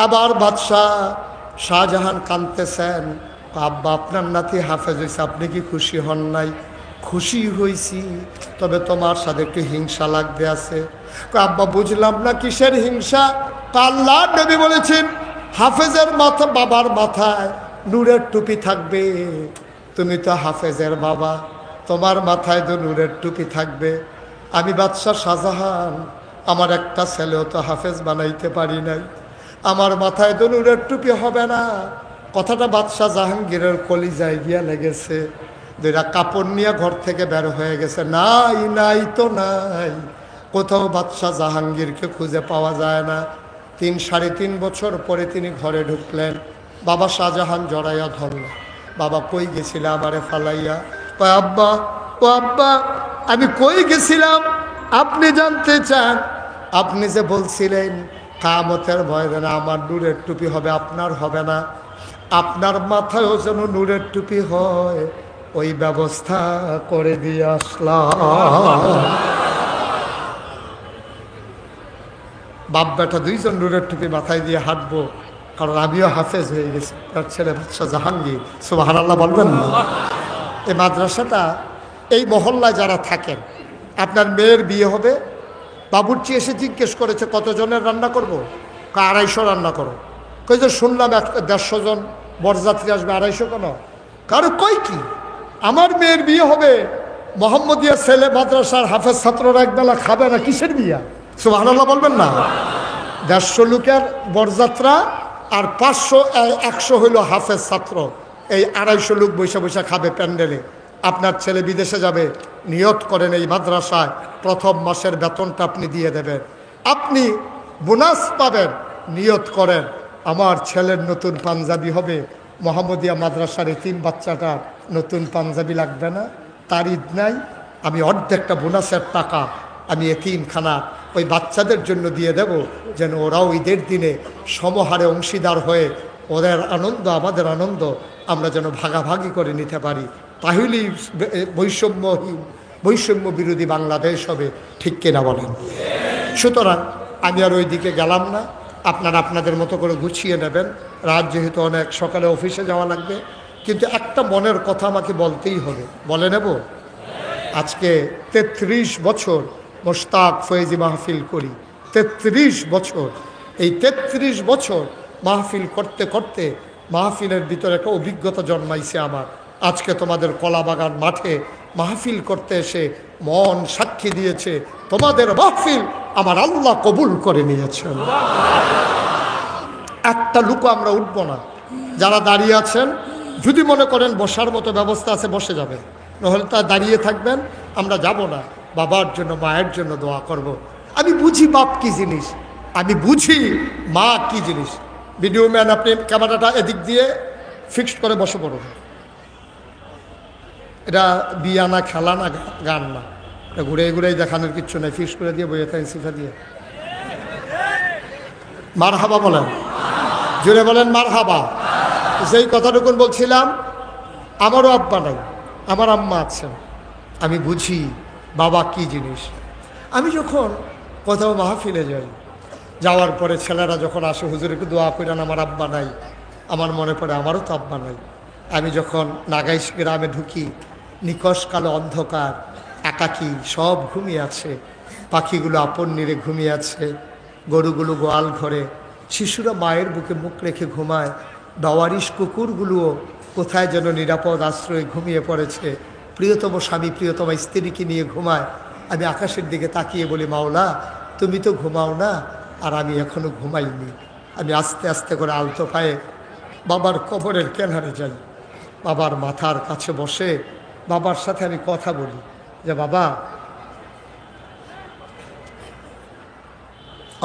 আবার বাদশাহ শাহজাহান কাঁদতেছেন, আব্বা আপনার নাতি হাফেজ হয়েছে, আপনি কি খুশি হন নাই? খুশি হয়েছি, তবে তোমার সাথে একটু হিংসা লাগবে আছে। আব্বা বুঝলাম না, কিসের হিংসা? আল্লাহর নবী বলেছেন হাফেজের মাথা, বাবার মাথায় নূরের টুপি থাকবে। তুমি তো হাফেজের বাবা, তোমার মাথায় তো নূরের টুপি থাকবে। আমি বাদশাহ শাহজাহান, আমার একটা ছেলেও তো হাফেজ বানাইতে পারি নাই, আমার মাথায় তো নূরের টুপি হবে না। কথাটা বাদশাহ জাহাঙ্গীরের কলিজায় গিয়া লেগেছে। দুইটা কাপড় নিয়ে ঘর থেকে বের হয়ে গেছে। নাই তো নাই, কোথাও বাদশাহ জাহাঙ্গীরকে খুঁজে পাওয়া যায় না। 3-3.5 বছর পরে তিনি ঘরে ঢুকলেন। বাবা শাহজাহান জড়াইয়া ধরল, বাবা কই গেছিলাম আমারে ফালাইয়া? আব্বা, ও আব্বা, আমি কই গেছিলাম আপনি জানতে চান? আপনি যে বলছিলেন কিয়ামতের ময়দানে আমার নূরের টুপি হবে, আপনার হবে না, আপনার মাথায়ও যেন নূরের টুপি হয়, ওই ব্যবস্থা করে দিয়ে আসলাম। বাপ বেটা দুইজন নূরের টুপি মাথায় দিয়ে হাঁটবো, কারণ আমিও হাফেজ হয়ে গেছি। তার ছেলে বাদশাহ জাহাঙ্গীর। সুবহানাল্লাহ বলবেন না? এই মাদ্রাসাটা, এই মহল্লায় যারা থাকেন, আপনার মেয়ের বিয়ে হবে, বাবুর্চি এসে জিজ্ঞেস করেছে কতজনের রান্না করবো? 250 রান্না করো। কই যে শুনলাম 150 জন বরযাত্রী আসবে, 250 কেন? কারো কই কি আমার মেয়ের বিয়ে হবে, মোহাম্মদিয়া ছেলে মাদ্রাসার হাফেজ ছাত্ররা একবেলা খাবে না, কিসের বিয়া? সুবহানাল্লাহ বলবেন না? 150 লোকের বরযাত্রা আর 500-100 হইল হাফেজ ছাত্র। এই 250 লোক বৈশা বৈশা খাবে প্যান্ডেলে। আপনার ছেলে বিদেশে যাবে, নিয়ত করেন এই মাদ্রাসায় প্রথম মাসের বেতনটা আপনি দিয়ে দেবেন, আপনি বোনাস পাবেন। নিয়ত করেন আমার ছেলের নতুন পাঞ্জাবি হবে, মোহাম্মদিয়া মাদ্রাসার এতিম বাচ্চাটা নতুন পাঞ্জাবি লাগবে না, তার ঈদ নাই, আমি অর্ধেকটা বোনাসের টাকা আমি এতিমখানা ওই বাচ্চাদের জন্য দিয়ে দেব, যেন ওরাও ঈদের দিনে সমহারে অংশীদার হয়ে ওদের আনন্দ আমাদের আনন্দ আমরা যেন ভাগাভাগি করে নিতে পারি। তাহলেই বৈষম্য বিরোধী বাংলাদেশ হবে। ঠিক কিনা বলেন? সুতরাং আমি আর ওই দিকে গেলাম না, আপনারা আপনাদের মতো করে গুছিয়ে নেবেন। রাত যেহেতু অনেক, সকালে অফিসে যাওয়া লাগবে। কিন্তু একটা মনের কথা আমাকে বলতেই হবে, বলে নেব। আজকে 33 বছর মোশতাক ফয়েজি মাহফিল করি, 33 বছর। এই 33 বছর মাহফিল করতে করতে মাহফিলের ভিতরে একটা অভিজ্ঞতা জন্মাইছে আমার। আজকে তোমাদের কলাবাগান মাঠে মাহফিল করতে এসে মন সাক্ষী দিয়েছে তোমাদের মাহফিল আমার আল্লাহ কবুল করে নিয়েছেন। একটা লুকো আমরা উঠবো না। যারা দাঁড়িয়ে আছেন, যদি মনে করেন বসার মতো ব্যবস্থা আছে বসে যাবেন, নাহলে তা দাঁড়িয়ে থাকবেন। আমরা যাব না, বাবার জন্য মায়ের জন্য দোয়া করব। আমি বুঝি বাপ কি জিনিস, আমি বুঝি মা কি জিনিস। ভিডিও ম্যান, আপনি ক্যামেরাটা এদিক দিয়ে ফিক্সড করে বসে পড়ুন। এটা বিয়া না, খেলা না, গান না, এটা ঘুরে ঘুরেই দেখানোর কিচ্ছু নেই। ফিক্সড করে দিয়ে বইয়ে থাকেন শিখা দিয়ে। মার হাবা বলেন, জুড়ে বলেন মার হাবা। যেই কথাটুকু বলছিলাম, আমারও আব্বা নাই, আমার আম্মা আছেন। আমি বুঝি বাবা কি জিনিস। আমি যখন কোথাও মাহফিলে যাই, যাওয়ার পরে ছেলেরা যখন আসে, হুজুর একটু দোয়া করেন, আমার আব্বা নাই। আমার মনে পড়ে আমারও তো আব্বা নাই। আমি যখন নাগাইশ গ্রামে ঢুকি, নিকশ কালো অন্ধকার, একাকী, সব ঘুমিয়ে আছে, পাখিগুলো আপন নিরে ঘুমিয়ে আছে, গরুগুলো গোয়াল ঘরে, শিশুরা মায়ের বুকে মুখ রেখে ঘুমায়, বেওয়ারিশ কুকুরগুলোও কোথায় যেন নিরাপদ আশ্রয়ে ঘুমিয়ে পড়েছে, প্রিয়তম স্বামী প্রিয়তম স্ত্রীকে নিয়ে ঘুমায়। আমি আকাশের দিকে তাকিয়ে বলি, মাওলা তুমি তো ঘুমাও না, আর আমি এখনো ঘুমাইনি। আমি আস্তে আস্তে করে আলতো পায়ে বাবার কবরের কিনারে যাই, বাবার মাথার কাছে বসে বাবার সাথে আমি কথা বলি যে বাবা,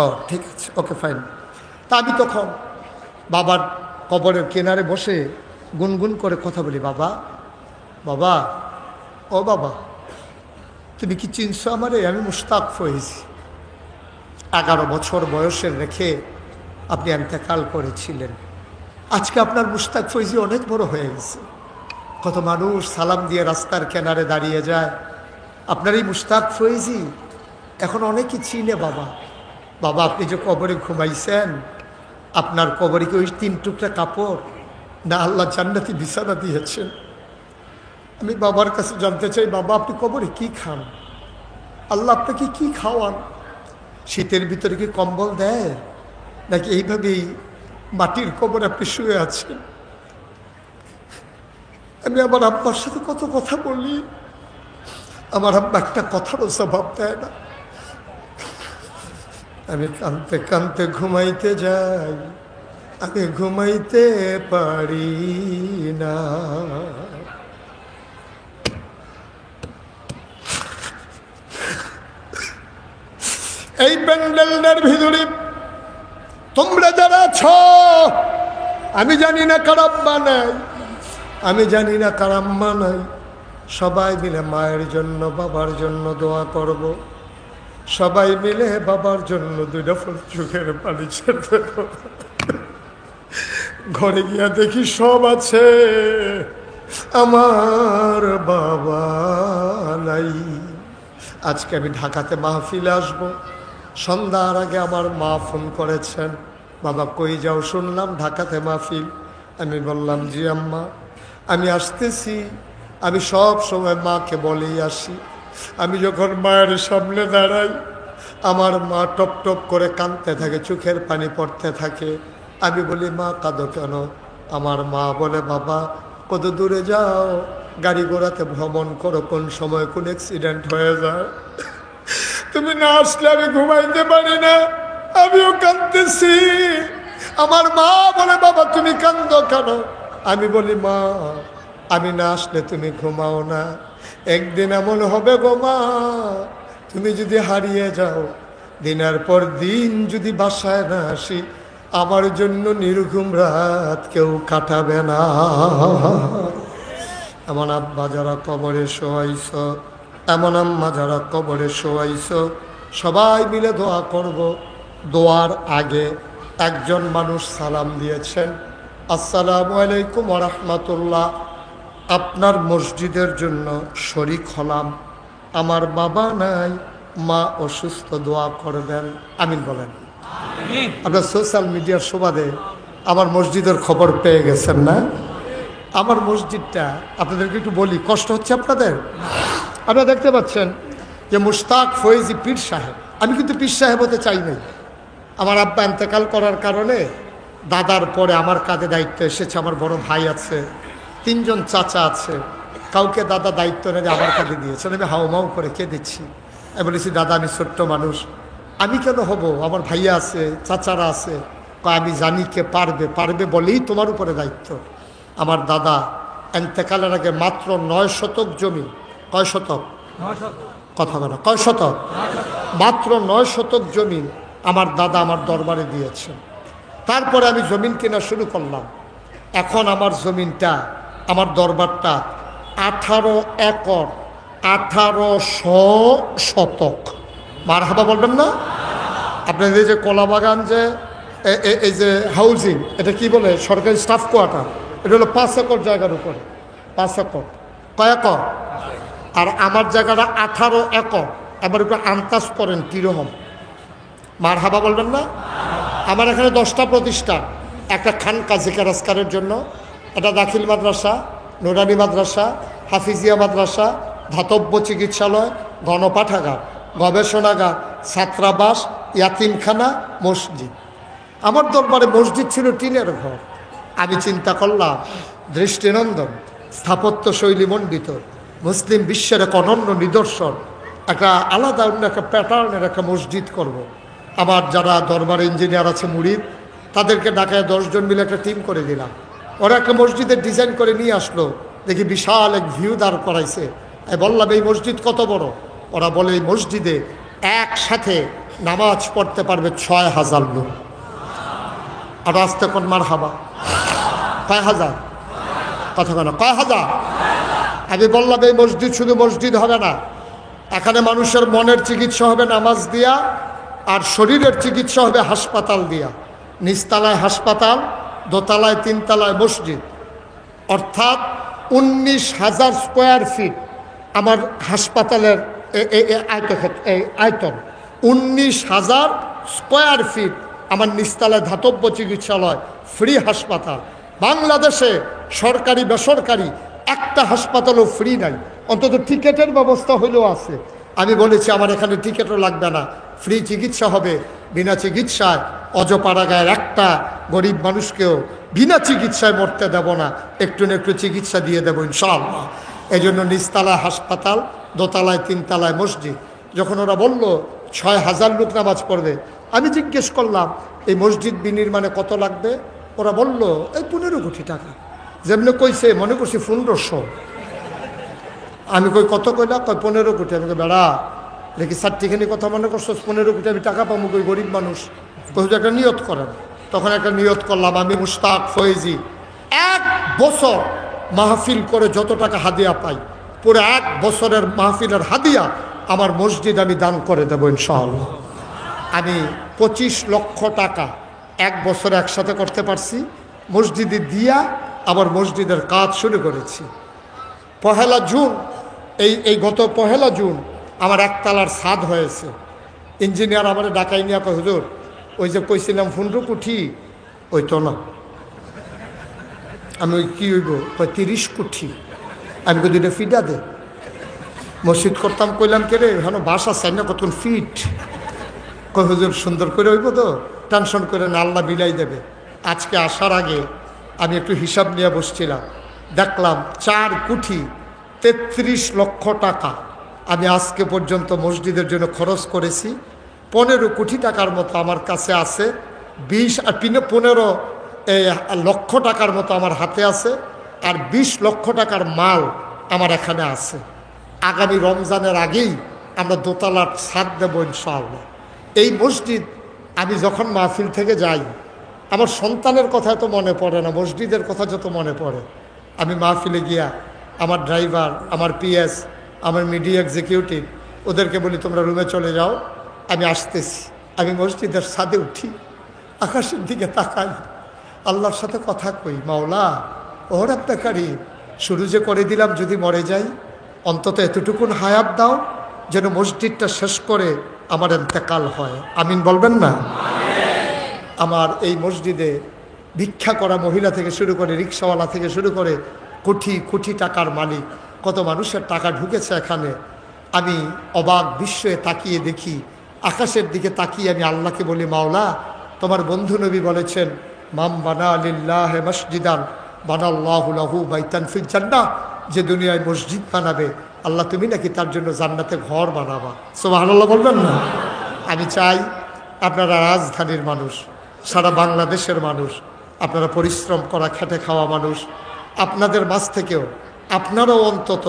ও ঠিক আছে, ওকে ফাইন। তা আমি তখন বাবার কবরের কিনারে বসে গুনগুন করে কথা বলি, বাবা, বাবা, ও বাবা, তুমি কি চিনছো আমারে? আমি মুশতাক ফয়েজি। 11 বছর বয়সের রেখে আপনি ইন্তেকাল করেছিলেন। আজকে আপনার মুশতাক ফয়েজি অনেক বড় হয়ে গেছে। কত মানুষ সালাম দিয়ে রাস্তার কিনারে দাঁড়িয়ে যায়, আপনার এই মুশতাক ফয়েজি এখন অনেকে চিনে। বাবা, বাবা, আপনি যে কবরে ঘুমাইছেন, আপনার কবরে কি ওই 3 টুকরা কাপড় না আল্লাহ জান্নাতি বিছানা দিয়েছেন? আমি বাবার কাছে জানতে চাই, বাবা আপনি কবরে কি খান? আল্লাহ আপনাকে কি খাওয়ান? শীতের ভিতরে কি কম্বল দেয়, নাকি এইভাবেই মাটির কবরে আপনি শুয়ে আছেন? আমি আমার আব্বার সাথে কত কথা বলি, আমার আব্বা একটা কথারও জবাব দেয় না। আমি কাঁদতে কাঁদতে ঘুমাইতে যাই, আমি ঘুমাইতে পারি না। এই প্যান্ডেলের ভিতরে তোমরা যারা আছো, আমি জানি না কার আব্বা নাই, আমি জানি না কার আম্মা নাই, সবাই মিলে মায়ের জন্য বাবার জন্য দোয়া করব। সবাই মিলে বাবার জন্য 2 ফুল চোখের পানি ছেড়ে দেব। ঘরে গিয়া দেখি সব আছে, আমার বাবা নাই। আজকে আমি ঢাকাতে মাহফিলে আসবো, সন্ধ্যার আগে আমার মা ফোন করেছেন, বাবা কই যাও? শুনলাম ঢাকাতে মাহফিল। আমি বললাম জি আম্মা, আমি আসতেছি। আমি সব সময় মাকে বলেই আসি, আমি যখন মায়ের সামনে দাঁড়াই, আমার মা টপ টপ করে কাঁদতে থাকে, চোখের পানি পড়তে থাকে। আমি বলি মা কাঁদো কেন? আমার মা বলে বাবা কত দূরে যাও, গাড়ি ঘোড়াতে ভ্রমণ করো, কোন সময় কোন অ্যাক্সিডেন্ট হয়ে যায়, তুমি না আসলে আমি ঘুমাইতে পারি না। আমিও কাঁদতেছি। আমার মা বলে বাবা তুমি কাঁদো কেন? আমি বলি মা আমি না আসলে তুমি ঘুমাও না, একদিন এমন হবে গো মা, তুমি যদি হারিয়ে যাও, দিনের পর দিন যদি বাসায় না আসি, আমার জন্য নির্ঘুম রাত কেউ কাটাবে না। এমন আব্বা যারা কবরে শোয়াইছ, এমন আম্মা যারা কবরে শোয়াইছ, সবাই মিলে দোয়া করব। দোয়ার আগে একজন মানুষ সালাম দিয়েছেন, আসসালামু আলাইকুম ওয়া রাহমাতুল্লাহ। আপনার মসজিদের জন্য শরীক হলাম, আমার বাবা নাই, মা অসুস্থ, দোয়া করবেন। আমিন বলেন। আপনার সোশ্যাল মিডিয়ার সুবাদে আমার মসজিদের খবর পেয়ে গেছেন না? আমার মসজিদটা আপনাদেরকে একটু বলি, কষ্ট হচ্ছে আপনাদের? আপনারা দেখতে পাচ্ছেন যে মুশতাক ফয়েজি পীর সাহেব, আমি কিন্তু পীর সাহেব হতে চাই নাই। আমার আব্বা ইন্তেকাল করার কারণে দাদার পরে আমার কাঁধে দায়িত্ব এসেছে। আমার বড় ভাই আছে, 3 জন চাচা আছে, কাউকে দাদা দায়িত্ব নেই আমার কাঁধে দিয়েছেন। আমি হাউমাউ করে দিচ্ছি। আমি বলেছি দাদা আমি ছোট্ট মানুষ, আমি কেন হব? আমার ভাইয়া আছে, চাচারা আছে। আমি জানি কে পারবে, পারবে বলেই তোমার উপরে দায়িত্ব। আমার দাদা ইন্তেকালের আগে মাত্র 9 শতক জমি, কয় শতক? কথা বলো, কয় শতক? মাত্র 9 শতক জমি আমার দাদা আমার দরবারে দিয়েছেন। তারপরে আমি জমিন কেনা শুরু করলাম। এখন আমার জমিনটা, আমার দরবারটা 18 একর, 1800 শতক। মারহাবা বলবেন না? আপনাদের যে কলা বাগান, যে এই যে হাউজিং, এটা কি বলে, সরকারি স্টাফ কোয়ার্টার, এটা হলো 5 একর জায়গার উপরে। 5 একর, কয় একর? আর আমার জায়গাটা 18 একর। এবার একটু আন্দাজ করেন কীরকম। মারহাবা বলবেন না? আমার এখানে 10টা প্রতিষ্ঠান, একটা খানকা জিকির আজকারের জন্য, একটা দাখিল মাদ্রাসা, নুরানি মাদ্রাসা, হাফিজিয়া মাদ্রাসা, ধাতব্য চিকিৎসালয়, গণপাঠাগার, গবেষণাগার, ছাত্রাবাস, ইয়াতিমখানা, মসজিদ। আমার দরবারে মসজিদ ছিল টিনের ঘর। আমি চিন্তা করলাম, দৃষ্টিনন্দন, স্থাপত্য শৈলী মণ্ডিত, মুসলিম বিশ্বের এক অনন্য নিদর্শন, একটা আলাদা অন্য একটা প্যাটার্নের একটা মসজিদ করব। আমার যারা দরবারে ইঞ্জিনিয়ার আছে, মুরিদ, তাদেরকে ডাকায় 10 জন মিলে একটা টিম করে দিলাম। ওরা একটা মসজিদের ডিজাইন করে নিয়ে আসলো। দেখি বিশাল এক ভিউ দাঁড় করাইছে। বললাম, এই মসজিদ কত বড়? ওরা বলে, এই মসজিদে একসাথে নামাজ পড়তে পারবে 6000 লোক। আর আসতে কোন মারহাবা, কয় হাজার? কথা কেন, কয় হাজার? আমি বললাম, এই মসজিদ শুধু মসজিদ হবে না, এখানে মানুষের মনের চিকিৎসা হবে নামাজ দিয়া, আর শরীরের চিকিৎসা হবে হাসপাতাল দিয়া। নিচতলায় হাসপাতাল, দোতলায় 3 তলায় মসজিদ। অর্থাৎ 19,000 স্কোয়ার ফিট আমার হাসপাতালের আয়তন। 19,000 স্কোয়ার ফিট আমার নিচতলায় ধাতব্য চিকিৎসালয়, ফ্রি হাসপাতাল। বাংলাদেশে সরকারি বেসরকারি একটা হাসপাতালও ফ্রি নাই, অন্তত টিকেটের ব্যবস্থা হলেও আছে। আমি বলেছি, আমার এখানে টিকেটও লাগবে না, ফ্রি চিকিৎসা হবে। বিনা চিকিৎসায় অজপাড়াগায়ের একটা গরিব মানুষকেও বিনা চিকিৎসায় মরতে দেব না, একটু না একটু চিকিৎসা দিয়ে দেবো ইনশাআল্লাহ। এই জন্য নিচতলায় হাসপাতাল, দোতলায় 3 তলায় মসজিদ। যখন ওরা বলল 6000 লোক নামাজ পড়বে, আমি জিজ্ঞেস করলাম, এই মসজিদ বিনির্মাণে কত লাগবে? ওরা বলল, এই 15 কোটি টাকা। যেমনি কইছে মনে করছি 1500। আমি কই, কত কইলা? কই 15 কোটি। আমি কই, বেড়া দেখি চারটিখানি কথা মনে করছো, 15 কোটি আমি টাকা পাবো কই? গরিব মানুষ। কই একটা নিয়ত করেন। তখন একটা নিয়ত করলাম, আমি মুশতাক ফয়েজি 1 বছর মাহফিল করে যত টাকা হাদিয়া পাই, পুরো 1 বছরের মাহফিলের হাদিয়া আমার মসজিদ আমি দান করে দেবো ইনশাআল্লাহ। আমি 25 লক্ষ টাকা 1 বছরে একসাথে করতে পারছি। মসজিদে দিয়া আবার মসজিদের কাজ শুরু করেছি। 1 জুন, এই গত 1 জুন আমার 1 তলার ছাদ হয়েছে। ইঞ্জিনিয়ার আমার ডাকাই নিয়ে কয়, হুজুর ওই যে কইছিলাম 15 কোটি, ওই তো না। আমি ওই কী হইব? কয় 30 কোটি। আমি কই, 2টা ফিটা দে। মসজিদ করতাম, কইলাম কে রে, এখানে বাসা চাই না, কতক্ষণ ফিট। কয় হুজুর সুন্দর করে হইব তো, টেনশন করে না, আল্লাহ বিলাই দেবে। আজকে আসার আগে আমি একটু হিসাব নিয়ে বসছিলাম, দেখলাম 4 কোটি 33 লক্ষ টাকা আমি আজকে পর্যন্ত মসজিদের জন্য খরচ করেছি। 15 কোটি টাকার মতো আমার কাছে আছে। 15 লক্ষ টাকার মতো আমার হাতে আছে, আর 20 লক্ষ টাকার মাল আমার এখানে আছে। আগামী রমজানের আগেই আমরা দোতলার ছাদ দেব ইনশাআল্লাহ। এই মসজিদ আমি যখন মাহফিল থেকে যাই, আমার সন্তানের কথা তো মনে পড়ে না, মসজিদের কথা যত মনে পড়ে। আমি মাহফিলে গিয়া আমার ড্রাইভার, আমার পিএস, আমার মিডিয়া এক্সিকিউটিভ, ওদেরকে বলি তোমরা রুমে চলে যাও, আমি আসতেছি। আমি মসজিদের ছাদে উঠি, আকাশের দিকে তাকাই, আল্লাহর সাথে কথা কই, মাওলা ও রব্বাকারী, শুরু যে করে দিলাম, যদি মরে যাই অন্তত এতটুকুন হায়াত দাও যেন মসজিদটা শেষ করে আমার ইন্তেকাল হয়। আমিন বলবেন না? আমার এই মসজিদে ভিক্ষা করা মহিলা থেকে শুরু করে, রিক্সাওয়ালা থেকে শুরু করে, কোটি কোটি টাকার মালিক, কত মানুষের টাকা ঢুকেছে এখানে। আমি অবাক বিস্ময়ে তাকিয়ে দেখি, আকাশের দিকে তাকিয়ে আমি আল্লাহকে বলি, মাওলা তোমার বন্ধু নবী বলেছেন, মাম বানা লিল্লাহি মসজিদান বানাল্লাহু লাহু বাইতান ফিল জান্নাহ, যে দুনিয়ায় মসজিদ বানাবে আল্লাহ তুমি নাকি তার জন্য জান্নাতে ঘর বানাবা। সুবহানাল্লাহ বলবেন না? আমি চাই আপনারা রাজধানীর মানুষ, সারা বাংলাদেশের মানুষ, আপনারা পরিশ্রম করা খেটে খাওয়া মানুষ, আপনাদের মাঝ থেকেও আপনারাও অন্তত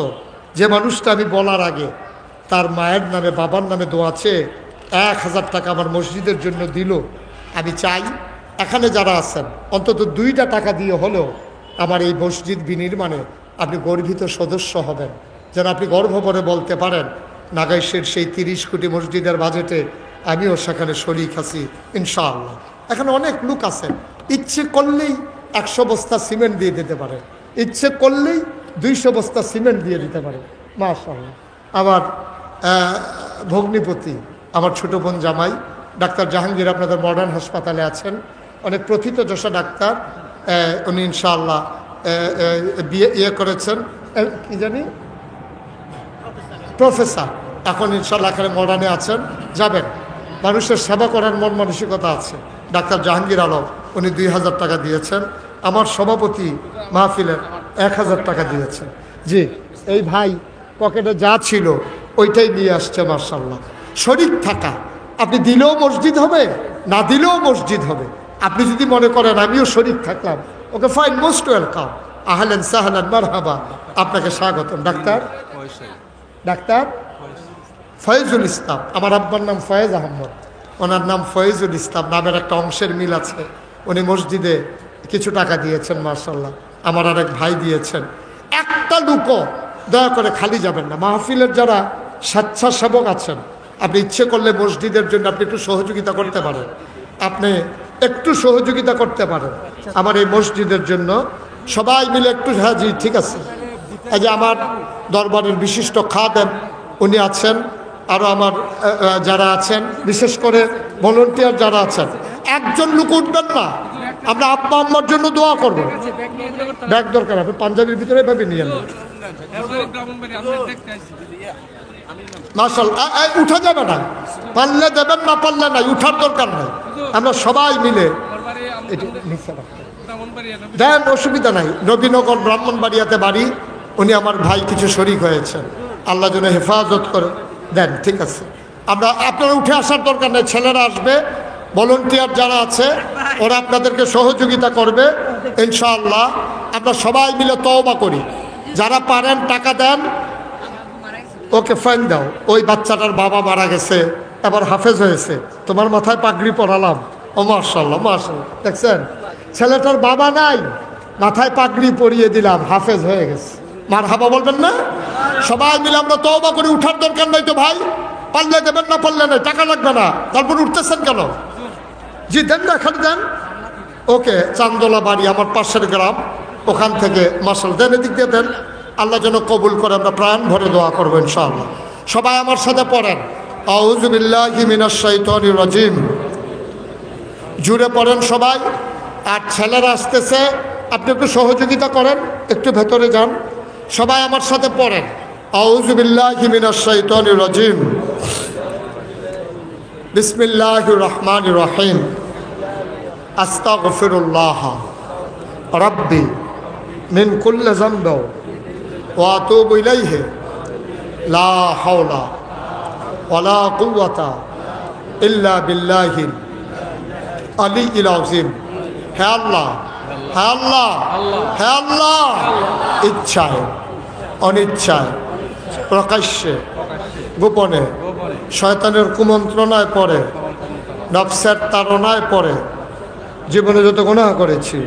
যে মানুষটা আমি বলার আগে তার মায়ের নামে বাবার নামে দোয়া চেয়ে 1000 টাকা আমার মসজিদের জন্য দিল, আমি চাই এখানে যারা আছেন অন্তত 2টা টাকা দিয়ে হলেও আমার এই মসজিদ বিনির্মাণে আপনি গর্বিত সদস্য হবেন, যেন আপনি গর্ব করে বলতে পারেন নাগাইশের সেই 30 কোটি মসজিদের বাজেটে আমিও সেখানে শরিক আছি ইনশাআল্লাহ। এখানে অনেক লোক আছেন, ইচ্ছে করলেই 100 বস্তা সিমেন্ট দিয়ে দিতে পারে, ইচ্ছে করলেই 200 বস্তা সিমেন্ট দিয়ে দিতে পারে। মাশাআল্লাহ। আমার ভগ্নিপতি, আমার ছোটো বোন জামাই ডাক্তার জাহাঙ্গীর আপনাদের মডার্ন হাসপাতালে আছেন, অনেক প্রথিতযশা ডাক্তার। উনি ইনশাআল্লাহ ইয়ে করেছেন, কি জানি প্রফেসর, এখন ইনশাআল্লাহ এখানে মডার্নে আছেন। যাবেন, মানুষের সেবা করার মন মানসিকতা আছে। ডাক্তার জাহাঙ্গীর আলম উনি 2000 টাকা দিয়েছেন। আমার সভাপতি মাহফিলের 1000 টাকা দিয়েছেন। জি, এই ভাই পকেটে যা ছিল ওইটাই নিয়ে আসছে। মাশাআল্লাহ। শরীক থাকা, আপনি দিলেও মসজিদ হবে, না দিলেও মসজিদ হবে। আপনি যদি মনে করেন আমিও শরীক থাকলাম, ওকে ফাইন, মোস্ট ওয়েলকাম, আহলান সাহলান মারহাবা, আপনাকে স্বাগতম। ডাক্তার ফয়েজুল ইসলাম, আমার আব্বার নাম ফয়েজ আহমদ, ওনার নাম ফয়েজুল ইসলাম, নামের একটা অংশের মিল আছে। উনি মসজিদে কিছু টাকা দিয়েছেন মাশাআল্লাহ। আমার আরেক ভাই দিয়েছেন। একটা লুকো দয়া করে খালি যাবেন না। মাহফিলের যারা স্বেচ্ছাসেবক আছেন, আপনি ইচ্ছে করলে মসজিদের জন্য আপনি একটু সহযোগিতা করতে পারেন, আপনি একটু সহযোগিতা করতে পারেন আমার এই মসজিদের জন্য। সবাই মিলে একটু, হ্যাঁ জি ঠিক আছে। এই যে আমার দরবারের বিশিষ্ট খাদেম উনি আছেন, আরও আমার যারা আছেন, বিশেষ করে ভলেন্টিয়ার যারা আছেন, একজন লোক উঠবেন না, আমরা আব্বা আম্মার জন্য দোয়া করবো। ব্যাগ দরকার, আপনি পাঞ্জাবির ভিতরে এভাবে নিয়ে নেন। মাশাআল্লাহ, উঠা যাবে না, পারলে দেবেন, না পারলে নাই, উঠার দরকার নাই। আমরা সবাই মিলে দেন, অসুবিধা নাই। নবীনগর ব্রাহ্মণবাড়িয়াতে বাড়ি, উনি আমার ভাই, কিছু শরিক হয়েছেন, আল্লাহ যেন হেফাজত করে দেন। ঠিক আছে, আমরা আপনারা উঠে আসার দরকার নেই, ছেলেরা আসবে, ভলেন্টিয়ার যারা আছে ওরা আপনাদেরকে সহযোগিতা করবে ইনশাআল্লাহ। আমরা সবাই মিলে তওবা করি, যারা পারেন টাকা দেন। ওকে ফাইন দাও, ওই বাচ্চাটার বাবা মারা গেছে, এবার হাফেজ হয়েছে, তোমার মাথায় পাগড়ি পরালাম। ও মাশাআল্লাহ, মাশাআল্লাহ, দেখছেন ছেলেটার বাবা নাই, মাথায় পাগড়ি পরিয়ে দিলাম, হাফেজ হয়ে গেছে। মারহাবা বলবেন না? সবাই মিলে আমরা তওবা করি। উঠার দরকার নাই তো ভাই, পারলে দেবেন, না পারলে নাই, টাকা লাগবে না। তারপর উঠতেছেন কেন? জি দেন না, এখানে দেন। ওকে, চান্দোলা বাড়ি আমার পাশের গ্রাম, ওখান থেকে মাশাআল্লাহ দেন, এদিক দিয়ে দেন। আল্লাহ যেন কবুল করে, আমরা প্রাণ ভরে দোয়া করবো ইনশাআল্লাহ। সবাই আমার সাথে পড়েন, আউযু বিল্লাহি মিনাশ শাইতানির রাজিম। জুড়ে পড়েন সবাই। আর ছেলেরা আসতেছে, আপনি একটু সহযোগিতা করেন, একটু ভেতরে যান। সবাই আমার সাথে পড়েন, আউযু বিল্লাহি মিনাশ শাইতানির রাজিম, বিসমিল্লাহির রহমানির রহিম, আস্তাগফিরুল্লাহ রাব্বি মিন কুল্লি যামবি ওয়া আতুবু ইলাইহি, লা হাওলা ওয়ালা কুওয়াতা ইল্লা বিল্লাহিল আলিয়্যিল আযীম। হে আল্লাহ, হে আল্লাহ, হে আল্লাহ, ইচ্ছায় অনিচ্ছায়, প্রকাশ্যে গোপনে, শয়তানের কুমন্ত্রণায় পড়ে, নফসের তাড়নায় পড়ে জীবনে যত গুনাহ করেছি,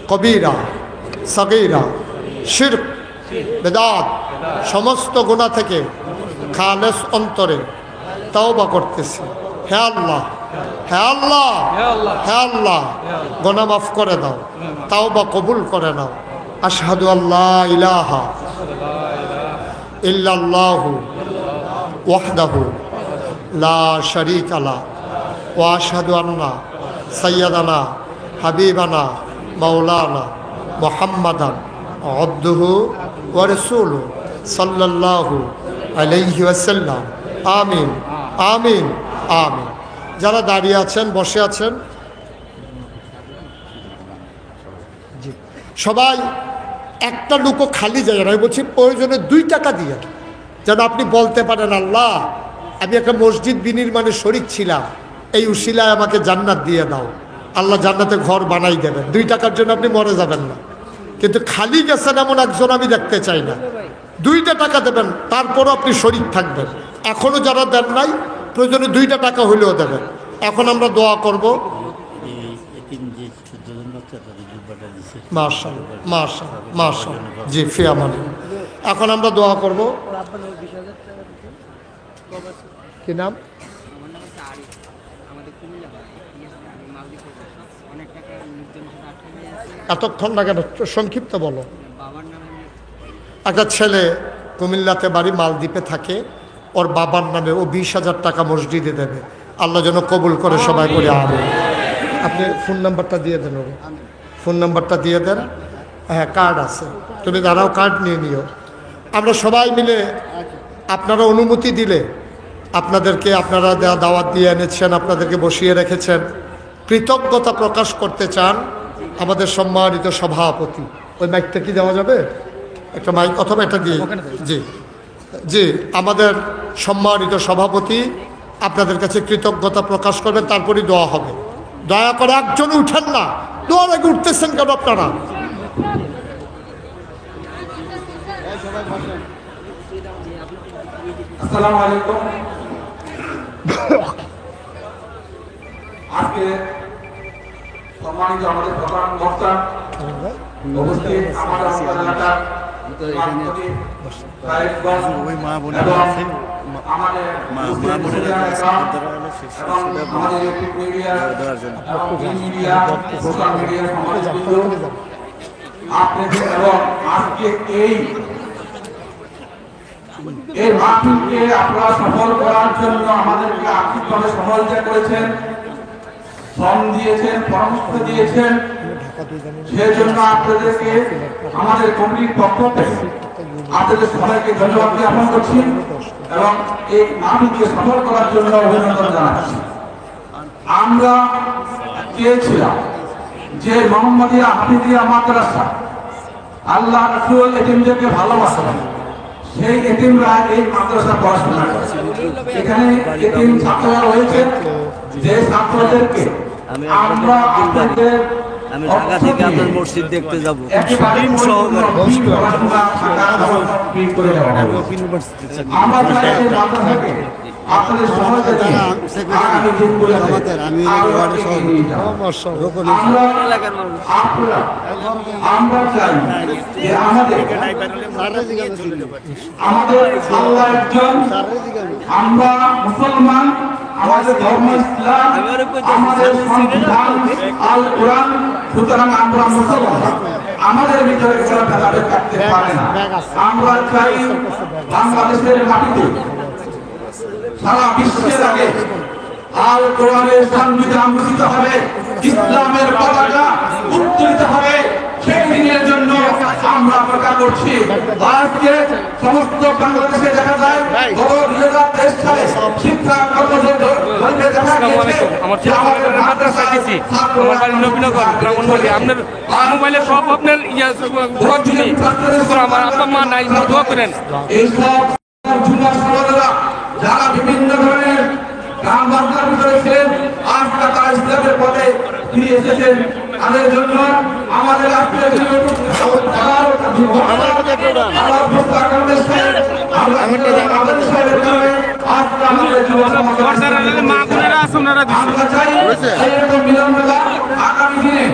কবিরা সগীরা শিরক বেদাত, সমস্ত গুনাহ থেকে খালেস অন্তরে তওবা করতেছি। হে আল্লাহ, হে আল্লাহ, হে আল্লাহ, গুনাহ মাফ করে দাও, তওবা কবুল করে নাও। আশহাদু আল্লা ইলাহা ইল্লাল্লাহু ওয়াহদাহু লা শারীকা লাহু ওয়া আশহাদু আন্না সাইয়্যিদানা হাবিবানা মাওলানা মুহাম্মাদান আবদুহু ওয়া রাসূলুহু সাল্লাল্লাহু আলাইহি ওয়াসাল্লাম। আমিন, আমিন, আমিন। যারা দাঁড়িয়ে আছেন, বসে আছেন, সবাই একটা লুকো খালি যায় না। আমি বলছি প্রয়োজনে 2 টাকা দিয়ে, যেন আপনি বলতে পারেন আল্লাহ আমি একটা মসজিদ বিনির্মাণে শরীক ছিলাম, এই উসিলায় আমাকে জান্নাত দিয়ে দাও। আল্লাহ জান্নাতে ঘর বানাই দেবেন। 2 টাকার জন্য আপনি মরে যাবেন না, কিন্তু খালি গেছেন এমন একজন আমি দেখতে চাই না। 2টা টাকা দেবেন, তারপরও আপনি শরীক থাকবেন। এখনও যারা দেন নাই, প্রয়োজনে 2টা টাকা হইলেও দেবেন। এখন আমরা দোয়া করব। মাশাআল্লাহ মাশাআল্লাহ মাশাআল্লাহ। জি ফি আমানিল্লাহ। এখন আমরা দোয়া করব। কি নাম? এতক্ষণ না কেন, সংক্ষিপ্ত বলো। একটা ছেলে কুমিল্লাতে বাড়ি, মালদ্বীপে থাকে, ওর বাবার নামে ও 20,000 টাকা মসজিদে দেবে। আল্লাহ যেন কবুল করে, সবাই করে আমিন। আপনি ফোন নাম্বারটা দিয়ে দেন, ওর ফোন নাম্বারটা দিয়ে দেন। হ্যাঁ কার্ড আছে, তুমি দাঁড়াও, কার্ড নিয়ে নিও। আমরা সবাই মিলে, আপনারা অনুমতি দিলে, আপনাদেরকে আপনারা দাওয়াত দিয়ে এনেছেন, আপনাদেরকে বসিয়ে রেখেছেন, কৃতজ্ঞতা প্রকাশ করতে চান আমাদের সম্মানিত সভাপতি। ওই মাইকটা কি দেওয়া যাবে? একটা মাইক অথবা এটা দিয়ে। জি জি, আমাদের সম্মানিত সভাপতি আপনাদের কাছে কৃতজ্ঞতা প্রকাশ করবেন, তারপরই দোয়া হবে। দয়া করে একজন উঠেন না, দোয়ার আগে উঠতেছেন কেন আপনারা? আসসালামু আলাইকুম। আজকে সম্মানিত আমাদের প্রধান বক্তা উপস্থিত আমাদের এলাকার আজকে এই মাহফিলকে আপনারা সফল করার জন্য আমাদেরকে আর্থিকভাবে সহযোগিতা করেছেন, শ্রম দিয়েছেন, পরামর্শ দিয়েছেন। সেজন্য আপনাদেরকে আমাদের কমিটির পক্ষ থেকে আপনাদের সবাইকে ধন্যবাদ জ্ঞাপন করছি এবং এই মাহফিলকে সফল করার জন্য অভিনন্দন জানাচ্ছি। আমরা চেয়েছিলাম যে মোহাম্মদিয়া হাফিজিয়া মাদ্রাসা, আল্লাহ রাসূল এতিমদেরকে ভালোবাসেন, সেই এতিমরা এই মাদ্রাসা পড়াশোনা করে। এখানে এতিম ছাত্ররা রয়েছে, যে ছাত্রদেরকে আমরা আপনাদের আমি ঢাকা থেকে আপনার মসজিদ দেখতে যাবো। আপনাদের সহযোগিতা আগামী দিনগুলোতে আমরা চাই যে আমাদের আল্লাহ একজন, আমরা মুসলমান, আমাদের ধর্ম ইসলাম, আমাদের সংবিধান আল কোরআন। সুতরাং আমরা মুসলমান, আমাদের ভিতরে কোনো ভেদাভেদ থাকতে পারে না। আমরা চাই বাংলাদেশের মাটিতে সারা বিশ্বের আগে আল কোরআনের সংবিধান ঘোষিত হবে, ইসলামের পতাকা উত্তোলিত হবে। সেই দিনের জন্য আমরা অপেক্ষা করছি। আজকে সমস্ত বাংলাদেশে দেখা যায় গত 2023 সালে শিক্ষা কর্মসূচি দেখা গিয়েছে আমাদের মাদ্রাসা দিছি, আমার বাড়ি নবীনগর ব্রাহ্মণবাড়ি। আপনার মোবাইলে সব আপনার দোয়া শুনি, আমার আব্বা মা নাই, দোয়া করেন। এই সব যুবক সমাজরা যারা বিভিন্ন ধরনের গান বাজনার ভিতরে ছিলেন, আজ তারা ইসলামের পথে ফিরে এসেছেন। তাদের জন্য আমাদের আগামী দিনে